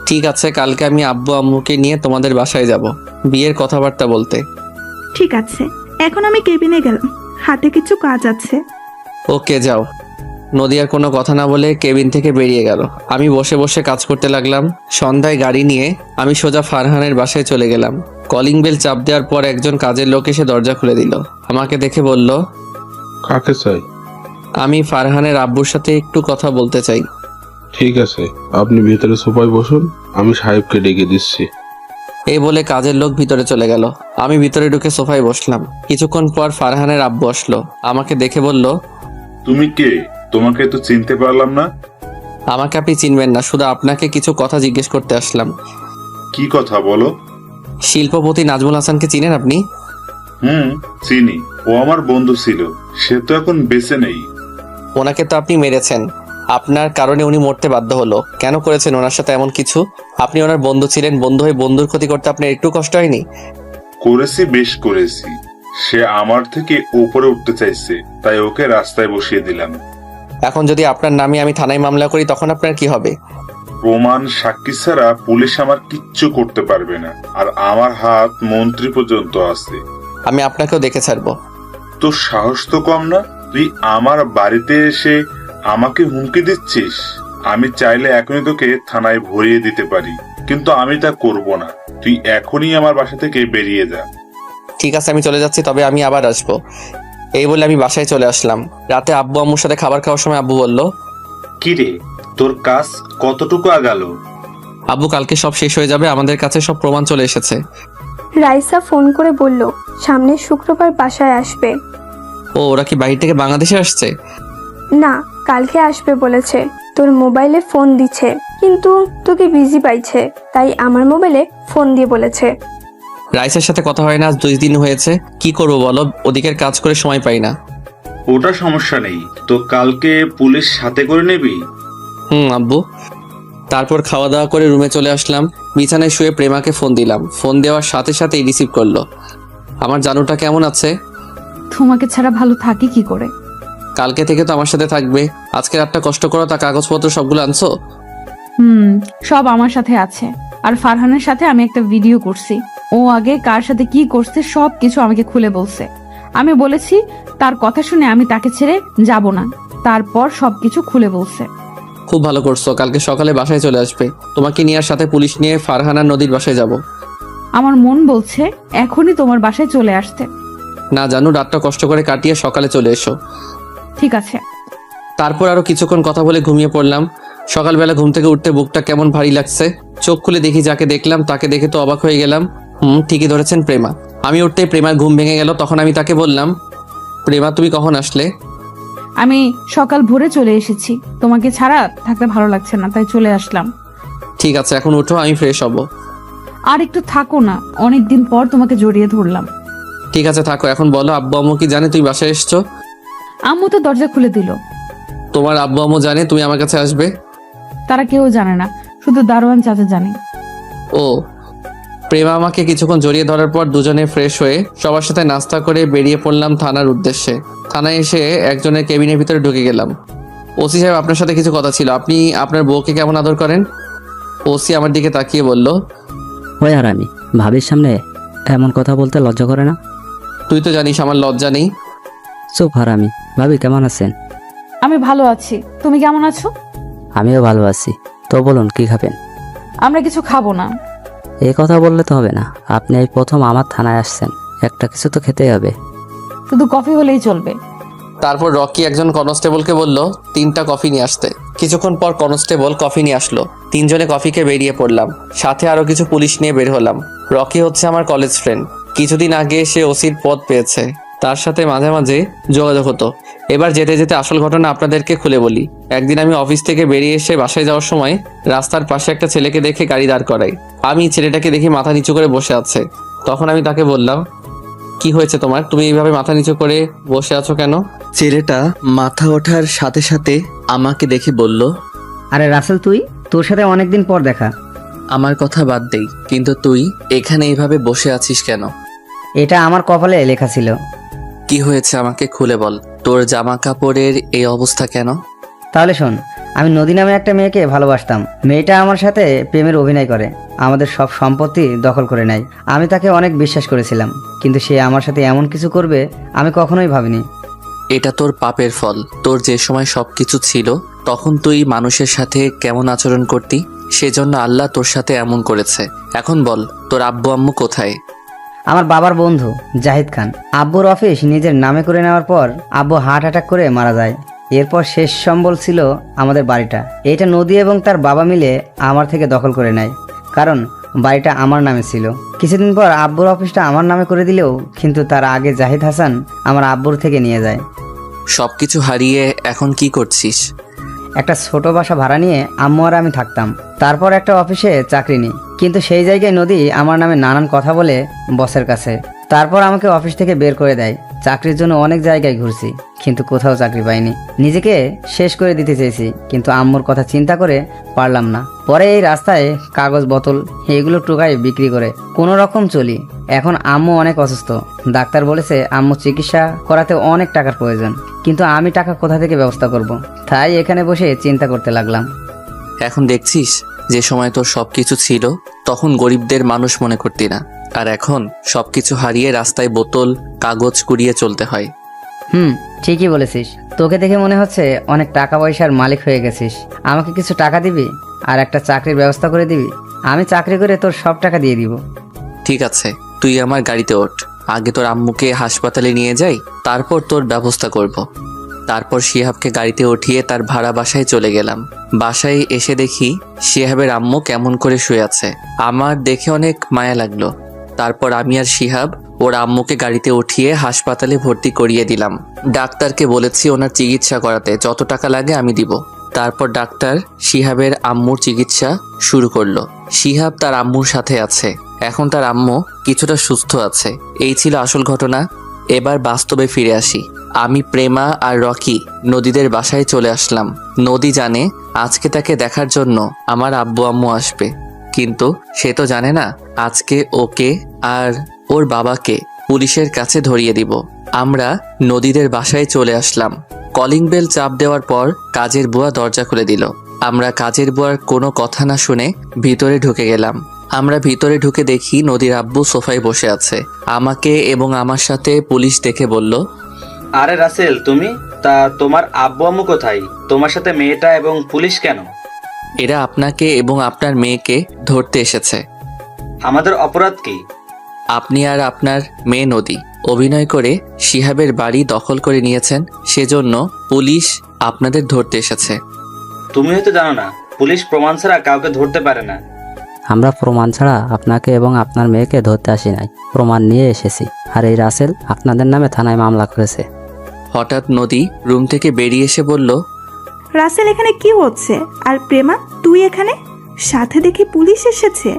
ঠিক আছে, কালকে আমি আব্বু আম্মুকে নিয়ে তোমাদের বাসায় যাব বিয়ের কথাবার্তা বলতে। ঠিক আছে, এখন আমি কেবিনে গেলাম, হাতে কিছু কাজ আছে। ওকে, যাও। নদী আর কোনো কথা না বলে কেবিন থেকে বেরিয়ে গেল। আমি বসে বসে কাজ করতে লাগলাম। সন্ধ্যায় গাড়ি নিয়ে আমি সোজা ফারহানের বাসায় চলে গেলাম। কলিং বেল চাপ দেওয়ার পর একজন কাজের লোক এসে দরজা খুলে দিল। আমাকে দেখে বলল, কাকে চাই? আমি ফারহানের আব্বুর সাথে একটু কথা বলতে চাই। ঠিক আছে, আপনি ভিতরে সোফায় বসুন, আমি সাহেবকে ডেকে দিচ্ছি। এই বলে কাজের লোক ভিতরে চলে গেল। আমি ভিতরে ঢুকে সোফায় বসলাম। কিছুক্ষণ পর ফারহানের আব্বু আসলো। আমাকে দেখে বলল, তুমি কে? তোমাকে তো চিনতে পারলাম না। আমাকে আপনি চিনবেন না, শুধু আপনাকে কিছু কথা জিজ্ঞেস করতে আসলাম। কি কথা বলো? শিল্পপতি নাজমুল হাসানকে চিনেন আপনি? চিনি, ও আমার বন্ধু ছিল, সে তো এখন বেঁচে নেই। ওনাকে তো আপনি মেরেছেন, আপনার কারণে উনি মরতে বাধ্য হলো। কেন করেছেন ওনার সাথে এমন কিছু? আপনি ওনার বন্ধু ছিলেন, বন্ধু হয়ে বন্ধুর ক্ষতি করতে আপনার একটু কষ্ট হয়নি? করেছি, বেশ করেছি। সে আমার থেকে উপরে উঠতে চাইছে, তাই ওকে রাস্তায় বসিয়ে দিলাম। এখন যদি আপনার নামে আমি থানায় মামলা করি তখন আপনার কি হবে? প্রমাণ সাক্ষী ছাড়া পুলিশ আমার কিচ্ছু করতে পারবে না, আর আমার হাত মন্ত্রী পর্যন্ত আছে। আমি আপনাকেও দেখে ছাড়বো। তোর সাহস তো কম না? তুই আমার বাড়িতে এসে আমাকে হুমকি দিচ্ছিস? আমি চাইলে এখনই তোকে থানায় ভরিয়ে দিতে পারি, কিন্তু আমি তা করব না। তুই এখনই আমার বাসা থেকে বেরিয়ে যা। ঠিক আছে, আমি চলে যাচ্ছি, তবে আমি আবার আসবো। এই বলে আমি বাসায় চলে আসলাম। রাতে আব্বু আম্মুর সাথে খাবার খাওয়ার সময় আব্বু বলল, কি রে, তোর কাজ কতটুকু আগালো? আব্বু কালকে সব শেষ হয়ে যাবে, আমাদের কাছে সব প্রমাণ চলে এসেছে। রাইসা ফোন করে বলল সামনের শুক্রবার বাসায় আসবে। ও, ওরা কি বাইরে থেকে বাংলাদেশে আসছে? না, কালকে আসবে বলেছে। তোর মোবাইলে ফোন দিচ্ছে, কিন্তু তোকে বিজি পাইছে, তাই আমার মোবাইলে ফোন দিয়ে বলেছে। রাইসের সাথে কথা হয় না আজ 2 দিন হয়েছে। কি করবো বলো, ওদিকের কাজ করে সময় পাই না। ওটা সমস্যা নেই, তো কালকে পুলিশ সাথে করে নিবি। আব্বু। তারপর খাওয়া দাওয়া করে রুমে চলে আসলাম। বিছানায় শুয়ে প্রেমাকে ফোন দিলাম। ফোন দেওয়ার সাথে সাথেই রিসিভ করলো। আমার জানুটা কেমন আছে? তোমাকে ছাড়া ভালো থাকি কি করে? কালকে থেকে তো আমার সাথে থাকবে। আজকে রাতটা কষ্ট করো, তা কাগজপত্র সবগুলো আনছো? সব আমার সাথে আছে। আর ফারহানের সাথে আমি একটা ভিডিও করছি। ও আগে কার সাথে কি করছে সব কিছু আমাকে খুলে বলছে। আমি বলেছি তার কথা শুনে আমি তাকে ছেড়ে যাব না। তারপর সবকিছু খুলে বলছে। খুব ভালো করছো। কালকে সকালে বাসায় চলে আসবে। তোমাকে নিয়ে আর সাথে পুলিশ নিয়ে ফারহানা নদীর বাসায় যাব। আমার মন বলছে এখনই তোমার বাসায় চলে আসতে। না জানু, রাতটা কষ্ট করে কাটিয়ে সকালে চলে এসো। ঠিক আছে। তারপর আরো কিছুক্ষণ কথা বলে ঘুমিয়ে পড়লাম। সকালবেলা ঘুম থেকে উঠতে বুকটা কেমন ভারী লাগছে। চোখ খুলে দেখি যাকে দেখলাম তাকে দেখে তো অবাক হয়ে গেলাম। ঠিকই ধরেছেন, প্রেমা। আমি উঠতেই প্রেমার ঘুম ভেঙে গেল। তখন আমি তাকে বললাম, প্রেমা তুমি কখন আসলে? আমি সকাল ভোরে চলে এসেছি, তোমাকে ছাড়া থাকতে ভালো লাগছে না, তাই চলে আসলাম। ঠিক আছে, এখন উঠো, আমি ফ্রেশ হব। আর একটু থাকো না, অনেকদিন পর তোমাকে জড়িয়ে ধরলাম। ঠিক আছে থাকো। এখন বলো, আব্বু আম্মু কি জানে তুমি বাসায় এসছো? আম্মু তো দরজা খুলে দিল। তোমার আব্বু আম্মু জানে তুমি আমার কাছে আসবে? তারা কেউ জানে না, শুধু দারোয়ান চাচা জানে। ও। প্রেমা আমাকে কিছুক্ষণ জড়িয়ে ধরার পর দুজনে ফ্রেশ হয়ে সবার সাথে নাস্তা করে বেরিয়ে পড়লাম থানার উদ্দেশ্যে। থানায় এসে একজনের কেবিনের ভিতরে ঢুকে গেলাম। ওসি সাহেব, আপনার সাথে কিছু কথা ছিল। আপনি আপনার বউকে কেমন আদর করেন? ওসি আমার দিকে তাকিয়ে বলল, ওই আর আমি ভাবির সামনে এমন কথা বলতে লজ্জা করে না? তুই তো জানিস আমার লজ্জা নেই। চুপ হারামি। ভাবি কেমন আছেন? আমি ভালো আছি, তুমি কেমন আছো? আমিও ভালো আছি। তো বলুন কি খাবেন? আমরা কিছু খাবো না। এই কথা বললে তো হবে না, আপনি এই প্রথম আমার থানায় আসছেন, একটা কিছু তো খেতেই হবে। শুধু কফি হলেই চলবে। তারপর রকি একজন কনস্টেবলকে বলল 3টা কফি নিয়ে আসতে। কিছুক্ষণ পর কনস্টেবল কফি নিয়ে আসলো। 3জনে কফিকে বেরিয়ে পড়লাম। সাথে আরো কিছু পুলিশ নিয়ে বের হলাম। রকি হচ্ছে আমার কলেজ ফ্রেন্ড। কিছুদিন আগে সে ওসির পদ পেয়েছে। তার সাথে মাঝে মাঝে যোগাযোগ হতো। এবার যেতে যেতে আসল ঘটনা আপনাদেরকে খুলে বলি। একদিন আমি অফিস থেকে বেরিয়ে এসে বাসায় যাওয়ার সময় রাস্তার পাশে একটা ছেলেকে দেখে গাড়ি দাঁড় করাই। আমি ছেলেটাকে দেখি মাথা নিচু করে বসে আছে। তখন আমি তাকে বললাম, কি হয়েছে তোমার, তুমি এইভাবে মাথা নিচু করে বসে আছো কেন? ছেলেটা মাথা ওঠার সাথে সাথে আমাকে দেখে বলল, আরে রাসেল, তোর সাথে অনেকদিন পর দেখা। আমার কথা বাদ দেই, কিন্তু তুই এখানে এইভাবে বসে আছিস কেন? এটা আমার কপালে লেখা ছিল। কি হয়েছে আমাকে খুলে বল। তোর জামা কাপড়ের এই অবস্থা কেন? তাহলে শোন, আমি নদী নামে একটা মেয়েকে ভালোবাসতাম। মেয়েটা আমার সাথে প্রেমের অভিনয় করে, আমাদের সব সম্পত্তি দখল করে নেয়। আমি তাকে অনেক বিশ্বাস করেছিলাম, কিন্তু সে আমার সাথে এমন কিছু করবে আমি কখনোই ভাবিনি। এটা তোর পাপের ফল। তোর যে সময় সবকিছু ছিল তখন তুই মানুষের সাথে কেমন আচরণ করতি, সেজন্য আল্লাহ তোর সাথে এমন করেছে। এখন বল, তোর আব্বু আম্মু কোথায়? আমার বাবার বন্ধু জাহিদ খান। আব্বুর অফিস নিজের নামে করে নেওয়ার পর আব্বু হার্ট অ্যাটাক করে মারা যায়। এরপর শেষ সম্বল ছিল আমাদের বাড়িটা। এটা নদী এবং তার বাবা মিলে আমার থেকে দখল করে নেয়, কারণ বাড়িটা আমার নামে ছিল। কিছুদিন পর আব্বুর অফিসটা আমার নামে করে দিলেও কিন্তু তার আগে জাহিদ হাসান আমার আব্বুর থেকে নিয়ে যায়। সবকিছু হারিয়ে এখন কি করছিস? একটা ছোট বাসা ভাড়া নিয়ে আম্মু আর আমি থাকতাম। তারপর একটা অফিসে চাকরি নিই, কিন্তু সেই জায়গায় নদী আমার নামে নানান কথা বলে বসের কাছে। তারপর আমাকে অফিস থেকে বের করে দেয়। চাকরির জন্য অনেক জায়গায় ঘুরছি, কিন্তু কোথাও চাকরি পাইনি। নিজেকে শেষ করে দিতে চেয়েছি, কিন্তু আম্মুর কথা চিন্তা করে পারলাম না। পরে এই রাস্তায় কাগজ বোতল এগুলো টুকাই বিক্রি করে কোনো রকম চলি। এখন আম্মু অনেক অসুস্থ। ডাক্তার বলেছে আম্মু চিকিৎসা করাতে অনেক টাকার প্রয়োজন, কিন্তু আমি টাকা কোথা থেকে ব্যবস্থা করব। তাই এখানে বসে চিন্তা করতে লাগলাম। এখন দেখছিস, যে সময় তোর সবকিছু ছিল তখন গরিবদের মানুষ মনে করতি না, আর এখন সবকিছু হারিয়ে রাস্তায় বোতল কাগজ কুড়িয়ে চলতে হয়। ঠিকই বলেছিস। তোকে দেখে মনে হচ্ছে অনেক টাকা পয়সার মালিক হয়ে গেছিস। আমাকে কিছু টাকা দিবি আর একটা চাকরির ব্যবস্থা করে দিবি। আমি চাকরি করে তোর সব টাকা দিয়ে দিব। ঠিক আছে, তুই আমার গাড়িতে ওঠ। আগে তোর আম্মুকে হাসপাতালে নিয়ে যাই, তারপর তোর ব্যবস্থা করব। তারপর শিহাবকে গাড়িতে উঠিয়ে তার ভাড়া বাসায় চলে গেলাম। বাসায় এসে দেখি শিহাবের আম্মু কেমন করে শুয়ে আছে। আমার দেখে অনেক মায়া লাগলো। তারপর আমি আর শিহাব ওর আম্মুকে গাড়িতে উঠিয়ে হাসপাতালে ভর্তি করিয়ে দিলাম। ডাক্তারকে বলেছি ওনার চিকিৎসা করাতে যত টাকা লাগে আমি দিব। তারপর ডাক্তার শিহাবের আম্মুর চিকিৎসা শুরু করলো। শিহাব তার আম্মুর সাথে আছে। এখন তার আম্মু কিছুটা সুস্থ আছে। এই ছিল আসল ঘটনা। এবার বাস্তবে ফিরে আসি। আমি, প্রেমা আর রকি নদীদের বাসায় চলে আসলাম। নদী জানে আজকে তাকে দেখার জন্য আমার আব্বু আম্মু আসবে, কিন্তু সে তো জানে না আজকে ওকে আর ওর বাবাকে পুলিশের কাছে ধরিয়ে দিব। আমরা নদীদের বাসায় চলে আসলাম। কলিং বেল চাপ দেওয়ার পর কাজের বুয়া দরজা খুলে দিল। আমরা কাজের বুয়ার কোনো কথা না শুনে ভিতরে ঢুকে গেলাম। আমরা ভিতরে ঢুকে দেখি নদীর আব্বু সোফায় বসে আছে। আমাকে এবং আমার সাথে পুলিশ দেখে বলল, আরে রাসেল, তুমি? তা তোমার আব্বু আম্মু কোথায়? তোমার সাথে মেয়েটা এবং পুলিশ কেন? এরা আপনাকে এবং আপনার মেয়েকে ধরতে এসেছে। আমাদের অপরাধ কি? আপনি আর আপনার মেয়ে নদী অভিনয় করে শিহাবের বাড়ি দখল করে নিয়েছেন, সেজন্য পুলিশ আপনাদের ধরতে এসেছে। তুমি হয়তো জানো না, পুলিশ প্রমাণ ছাড়া কাউকে ধরতে পারে না। আমরা প্রমাণ ছাড়া আপনাকে এবং আপনার মেয়েকে ধরতে আসি নাই, প্রমাণ নিয়ে এসেছি। আর এই রাসেল আপনাদের নামে থানায় মামলা করেছে। হঠাৎ নদী রুম থেকে বেরিয়ে এসে বলল, রাসেল, এখানে কি হচ্ছে? আর প্রেমা, তুই এখানে? সাথে দেখি পুলিশ এসেছে।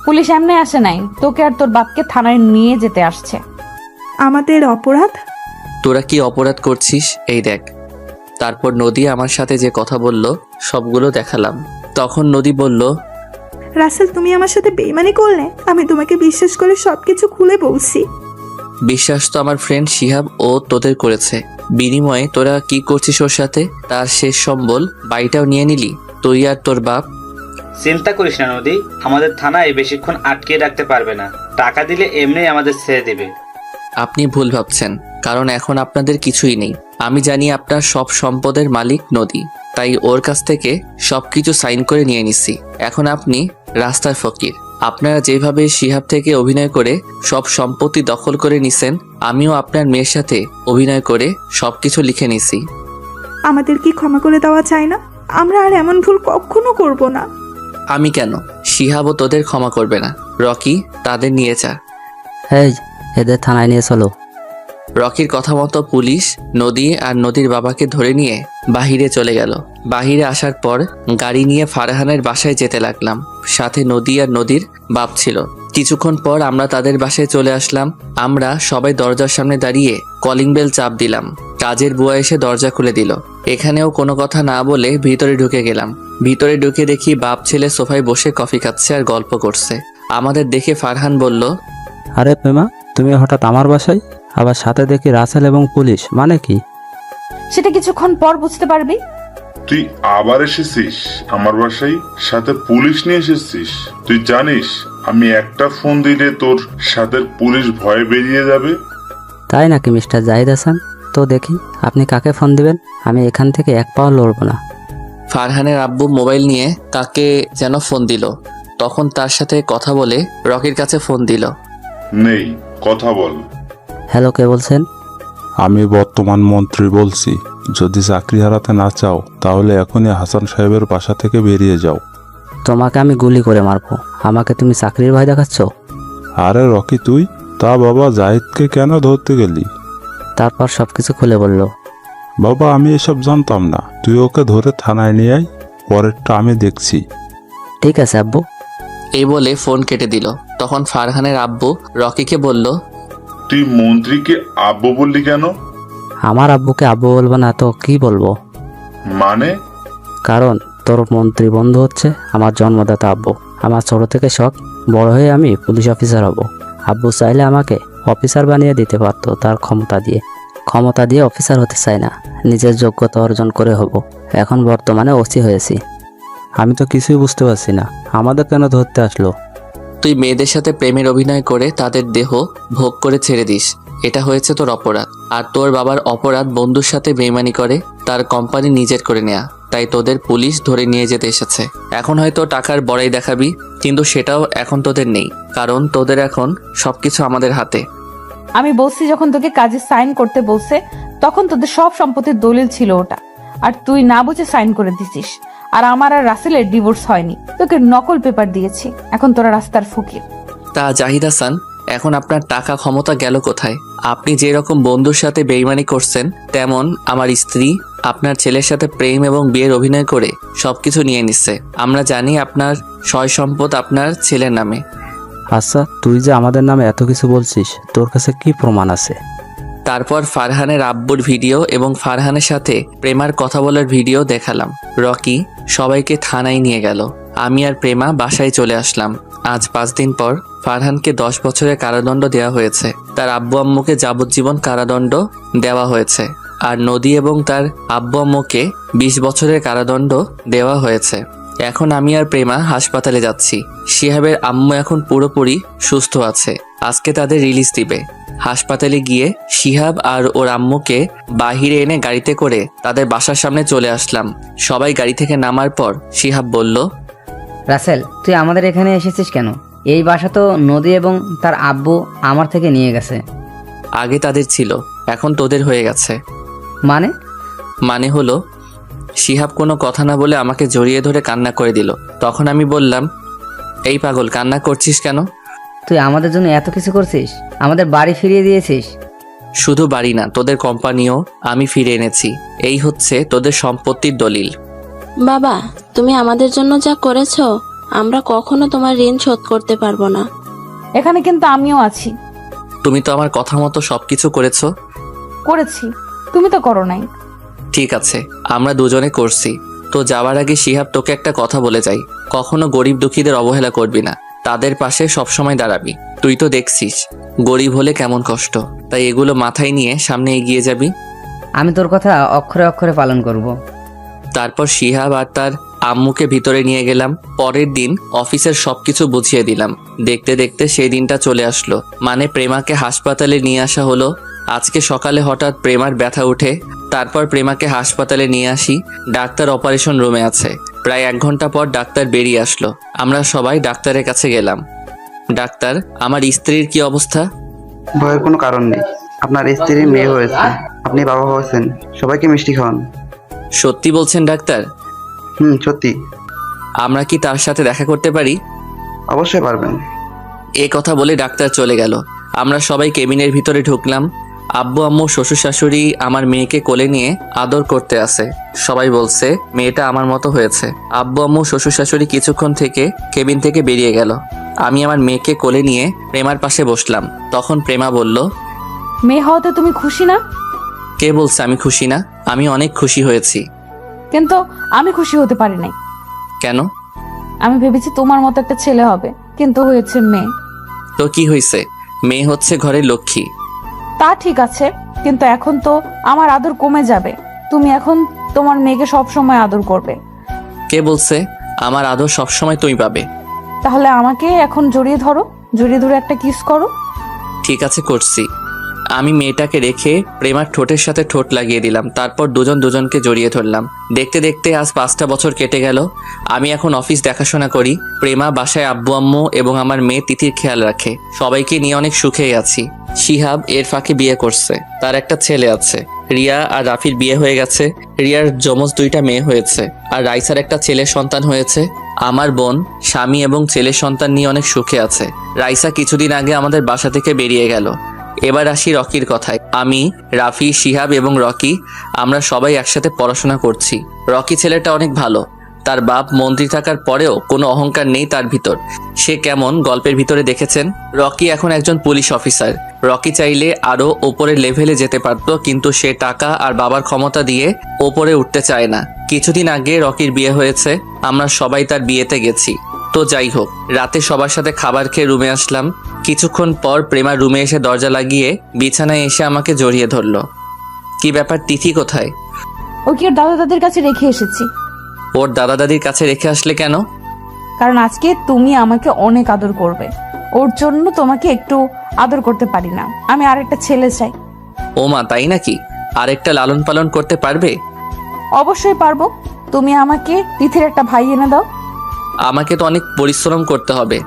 পুলিশ এমনি আসে নাই, তোকে আর তোর বাপকে থানায় নিয়ে যেতে আসছে। আমাদের অপরাধ? তোরা কি অপরাধ করছিস এই দেখ। তারপর নদী আমার সাথে যে কথা বলল সবগুলো দেখালাম। তখন নদী বলল, রাসেল, তুমি আমার সাথে বেইমানি করলে। আমি তোমাকে বিশ্বাস করে সবকিছু খুলে বলছি। বিশ্বাস তো আমার ফ্রেন্ড শিহাব ও তোদের করেছে। বিনিময়ে তোরা কি করছিস ওর সাথে? তার শেষ সম্বল বাড়িটাও নিয়ে নিলি, তুই আর তোর বাপ। চিন্তা করিস না নদী, আমাদের থানায় বেশিক্ষণ আটকে রাখতে পারবে না। টাকা দিলে এমনি আমাদের ছেড়ে দেবে। আপনি ভুল ভাবছেন, কারণ এখন আপনাদের কিছুই নেই। আমি জানি আপনার সব সম্পদের মালিক নদী, তাই ওর কাছ থেকে সবকিছু সাইন করে নিয়ে নিছি। এখন আপনি রাস্তার ফকির। আপনারা যেভাবে শিহাব থেকে অভিনয় করে সব সম্পত্তি দখল করে নিছেন, আমিও আপনার মেয়ের সাথে অভিনয় করে সবকিছু লিখে নিছি। আমাদের কি ক্ষমা করে দেওয়া চায় না? আমরা আর এমন ভুল কখনো করব না। আমি কেন, শিহাবও তোদের ক্ষমা করবে না। রকি, তাদের নিয়ে যা। এই, এদের থানায় নিয়ে চলো। রকির কথা মতো পুলিশ নদী আর নদীর বাবাকে ধরে নিয়ে বাহিরে চলে গেল। বাহিরে আসার পর গাড়ি নিয়ে ফারহানের বাসায় যেতে লাগলাম। সাথে নদী আর নদীর বাপ ছিল। কিছুক্ষণ পর আমরা তাদের বাসায় চলে আসলাম। আমরা সবাই দরজার সামনে দাঁড়িয়ে কলিং বেল চাপ দিলাম। কাজের বুয়া এসে দরজা খুলে দিল। এখানেও কোনো কথা না বলে ভিতরে ঢুকে গেলাম। ভিতরে ঢুকে দেখি বাপ ছেলে সোফায় বসে কফি খাচ্ছে আর গল্প করছে। আমাদের দেখে ফারহান বলল, আরে প্রেমা, তুমি হঠাৎ আমার বাসায়? আবার সাথে দেখি রাসেল এবং পুলিশ, মানে কি? সেটা কিছুক্ষণ পর বুঝতে পারবি। তুই আবার এসেছিস আমার বাসায়, সাথে পুলিশ নিয়ে এসেছিস? তুই জানিস আমি একটা ফোন দিলে তোর সাথে পুলিশ ভয়ে বেরিয়ে যাবে? তাই নাকি মিস্টার জাহিদ হাসান? তো দেখি আপনি কাকে ফোন দিবেন। আমি এখান থেকে এক পাও লড়বো না। ফারহানের আব্বু মোবাইল নিয়ে কাকে যেন ফোন দিল। তখন তার সাথে কথা বলে রকির কাছে ফোন দিল। নেই, কথা বল। হ্যালো, কে বলছেন? আমি বর্তমান মন্ত্রী বলছি। যদি চাকরি হারাতে না চাও তাহলে এখনই হাসান সাহেবের বাসা থেকে বেরিয়ে যাও। তোমাকে আমি গুলি করে মারবো, আমাকে তুমি চাকরির ভয় দেখাচ্ছ? আরে রকি, তুই তা বাবা জাহিদকে কেন ধরতে গেলি? তারপর সবকিছু খুলে বলল। বাবা আমি এসব জানতাম না, তুই ওকে ধরে থানায় নিয়ে আয়, পরেরটা আমি দেখছি। ঠিক আছে আব্বু। এই বলে ফোন কেটে দিল। তখন ফারহানের আব্বু রকিকে বলল, তুই মন্ত্রীকে আব্বু বললি কেন? আমার আব্বুকে আব্বু বলবো না তো কি বলবো? মানে? কারণ তোর মন্ত্রী বন্ধু হচ্ছে আমার জন্মদাতা আব্বু। আমার ছোট থেকে শখ বড় হয়ে আমি পুলিশ অফিসার হব। আব্বু চাইলে আমাকে অফিসার বানিয়ে দিতে পারতো তার ক্ষমতা দিয়ে অফিসার হতে চাই না, নিজের যোগ্যতা অর্জন করে হব। এখন বর্তমানে ওসি হয়েছি। আমি তো কিছুই বুঝতে পারছি না, আমাদের কেন ধরতে আসলো? তুই মেয়েদের সাথে প্রেমের অভিনয় করে তাদের দেহ ভোগ করে ছেড়ে দিস, এটা হয়েছে তোর অপরাধ। আর তোর বাবার অপরাধ বন্ধুর সাথে বেইমানি করে তার কোম্পানি নিজের করে নেয়া। তাই তোদের পুলিশ ধরে নিয়ে যেতে এসেছে। এখন হয়তো টাকার বড়াই দেখাবি, কিন্তু সেটাও এখন তোদের নেই, কারণ তোদের এখন সবকিছু আমাদের হাতে। আমি বলছি যখন তোকে কাজে সাইন করতে বলছে তখন তোদের সব সম্পত্তির দলিল ছিল ওটা, আর তুই না বুঝে সাইন করে দিছিস। আর আমার আর রাসেলের ডিভোর্স হয়নি, তোকে নকল পেপার দিয়েছি। এখন তোরা রাস্তার ফকির। তা জাহিদ হাসান, এখন আপনার টাকা ক্ষমতা গেল কোথায়? আপনি যে রকম বন্ধুর সাথে বেইমানি করছেন, তেমন আমার স্ত্রী আপনার ছেলের সাথে প্রেম এবং বিয়ের অভিনয় করে সবকিছু নিয়ে নিচ্ছে। আমরা জানি আপনার সয় সম্পদ আপনার ছেলের নামে। আচ্ছা, তুই যে আমাদের নামে এত কিছু বলছিস, তোর কাছে কি প্রমাণ আছে? তারপর ফারহানের আব্বুর ভিডিও এবং ফারহানের সাথে প্রেমার কথা বলার ভিডিও দেখালাম। রকি সবাইকে থানায় নিয়ে গেল। আমি আর প্রেমা বাসায় চলে আসলাম। আজ 5 দিন পর ফারহানকে 10 বছরের কারাদণ্ড দেওয়া হয়েছে। তার আব্বু আম্মুকে যাবজ্জীবন কারাদণ্ড দেওয়া হয়েছে। আর নদী এবং তার আব্বু আম্মুকে 20 বছরের কারাদণ্ড দেওয়া হয়েছে। এখন আমি আর প্রেমা হাসপাতালে যাচ্ছি। শিহাবের আম্মু এখন পুরোপুরি সুস্থ আছে। আজকে তাদের রিলিজ দিবে। হাসপাতালে গিয়ে শিহাব আর ওর আম্মুকে বাহিরে এনে গাড়িতে করে তাদের বাসার সামনে চলে আসলাম। সবাই গাড়ি থেকে নামার পর শিহাব বলল, রাসেল, তুই আমাদের এখানে এসেছিস কেন? এই বাসা তো নদী এবং তার আব্বু আমার থেকে নিয়ে গেছে। আগে তাদের ছিল, এখন তোদের হয়ে গেছে। মানে হলো শিহাব কোনো কথা না বলে আমাকে জড়িয়ে ধরে কান্না করে দিল। তখন আমি বললাম, এই পাগল, কান্না করছিস কেন? তুই আমাদের জন্য এত কিছু করছিস, আমাদের বাড়ি ফিরিয়ে দিয়েছিস। শুধু বাড়ি না, তোদের কোম্পানিও আমি ফিরে এনেছি। এই হচ্ছে তোদের সম্পত্তির দলিল। বাবা, তুমি আমাদের জন্য যা করেছো, আমরা কখনো তোমার ঋণ শোধ করতে পারবো না। এখানে কিন্তু আমিও আছি। তুমি তো আমার কথা মতো সবকিছু করেছো। করেছি, তুমি তো করো নাই। ঠিক আছে, আমরা দুজনে করছি। তো যাওয়ার আগে শিহাব তোকে একটা কথা বলে যাই, কখনো গরিব দুঃখীদের অবহেলা করবি না, তাদের পাশে সবসময় দাঁড়াবি। তুই তো দেখছিস গরিব হলে কেমন কষ্ট, তাই এগুলো মাথায় নিয়ে সামনে এগিয়ে যাবি। আমি তোর কথা অক্ষরে অক্ষরে পালন করব। তারপর শিহাব আর তার আম্মুকে ভিতরে নিয়ে গেলাম। পরের দিন অফিসের সবকিছু বুঝিয়ে দিলাম। দেখতে দেখতে সেই দিনটা চলে আসলো। মানে প্রেমাকে হাসপাতালে নিয়ে আসা হলো। আজকে সকালে হঠাৎ প্রেমার ব্যথা উঠে। তারপর প্রেমাকে হাসপাতালে নিয়ে আসি। ডাক্তার অপারেশন রুমে আছে। প্রায় 1 ঘন্টা পর ডাক্তার বেরিয়ে আসলো। আমরা সবাই ডাক্তারের কাছে গেলাম। ডাক্তার, আমার স্ত্রীর কি অবস্থা? ভয়ের কোনো কারণ নেই, আপনার স্ত্রীর মেয়ে হয়েছে, আপনি বাবা হয়েছেন। সবাইকে মিষ্টি খাওয়ান। সত্যি বলছেন ডাক্তার? সত্যি। আমরা কি তার সাথে দেখা করতে পারি? অবশ্যই পারবেন। এ কথা বলে ডাক্তার চলে গেল। আমরা সবাই কেবিনের ভিতরে ঢুকলাম। আব্বু আম্মু শ্বশুর শাশুড়ি আমার মেয়েকে কোলে নিয়ে আদর করতে আসে। সবাই বলছে মেয়েটা আমার মতো হয়েছে। আব্বু আম্মু শ্বশুর শাশুড়ি কিছুক্ষণ থেকে কেবিন থেকে বেরিয়ে গেল। আমি আমার মেয়েকে কোলে নিয়ে প্রেমার পাশে বসলাম। তখন প্রেমা বলল, মেয়ে হওয়াতে তুমি খুশি না? কে বলছে আমি খুশি না? আমি অনেক খুশি হয়েছি। কিন্তু আমি খুশি হতে পারি নাই। কেন? আমি ভেবেছি তোমার মতো একটা ছেলে হবে, কিন্তু হয়েছে মেয়ে। তো কি হয়েছে? মেয়ে হচ্ছে ঘরের লক্ষ্মী। তা ঠিক আছে, কিন্তু এখন তো আমার আদর কমে যাবে। তুমি এখন তোমার মেয়েকে সব সময় আদর করবে। কে বলছে? আমার আদর সবসময় তুমি পাবে। তাহলে আমাকে এখন জড়িয়ে ধরো, জড়িয়ে ধরে একটা কিস করো। ঠিক আছে, করছি। আমি মেয়েটাকে রেখে প্রেমার ঠোঁটের সাথে ঠোঁট লাগিয়ে দিলাম। তারপর দুজন দুজনকে জড়িয়ে ধরলাম। দেখতে দেখতে আজ 5টা বছর কেটে গেল। আমি এখন অফিস দেখাশোনা করি। প্রেমা বাসায় আব্বু আম্মু এবং আমার মেয়ে তিথির খেয়াল রাখে। সবাইকে নিয়ে অনেক সুখেই আছি। শিহাব এর ফাঁকে বিয়ে করছে, তার একটা ছেলে আছে। রিয়া আর রাফির বিয়ে হয়ে গেছে। রিয়ার যমজ 2টা মেয়ে হয়েছে, আর রাইসার একটা ছেলের সন্তান হয়েছে। আমার বোন স্বামী এবং ছেলের সন্তান নিয়ে অনেক সুখে আছে। রাইসা কিছুদিন আগে আমাদের বাসা থেকে বেরিয়ে গেল। এবার আসি রকির কথায়। আমি, রাফি, শিহাব এবং রকি আমরা সবাই একসাথে পড়াশোনা করছি। রকি ছেলেটা অনেক ভালো। তার বাপ মন্ত্রী থাকার পরেও কোনো অহংকার নেই তার ভিতর। সে কেমন গল্পের ভিতরে দেখেছেন। রকি এখন একজন পুলিশ অফিসার। রকি চাইলে আরো ওপরের লেভেলে যেতে পারতো, কিন্তু সে টাকা আর বাবার ক্ষমতা দিয়ে ওপরে উঠতে চায় না। কিছুদিন আগে রকির বিয়ে হয়েছে, আমরা সবাই তার বিয়েতে গেছি। তো যাই হোক, রাতে সবার সাথে খাবার খেয়ে রুমে আসলাম। কিছুক্ষণ পর প্রেমা রুমে এসে দরজা লাগিয়ে বিছানায় এসে আমাকে জড়িয়ে ধরলো। কি ব্যাপার, তিথি কোথায়? ওকে ওর দাদা দাদির কাছে রেখে এসেছি। ওর দাদা দাদির কাছে রেখে আসলে কেন? কারণ আজকে তুমি আমাকে অনেক আদর করবে। ওর জন্য তোমাকে একটু আদর করতে পারি না। আমি আরেকটা ছেলে চাই। ও মা, তাই নাকি? আরেকটা লালন পালন করতে পারবে? অবশ্যই পারবো। তুমি আমাকে তিথির একটা ভাই এনে দাও। আমাকে তো অনেক পরিশ্রম করতে হবে।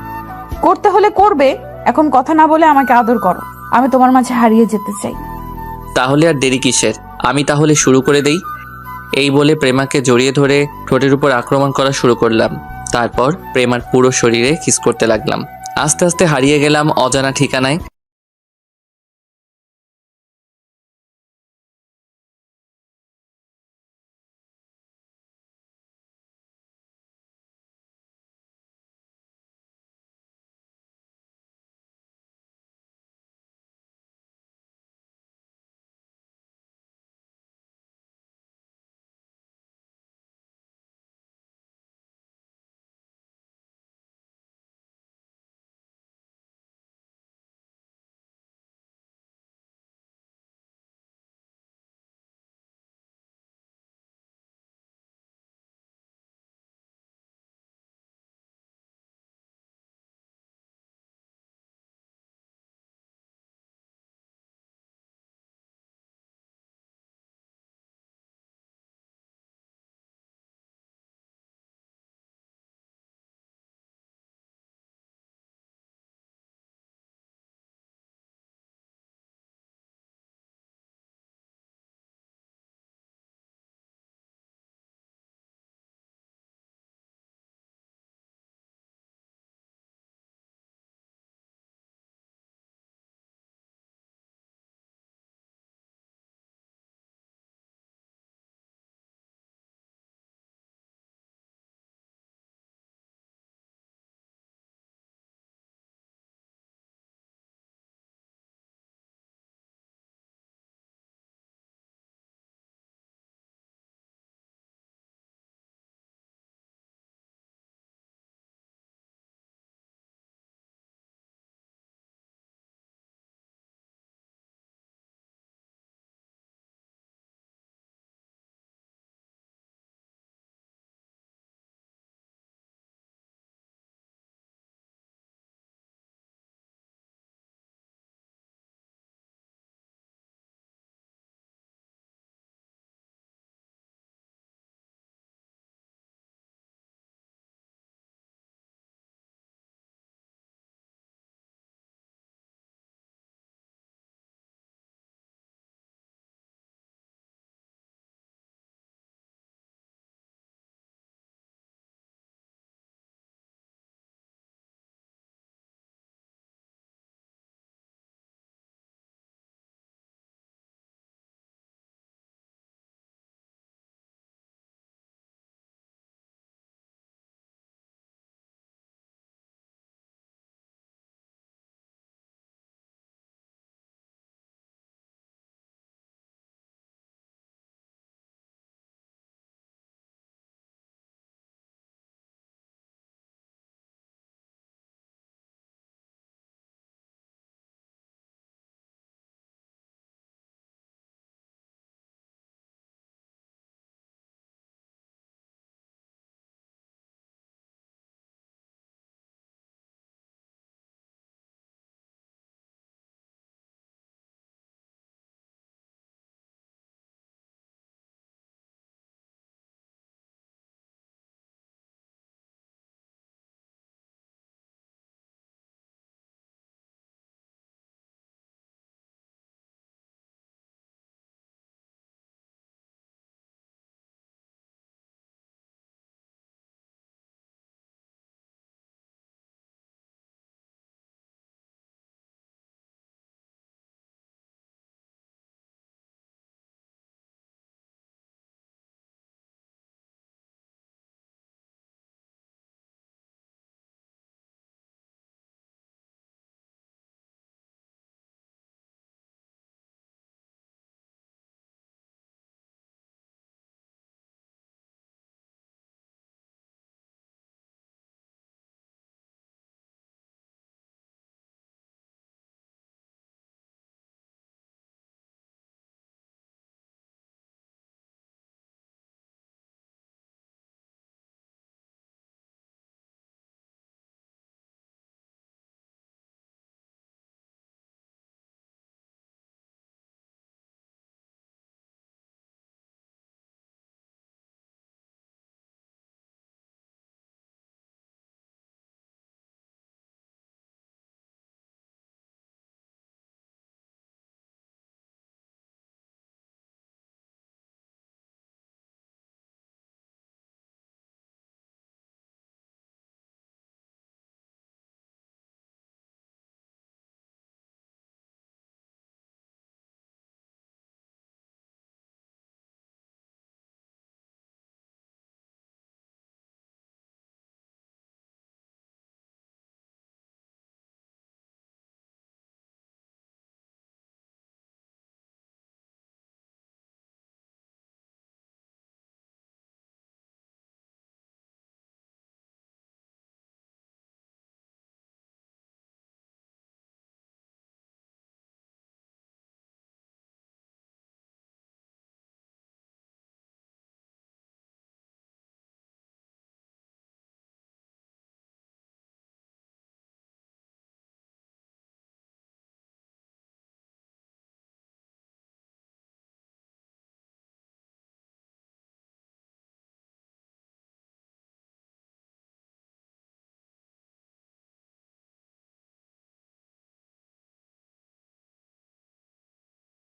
করতে হলে করবে, এখন কথা না বলে আমাকে আদর করো। আমি তোমার মাঝে হারিয়ে যেতে চাই। তাহলে আর দেরি কিসের? আমি তাহলে শুরু করে দেই। এই বলে প্রেমাকে জড়িয়ে ধরে ঠোঁটের উপর আক্রমণ করা শুরু করলাম। তারপর প্রেমার পুরো শরীরে কিস করতে লাগলাম। আস্তে আস্তে হারিয়ে গেলাম অজানা ঠিকানায়।